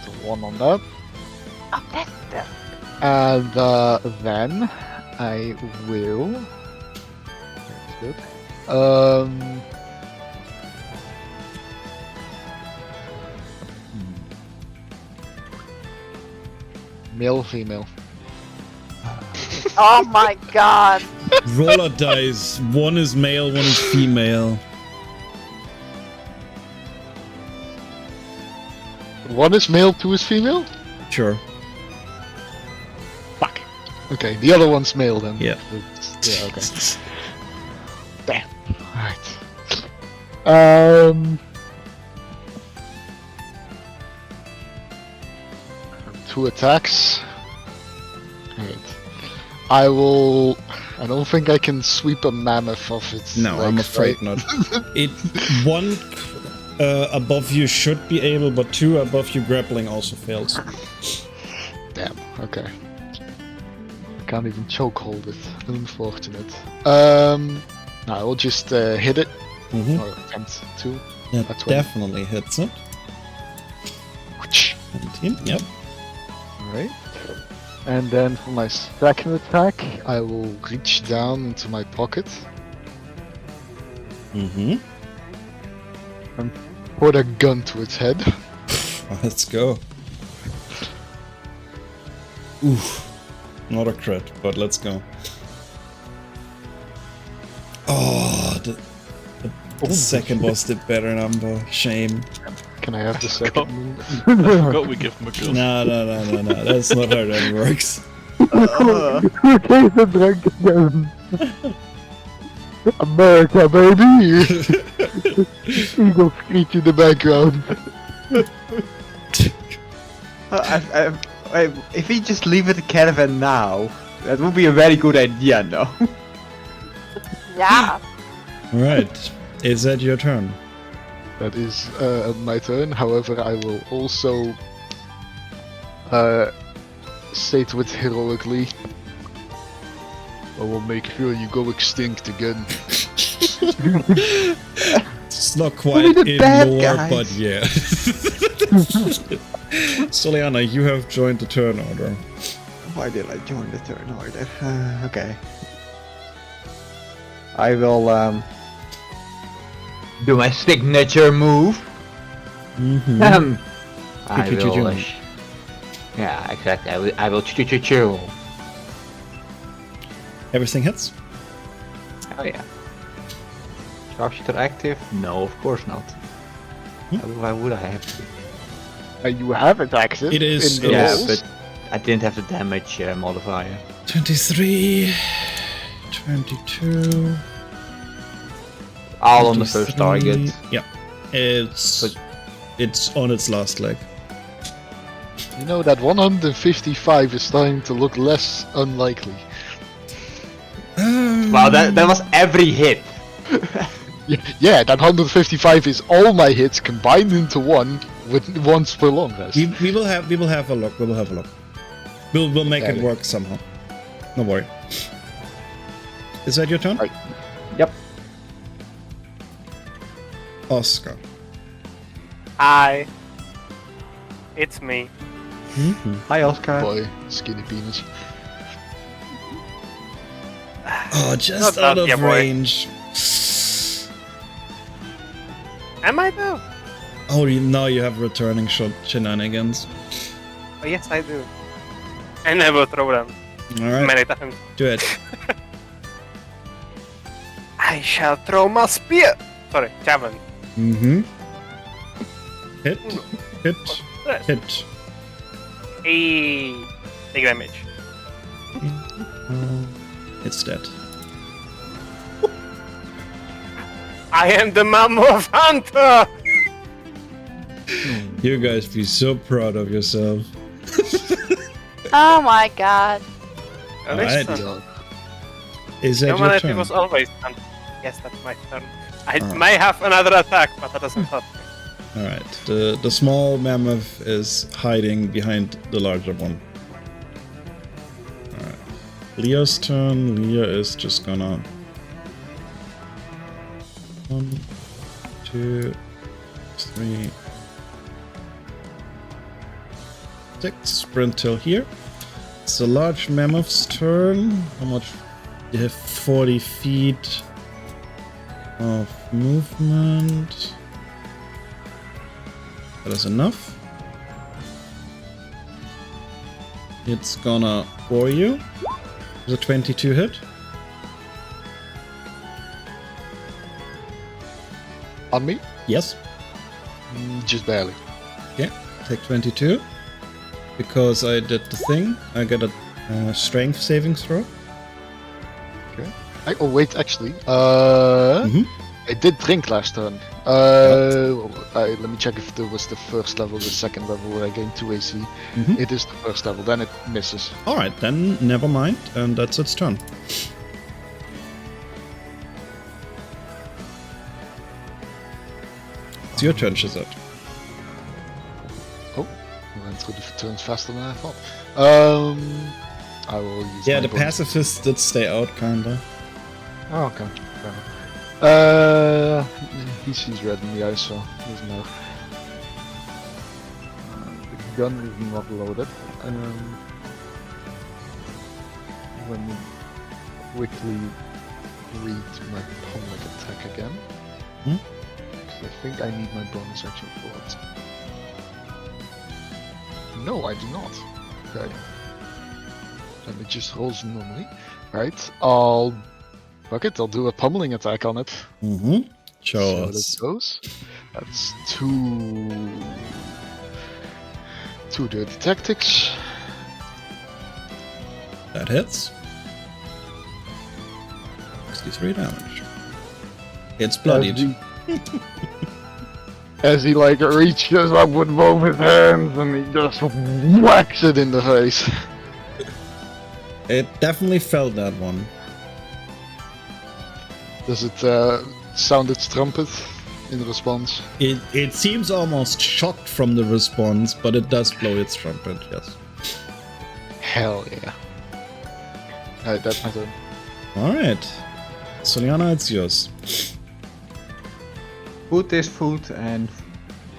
So 1 on that. Oh, that's the. And then I will. That's good. Male or female? Oh my god. Roll a dice. One is male, one is female. One is male, two is female? Sure. Fuck. Okay, the other one's male then. Yeah. Yeah, okay. Damn. Alright. 2 attacks. Alright. I don't think I can sweep a mammoth off its No, legs, I'm afraid right? not. It one above you should be able, but 2 above you grappling also fails. Damn, okay. I can't even chokehold it. Unfortunate. I will just hit it. Mm-hmm. Or attempt to. That That's one. definitely hits it. 17, yep. Alright. And then for my second attack, I will reach down into my pocket Mm-hmm. and put a gun to its head. Let's go. Oof. Not a crit, but let's go. Oh, the second was the better number. Shame. Can I have the second move? I forgot we give him a gun. No. That's not how that works. America, baby! Eagle screech in the background. If we just leave it a caravan now, that would be a very good idea, no? Yeah. Alright. Is that your turn? That is my turn. However, I will also say to it heroically, I will make sure you go extinct again. It's not quite the in bad lore, guys. but yeah. Soliana, you have joined the turn order. Why did I join the turn order? Okay. I will do my signature move. Mm-hmm. I Choo-choo-choo. will. Yeah, exactly. I will choo. Everything hits? Oh yeah. Sharpshooter active? No, of course not. Why would I have to? You have it active. It is, in the it Yeah, is. rolls. but I didn't have the damage modifier. 23, 22. All on the first 23. target. Yeah. It's on its last leg. You know that 155 is starting to look less unlikely. Wow, that was every hit. Yeah, that 155 is all my hits combined into one with once per long rest. We will have a look. We will have a look. We'll make it Okay. work somehow. No worry. Is that your turn? Right. Yep. Oscar. Hi. It's me. Mm-hmm. Hi, Oscar. Boy, skinny penis. Oh, just Not out bad, of yeah, boy. range. Am I though? Oh, now you have returning shot shenanigans. Oh, yes, I do. And I will throw them Alright, many times. do it. I shall throw my spear. Sorry, javelin. Mm-hmm. Hit. Yes. Hit. Hey, take damage. It's dead. I am the mammoth hunter. You guys be so proud of yourself. Oh my god. Alright. Listen, Is that your humanity turn? was always hunted. Yes, that's my turn. I Ah. may have another attack, but that doesn't hurt me. Alright, the small mammoth is hiding behind the larger one. Alright. Leo's turn. Leo is just gonna... 1, 2, 3, 6. Sprint till here. It's the large mammoth's turn. How much? You have 40 feet of movement. That is enough. It's gonna bore you. The 22 hit. On me? Yes. Just barely. Okay. Take 22. Because I did the thing, I get a strength saving throw. Okay. Oh wait, actually, Mhm. I did drink last turn. Let me check if it was the first level, the second level where I gained 2 AC. Mhm. It is the first level, then it misses. Alright, then never mind, and that's its turn. It's your turn, Shazad. Oh, we went through the turns faster than I thought. I will use. Yeah, my the bonus. pacifists did stay out, kinda. Oh, okay. Fair enough. He sees red in the eyes, so doesn't matter. The gun is not loaded. Let me quickly read my pummeling attack again. Hmm? 'Cause I think I need my bonus action for it. No, I do not. Okay. Then it just rolls normally. Right, fuck it, I'll do a pummeling attack on it. Mm-hmm. Show So us. that goes. That's two dirty tactics. That hits. 63 damage. It's bloodied. As he like reaches up with both his hands and he just whacks it in the face. It definitely felt that one. Does it sound its trumpet in response? It seems almost shocked from the response, but it does blow its trumpet, yes. Hell yeah. Alright, that's my turn. Alright. Soliana, it's yours. Food is food, and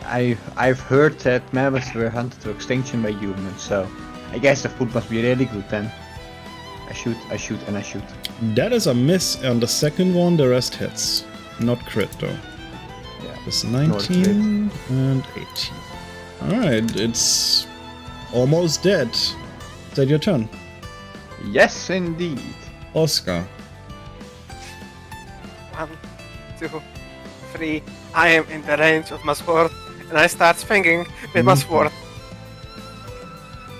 I've heard that mammoths were hunted to extinction by humans, so I guess the food must be really good then. I shoot, and I shoot. That is a miss on the second one, the rest hits. Not crit though. Yeah. It's 19 and 18. Alright, it's almost dead. Is that your turn? Yes, indeed. Oscar. 1, 2, 3. I am in the range of my sword, and I start swinging with my sword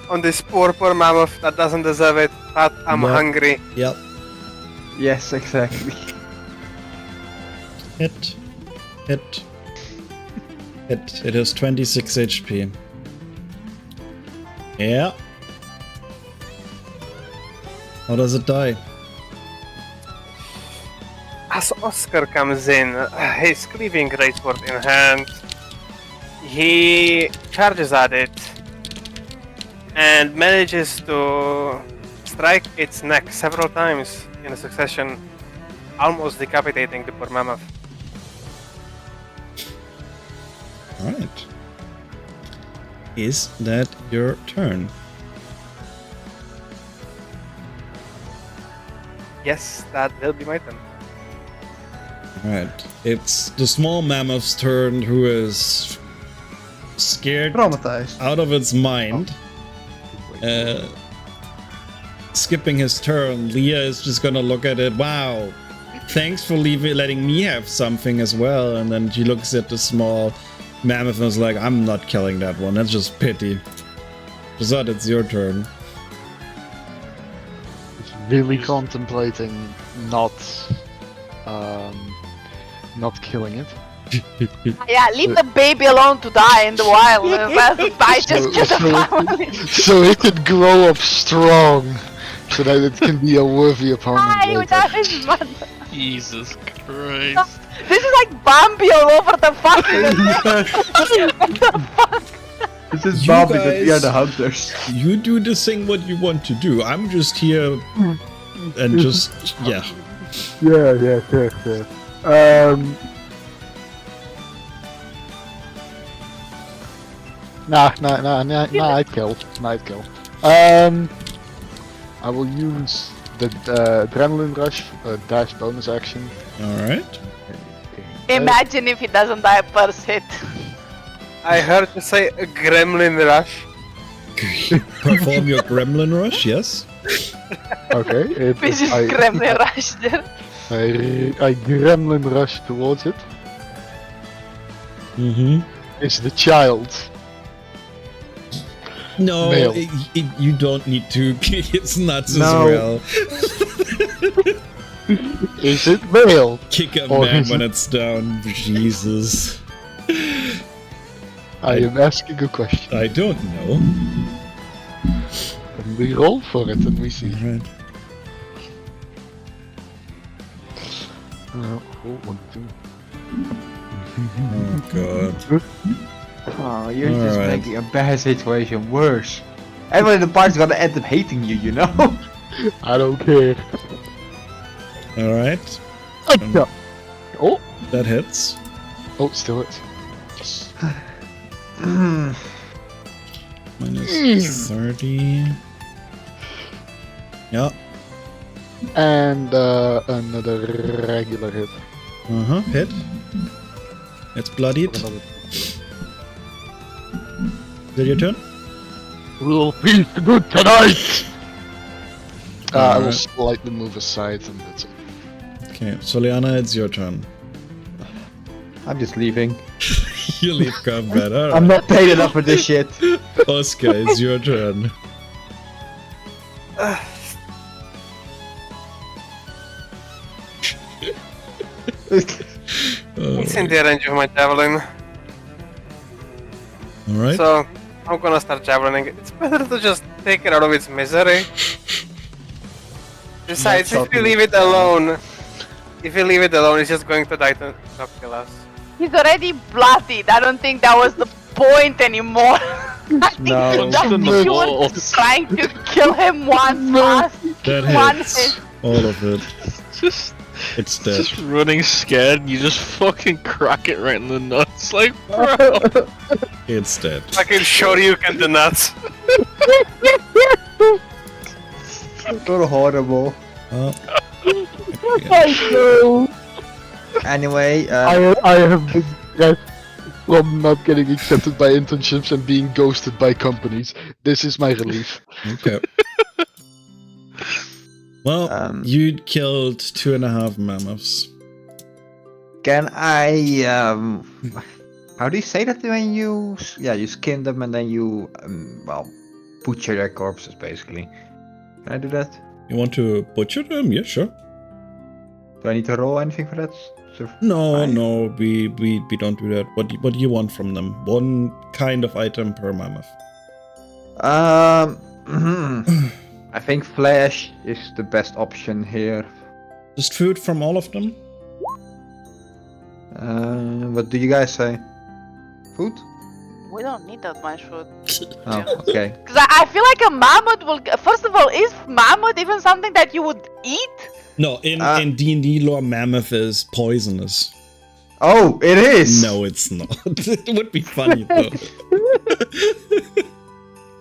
on this poor mammoth that doesn't deserve it, but I'm Yep. hungry. Yep. Yes, exactly. Hit. Hit. Hit. It has 26 HP. Yeah. How does it die? As Oscar comes in, his cleaving greatsword in hand, he charges at it and manages to strike its neck several times in a succession, almost decapitating the poor mammoth. Alright. Is that your turn? Yes, that will be my turn. Alright. It's the small mammoth's turn, who is scared Traumatized. out of its mind. Skipping his turn, Leah is just gonna look at it. Wow, thanks for letting me have something as well. And then she looks at the small mammoth and is like, I'm not killing that one. That's just pity. Shazad, it's your turn. It's really contemplating not killing it. Yeah, leave the baby alone to die in the wild. I just kill the family. So it could grow up strong, so that it can be a worthy opponent. Hi, later. without his mother. Jesus Christ. This is like Bambi all over the fucking. What the fuck? This is You Bobby, but we are guys- the hunters. You do this thing what you want to do. I'm just here and just, yeah. Yeah, sure. Nah, I'd kill. I will use the adrenaline rush, dash bonus action. Alright. Imagine if he doesn't die first hit. I heard you say a gremlin rush. Perform your gremlin rush, yes. Okay. Which is Kremlin Rush there. I gremlin rush towards it. Mm-hmm. It's the child. No, Male. you don't need to kick its nuts No. as well. Is it male? Kick a Or man is when it- it's down. Jesus. I am asking a question. I don't know. And we roll for it and we see. Alright. Oh, 1, 2. Oh god. Oh, you're just Alright. making a bad situation worse. Everyone in the party's gonna end up hating you, you know? I don't care. Alright. Oh, That hits. oh, still it. Minus 30. Yeah. And another regular hit. Uh-huh. Hit. It's bloodied. For another- Is it your turn? We'll feast good tonight! I will Alright. slightly move aside and that's it. Okay, Soliana, it's your turn. I'm just leaving. You leave combat. Alright. I'm not paid enough for this shit. Oscar, it's your turn. It's in the range of my javelin, Alright. so I'm gonna start javelining. It's better to just take it out of its misery. Besides, if you leave it alone, it's just going to die to not kill us. He's already bloodied. I don't think that was the point anymore. I think No. that Punch in the you were balls. trying to kill him once last. That One hits. hit. All of it. Just, It's dead. just running scared. You just fucking crack it right in the nuts, like, bro. It's dead. I can show you can the nuts. So horrible. Oh. Anyway, I have been stressed from not getting accepted by internships and being ghosted by companies. This is my relief. Okay. Well, you killed 2.5 mammoths. can I, how do you say that when you, you skin them and then you, well, butcher their corpses, basically. Can I do that? You want to butcher them? Yeah, sure. Do I need to roll anything for that? No, Fine. no, we don't do that. What do you want from them? One kind of item per mammoth. I think flesh is the best option here. Just food from all of them? What do you guys say? Food? We don't need that much food. Oh, okay. Because I feel like a mammoth will. First of all, is mammoth even something that you would eat? No, in D&D lore, mammoth is poisonous. Oh, it is! No, it's not. It would be funny though.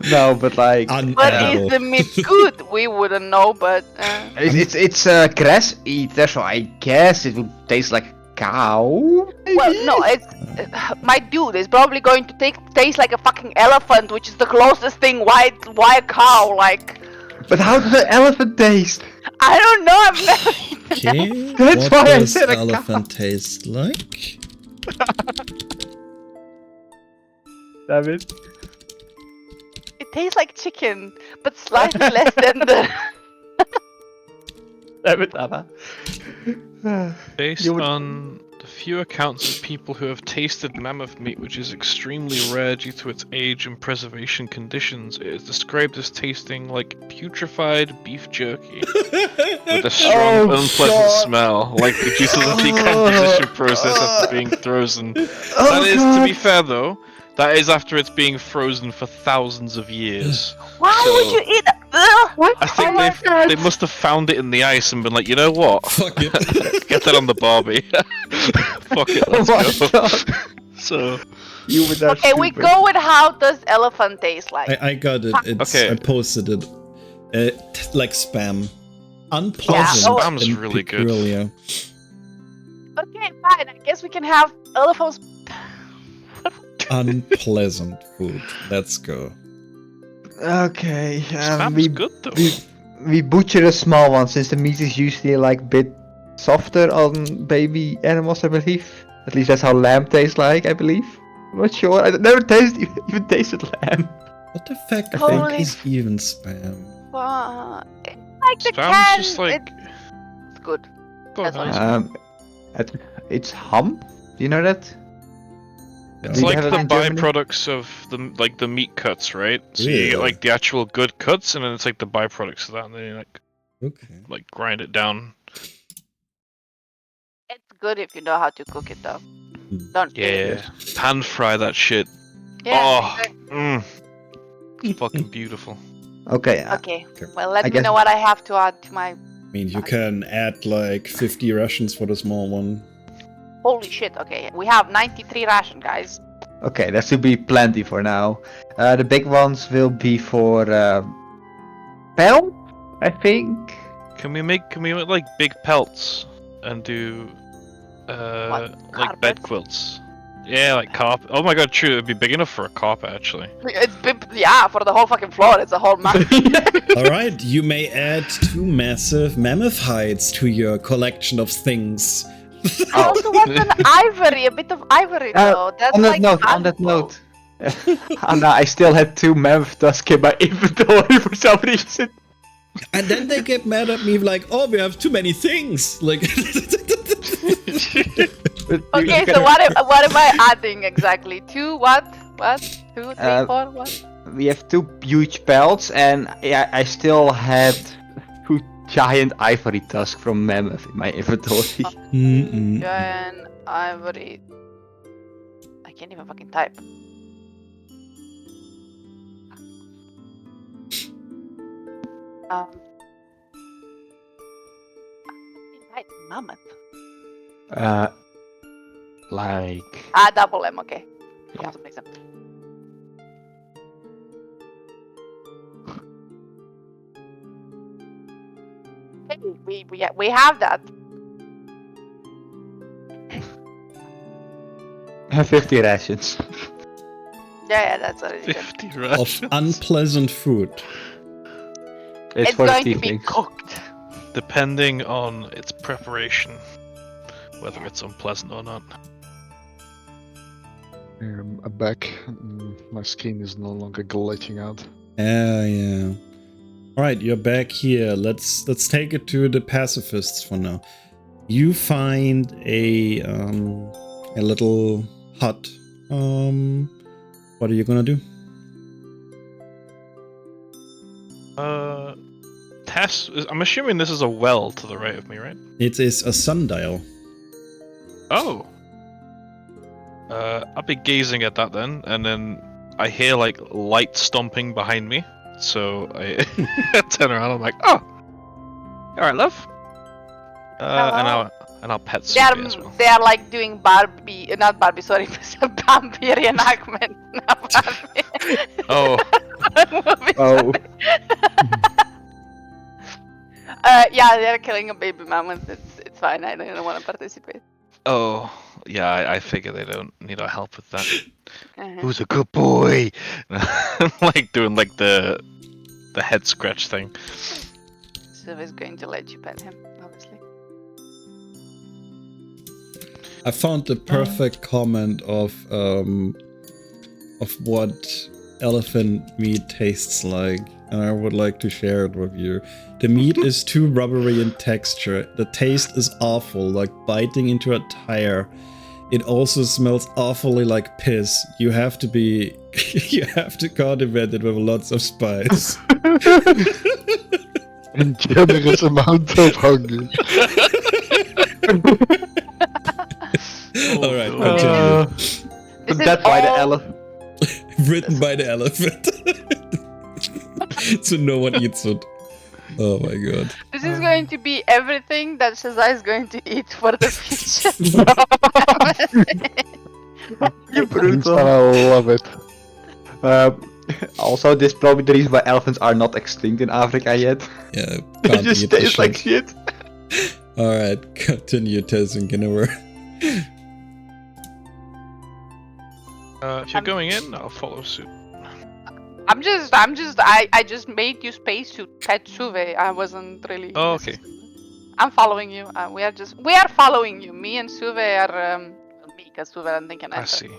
No, but like... But Unedible. is the meat good? We wouldn't know, but... It's a grass eater, so I guess it would taste like cow? Well, no, it's... my dude, it's probably going to taste like a fucking elephant, which is the closest thing why a cow, like... But how does an elephant taste? I don't know, I've never eaten Okay, That's what why I does said a cow. elephant taste like? Damn it. It tastes like chicken, but slightly less tender. Damn it, Anna. Based You would- on the few accounts of people who have tasted mammoth meat, which is extremely rare due to its age and preservation conditions, it is described as tasting like putrefied beef jerky with a strong, unpleasant God. smell, likely due to the decomposition process after being frozen. That is, to be fair though, that is after it's being frozen for thousands of years. Why So- would you eat? What? I think they must have found it in the ice and been like, you know what? Fuck it. Get that on the Barbie. Fuck it, let's Oh my go. God. So, Humans are Okay, we stupid. go with how does elephant taste like? I got it. It's, Okay. I posted it. Like spam. Unpleasant. Yeah, oh. Spam's and really good. peculiar. Okay, fine. I guess we can have elephants. Unpleasant food. Let's go. Okay. Spam's good though. We butcher a small one since the meat is usually like a bit softer on baby animals, I believe. At least that's how lamb tastes like, I believe. I'm not sure. I never even tasted lamb. What the fuck Holy is even spam? Like the Spam's can, just like. it's good. Go That's on, what Alex. It's hum. Do you know that? It's We like have it the in Germany? byproducts of the meat cuts, right? So you get like the actual good cuts, and then it's like the byproducts of that, and then you like grind it down. It's good if you know how to cook it though. Don't do it. Yeah, pan fry that shit. Yeah. Fucking beautiful. Okay. Okay. Well, let I me guess- know what I have to add to my. I mean, you can add like 50 rations for the small one. Holy shit. Okay, we have 93 ration, guys. Okay, that should be plenty for now. The big ones will be for pelt, I think. Can we make like big pelts and do like bed Carpet? quilts? Yeah, like carpet. Oh my god, true. It'd be big enough for a carpet actually. It's yeah, for the whole fucking floor. It's a whole map. Alright, you may add 2 massive mammoth hides to your collection of things. I also want an ivory, a bit of ivory though. That's on that like note, valuable. Anna, I still had 2 mammoth tusks in my inventory for some reason. And then they get mad at me like, oh, we have too many things. Like, Okay, so what am I adding exactly? 2 what? What? 2, 3, 4, what? We have 2 huge pelts, and I still had 2 giant ivory tusks from mammoth in my inventory. Giant ivory. I can't even fucking type. Right, mammoth. Like... Double M, okay. Yeah. Also makes sense. Hey, we have that. 50 rations. Yeah, that's already good. 50 of rations. unpleasant food. It's for going to the be tieflings. cooked. Depending on its preparation, whether it's unpleasant or not. I'm back. My skin is no longer glitching out. Yeah. Alright, you're back here. Let's take it to the pacifists for now. You find a little hut. What are you gonna do? Tess, I'm assuming this is a well to the right of me, right? It is a sundial. Oh. I'll be gazing at that then, and then I hear like light stomping behind me. So I turn around. I'm like, oh, all right, love. And I'll pet Sophie as well. They are like doing Barbie, not Barbie, sorry, Bambi reenactment. Not Barbie. Oh. Movie, Oh. yeah, they're killing a baby mammoth. It's fine. I don't want to participate. Oh, yeah. I figure they don't need our help with that. Who's a good boy? I'm like doing like the head scratch thing. So he's going to let you pet him, obviously. I found the perfect comment of what elephant meat tastes like, and I would like to share it with you. The meat is too rubbery in texture. The taste is awful, like biting into a tire. It also smells awfully like piss. You have to condiment it with lots of spice. And generous amount of hunger. All right, continue. That's why the elephant. Written by the elephant. So no one eats it. Oh my god. This is going to be everything that Shazai is going to eat for the future. You're brutal. I love it. Also, this is probably the reason why elephants are not extinct in Africa yet. Yeah, They can't just eat the taste like shit. shit. Alright, continue, Tess and Ginnewer. If you're going in, I'll follow suit. I just made you space to catch Suve. I wasn't really. Oh, okay. I'm following you. We are following you. Me and Suve are me, because Suve I think can I enter. see.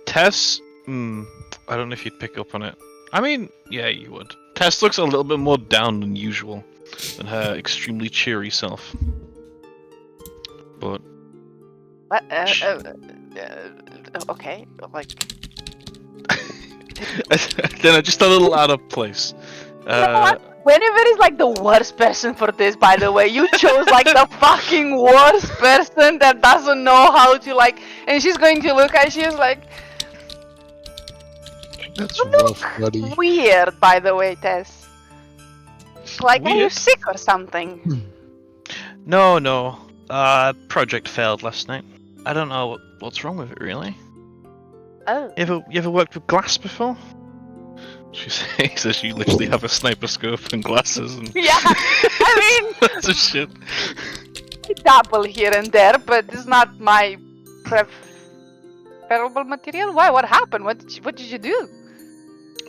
Tess, I don't know if you'd pick up on it. I mean, yeah, you would. Tess looks a little bit more down than usual, than her extremely cheery self. But What? Okay. Like. then just a little out of place. You know what? Guinevere is like the worst person for this, by the way. You chose like the fucking worst person that doesn't know how to like, and she's going to look at you like, That's you look rough, buddy. weird, by the way, Tess. Like, are you Weird? sick or something? No. Project failed last night. I don't know what's wrong with it, really. Oh. You ever worked with glass before? She says you literally have a sniper scope and glasses and... Yeah, I mean... That's a shit. I dabble here and there, but it's not my preferable material. Why? What happened? What did you do?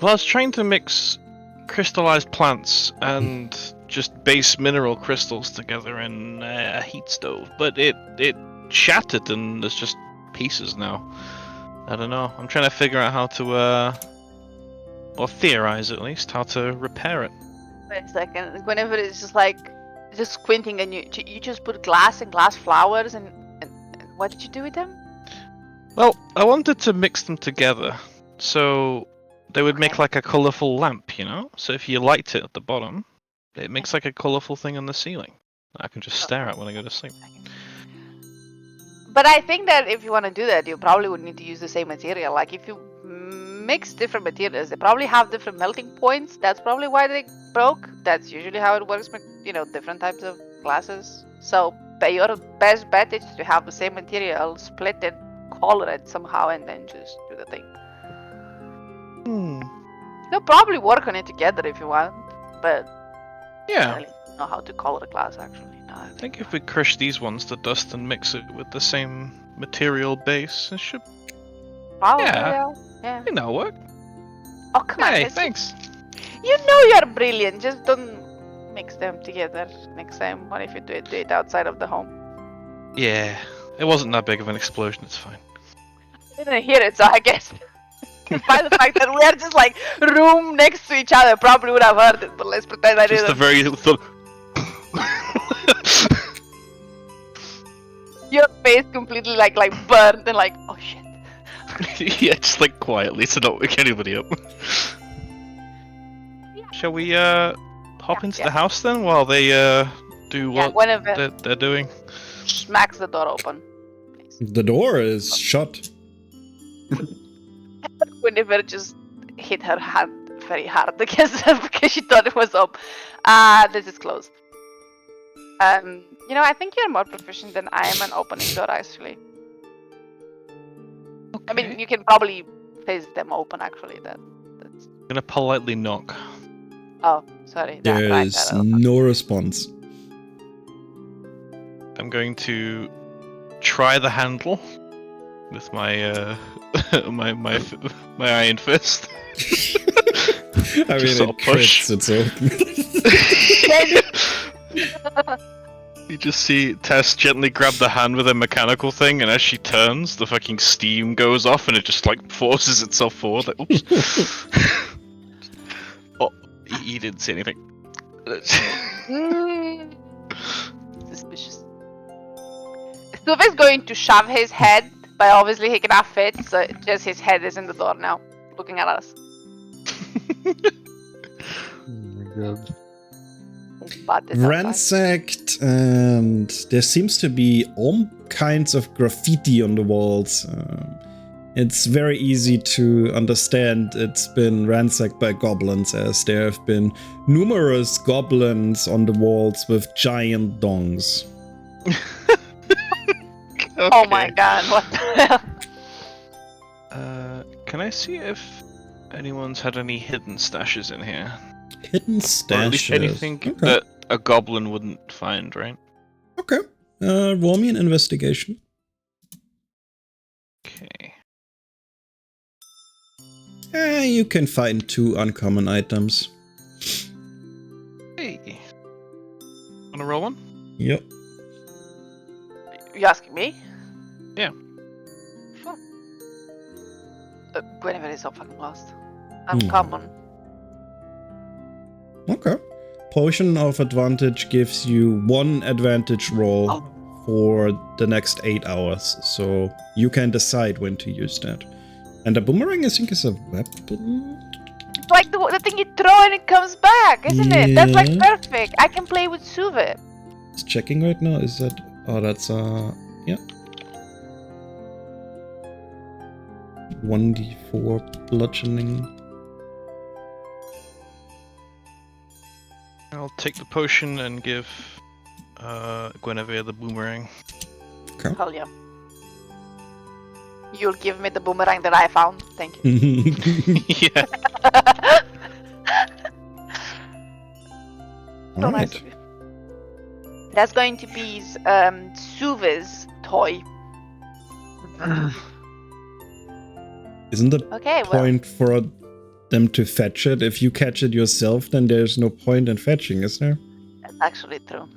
Well, I was trying to mix crystallized plants and just base mineral crystals together in a heat stove, but it shattered and there's just pieces now. I don't know. I'm trying to figure out how to, or theorize at least, how to repair it. Wait a second. Whenever it's just like, just squinting, and you just put glass and glass flowers, and what did you do with them? Well, I wanted to mix them together so they would make like a colourful lamp, you know? So if you light it at the bottom, it makes like a colourful thing on the ceiling that I can just stare at when I go to sleep. But I think that if you want to do that, you probably would need to use the same material. Like if you mix different materials, they probably have different melting points. That's probably why they broke. That's usually how it works with, different types of glasses. So your best bet is to have the same material, split it, color it somehow, and then just do the thing. They'll probably work on it together if you want, but Yeah. I don't really know how to color glass actually. No, I think if we crush these ones to dust and mix it with the same material base, it should... probably, Yeah. yeah. I think that'll work. Oh, come on. Hey, Jesse. thanks. You know you're brilliant. Just don't mix them together next time. What if you do it outside of the home? Yeah, it wasn't that big of an explosion, it's fine. I didn't hear it, so I guess. Despite the fact that we are just like room next to each other, probably would have heard it, but let's pretend I Just didn't. a very little... Your face completely like burned and like, oh shit. Yeah, just like quietly to not wake anybody up. Shall we hop into the house then while they do what Whenever they're doing? smacks the door open. The door is shut. Whenever just hit her hand very hard against her because she thought it was up. This is closed. I think you're more proficient than I am in opening door actually. Okay. I mean, you can probably face them open actually. That's. I'm gonna politely knock. Oh, sorry. There's no response. I'm going to try the handle with my my iron fist. I mean, sort it of push. crits, it's open. You just see Tess gently grab the hand with a mechanical thing, and as she turns, the fucking steam goes off, and it just like forces itself forward. Like, oops. Oh, he didn't say anything. Suspicious. Stuv is going to shove his head, but obviously he cannot fit, so just his head is in the door now, looking at us. Oh my god. But it's outside. Ransacked, and there seems to be all kinds of graffiti on the walls. It's very easy to understand it's been ransacked by goblins, as there have been numerous goblins on the walls with giant dongs. Okay. Oh my god, what the hell? Can I see if anyone's had any hidden stashes in here? Hidden Or at least stashes. anything that a goblin wouldn't find, right? Okay. Roll me an investigation. Okay. You can find 2 uncommon items. Hey. Wanna roll one? Yep. You asking me? Yeah. Sure. Whenever is so fucking lost. Uncommon. Okay. Potion of advantage gives you 1 advantage roll for the next 8 hours, so you can decide when to use that. And the boomerang, I think, is a weapon. It's like the thing you throw and it comes back, isn't it? That's like Yeah. perfect. I can play with Suve. Just checking right now. Is that? Oh, that's yeah. 1d4 bludgeoning. I'll take the potion and give Guinevere the boomerang. Hell yeah. You'll give me the boomerang that I found. Thank you. Yeah. So Alright. nice of you. That's going to be Suve's toy. Isn't the Okay, well, point for them to fetch it? If you catch it yourself, then there's no point in fetching, is there? that's actually true.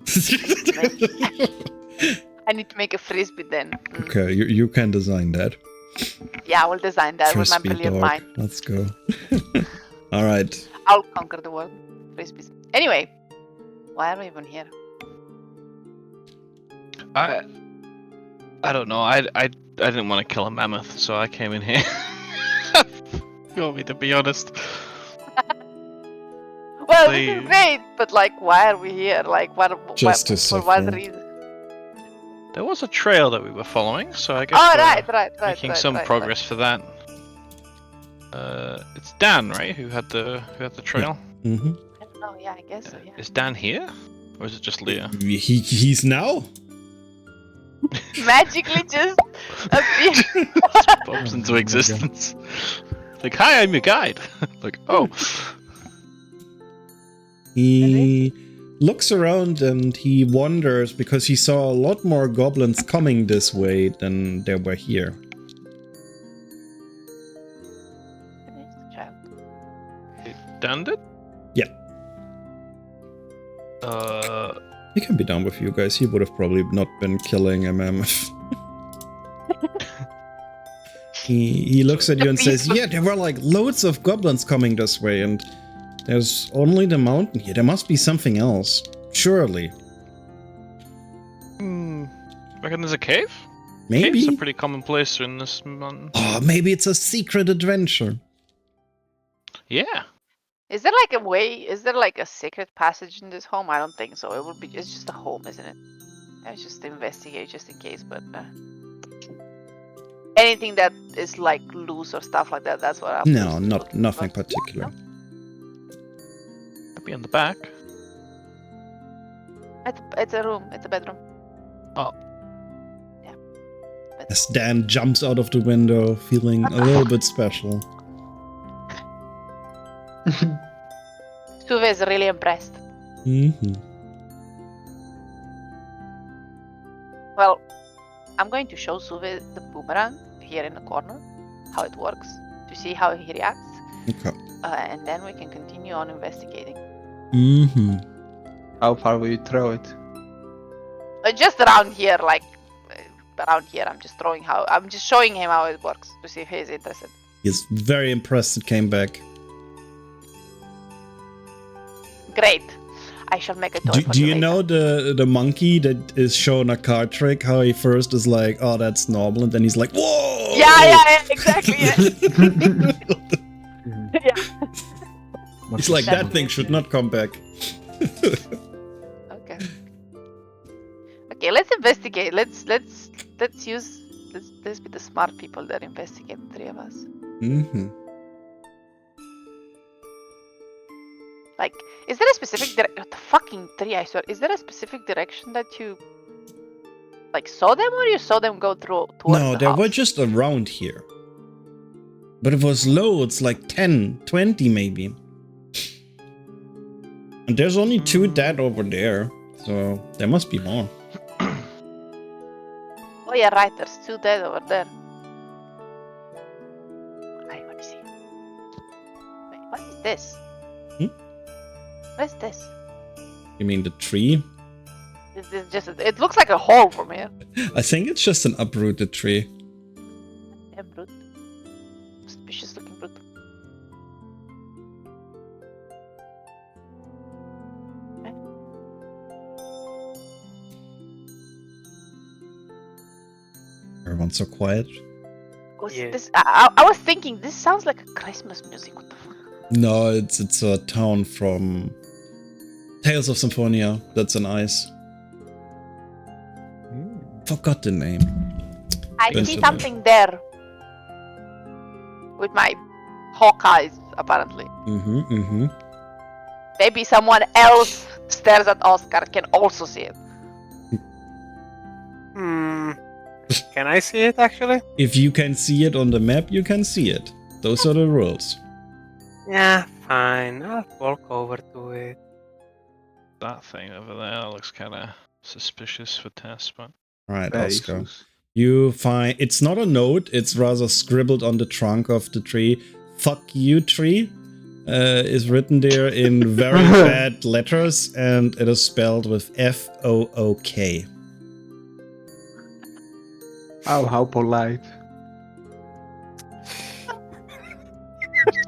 I need to make a frisbee then. Okay, you can design that. Yeah, I will design that with my Frisbee brilliant dog. mind. Let's go. Alright. I'll conquer the world. Frisbees. Anyway, why are we even here? I don't know. I didn't want to kill a mammoth, so I came in here. You want me to be honest? Well, They- this is great, but like, why are we here? Like, Just to for what suffer. reason? There was a trail that we were following, so I guess Oh, we're right. making some progress for that. It's Dan, right? Who had the trail? Mm-hmm. I don't know. Yeah, I guess so. Yeah. Is Dan here, or is it just Leah? He's now? Magically just appear. Pops into existence. Like, hi, I'm your guide. Like, oh. He looks around and he wonders because he saw a lot more goblins coming this way than there were here. Dan did? Yeah. He can be down with you guys. He would have probably not been killing a mammoth. He looks at you and says, yeah, there were like loads of goblins coming this way and there's only the mountain here. There must be something else. Surely. Reckon there's a cave? Maybe. Caves are pretty commonplace in this mountain. Oh, maybe it's a secret adventure. Yeah. Is there like a way? Is there like a secret passage in this home? I don't think so. It would be. It's just a home, isn't it? I was just investigate just in case, but anything that is like loose or stuff like that. That's what I'm. No, nothing particular. Could be in the back. It's a room. It's a bedroom. Oh. Yeah. As Dan jumps out of the window, feeling a little bit special. Suve is really impressed. Mm-hmm. Well, I'm going to show Suve the boomerang here in the corner, how it works, to see how he reacts. Okay. And then we can continue on investigating. Mm-hmm. How far will you throw it? Just around here, like around here. I'm just showing him how it works to see if he's interested. He's very impressed it came back. Great. I shall make a toy for Do you later. know the monkey that is shown a card trick? How he first is like, oh, that's normal, and then he's like, whoa! Yeah, exactly. Yeah. Yeah. He's like, that thing should not come back. Okay. Okay, let's investigate. Let's be the smart people that investigate, the three of us. Mm-hmm. Like, is there a specific the fucking tree, I swear. Is there a specific direction that you like saw them, or you saw them go through towards No, the they house? were just around here. But it was loads, like 10, 20 maybe. And there's only 2 dead over there, so there must be more. Oh yeah, right. There's 2 dead over there. I want to see. this? Hmm? What is this? You mean the tree? This is just. It looks like a hole from here. I think it's just an uprooted tree. Yeah, brute. Suspicious looking brute. Everyone's so quiet. Yeah. I was thinking this sounds like a Christmas music. What the fuck? No, it's a town from Tales of Symphonia. That's an ice. Forgot the name. I Don't see you something there. With my hawk eyes, apparently. Mm-hmm. Maybe someone else stares at Oscar can also see it. Can I see it actually? If you can see it on the map, you can see it. Those are the rules. Yeah, fine. I'll walk over to it. That thing over there looks kind of suspicious for Tess, but Right, Very Oscar. useless. You find it's not a note, it's rather scribbled on the trunk of the tree. Fuck you, tree. Is written there in very bad letters, and it is spelled with F-O-O-K. Oh, how polite.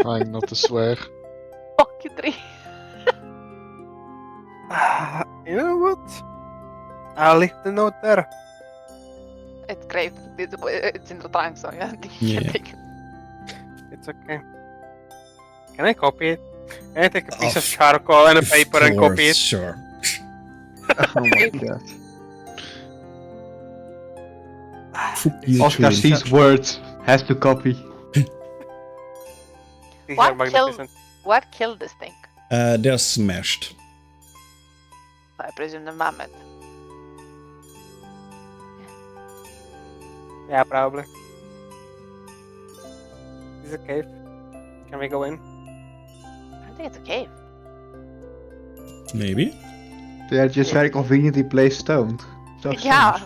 Trying not to swear. Fuck you, tree. You know what? I'll leave the note there. It's great. It's in the trunk, so yeah, I think you Yeah. can take it. It's okay. Can I copy it? Can I take a piece of Of charcoal and a paper and copy it? Sure. Oh my god. Fuck you, Oscar tree. sees words, has to copy. These What are magnificent. What killed this thing? They're smashed. I presume the mammoth. Yeah, probably. Is it a cave? Can we go in? I think it's a cave. Maybe. They are just very conveniently placed stoned. Yeah.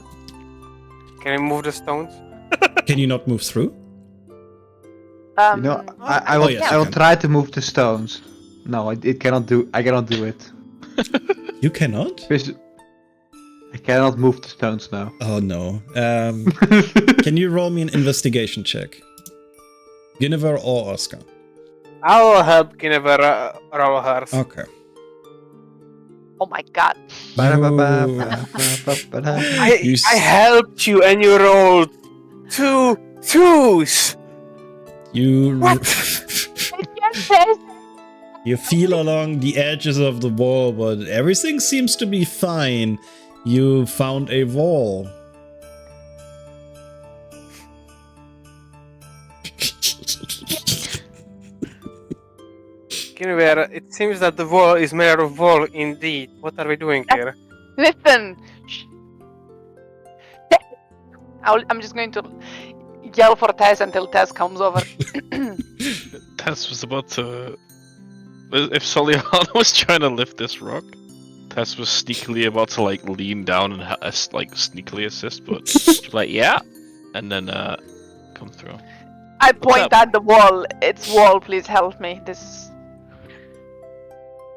Can we move the stones? Can you not move through? You know, I will, yes, I will you can. try to move the stones. No, I cannot do it. You cannot? Phys- I cannot move the stones now. Oh no. Can you roll me an investigation check? Guinevere or Oscar? I'll help Guinevere roll hers. Okay. Oh my god. You I helped you and you rolled 2 twos! You Yes. you feel along the edges of the wall, but everything seems to be fine. You found a wall. Guinevere, it seems that the wall is made of wool indeed. What are we doing here? Listen. Shh. I'm just going to yell for Tess until Tess comes over. Tess was about to. If Soliana was trying to lift this rock, Tess was sneakily about to like lean down and like sneakily assist, but she's like, yeah, and then come through. I point up? at the wall. It's wall. Please help me. This.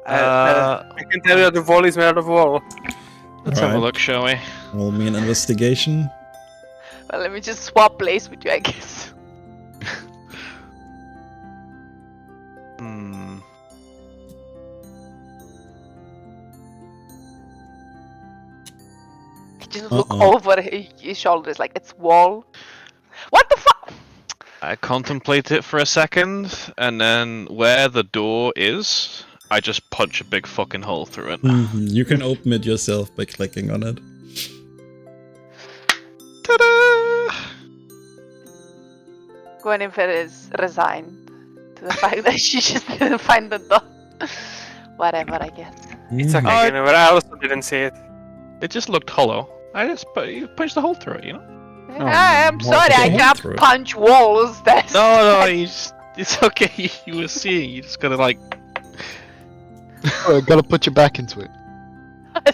I can tell you that the wall is made of wool. Let's have a Alright. look, shall we? Roll me an investigation. Well, let me just swap place with you, I guess. Hmm. Just look Uh-oh. over his shoulders like it's wall. What the fuck? I contemplate it for a second, and then where the door is, I just punch a big fucking hole through it. Mhm. You can open it yourself by clicking on it. Ta-da! Guinevere is resigned to the fact that she just didn't find the door. Whatever, I guess. It's okay, Uh, Guinevere. I also didn't see it. It just looked hollow. I just you punched the hole through it, you know? I'm sorry, I okay. can't Through it. punch walls. That's No, it's okay. You were seeing. You just gotta like. Oh, gotta put your back into it.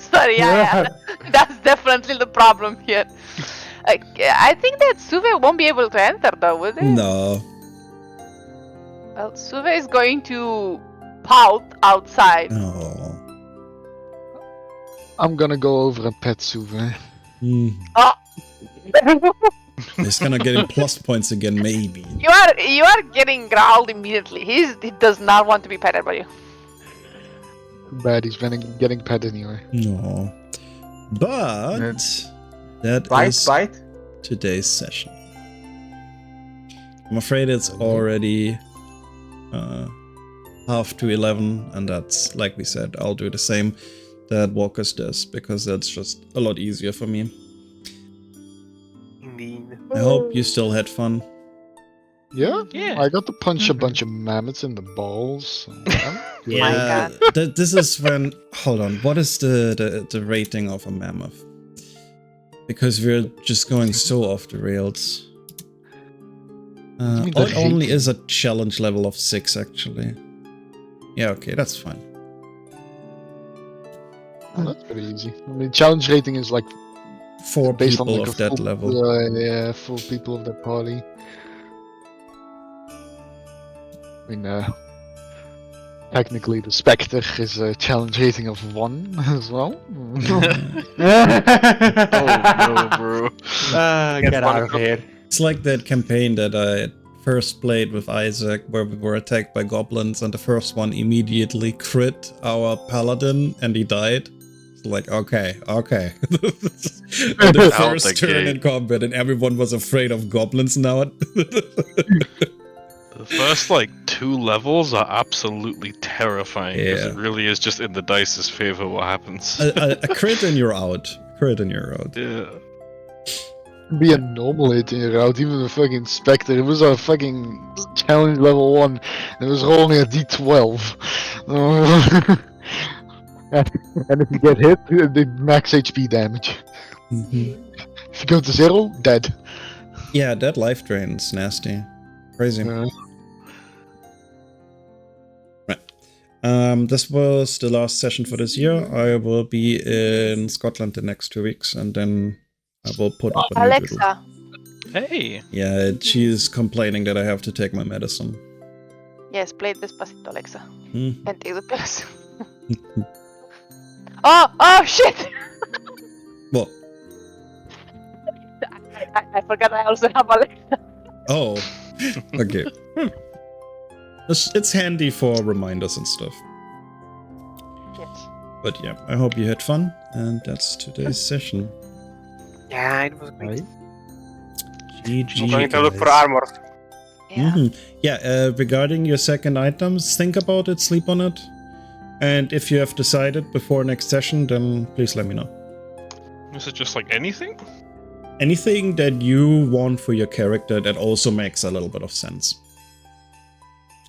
sorry, yeah. That's definitely the problem here. I think that Suve won't be able to enter though, will they? No. Well, Suve is going to pout outside. Oh. I'm gonna go over and pet Suve. Oh. He's gonna get him plus points again, maybe. You are getting growled immediately. He does not want to be petted by you. Too bad he's getting pet anyway. No. But that Bite, is bite. today's session. I'm afraid it's already 10:30, and that's, like we said, I'll do the same that Walker's does, because that's just a lot easier for me. Indeed. I hope you still had fun. Yeah? Yeah. I got to punch a bunch of mammoths in the balls. So My This is when... Hold on, what is the rating of a mammoth? Because we're just going so off the rails. You mean the It only rating? is a challenge level of 6, actually. Yeah, okay, that's fine. Oh, that's pretty easy. I mean, challenge rating is like 4 based on people like of a that full, level. yeah, 4 people of the party. I mean, technically the Spectre is a challenge rating of 1 as well. Oh no, bro. Get out of here. It's like that campaign that I first played with Isaac, where we were attacked by goblins, and the first one immediately crit our paladin, and he died. It's like, okay. And the Out first the turn gate. in combat, and everyone was afraid of goblins now. The first like 2 levels are absolutely terrifying because Yeah. it really is just in the dice's favor what happens. a crit and you're out. Crit and you're out. Yeah. Be a normal hit in your out, even the fucking Spectre. It was a fucking challenge level 1. It was rolling a d12. And if you get hit, the max HP damage. Mhm. If you go to 0, dead. Yeah, that life drain's nasty. Crazy. This was the last session for this year. I will be in Scotland the next 2 weeks, and then I will put up a new doodle. Alexa, Hey. Yeah, she's complaining that I have to take my medicine. yes, play Despacito, Alexa, Hmm. and take the pills. Oh shit! Well, I forgot I also have Alexa. oh, okay. It's handy for reminders and stuff. Yes. But yeah, I hope you had fun, and that's today's session. Yeah, it was great. GG. I'm going to look for guys. armor. Yeah. Mhm. Yeah, regarding your second items, think about it, sleep on it. And if you have decided before next session, then please let me know. Is it just like anything? Anything that you want for your character that also makes a little bit of sense.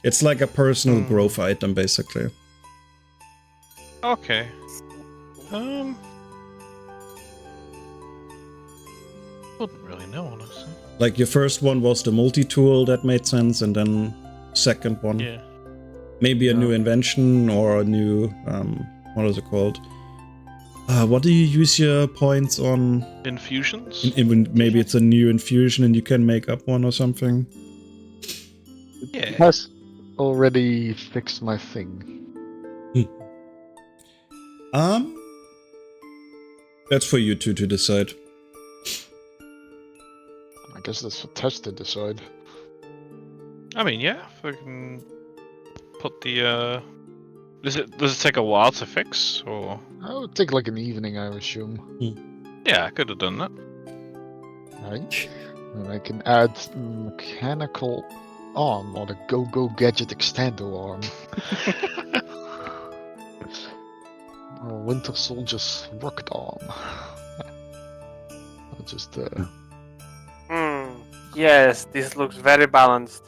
It's like a personal growth item, basically. Okay. Wouldn't really know, honestly. Like your first one was the multi-tool, that made sense, and then second one. Yeah. Maybe a new invention or a new, what is it called? What do you use your points on? Infusions? Maybe it's a new infusion and you can make up one or something. Yeah. Has already fixed my thing. That's for you two to decide. I guess that's for Tess to decide. I mean, yeah, if I can put the, does it take a while to fix, or? It would take like an evening, I assume. Yeah, I could have done that. Right? And I can add mechanical arm or the Go-Go Gadget Extendo arm. Or Winter Soldier's rocket arm. I'll just Yes, this looks very balanced.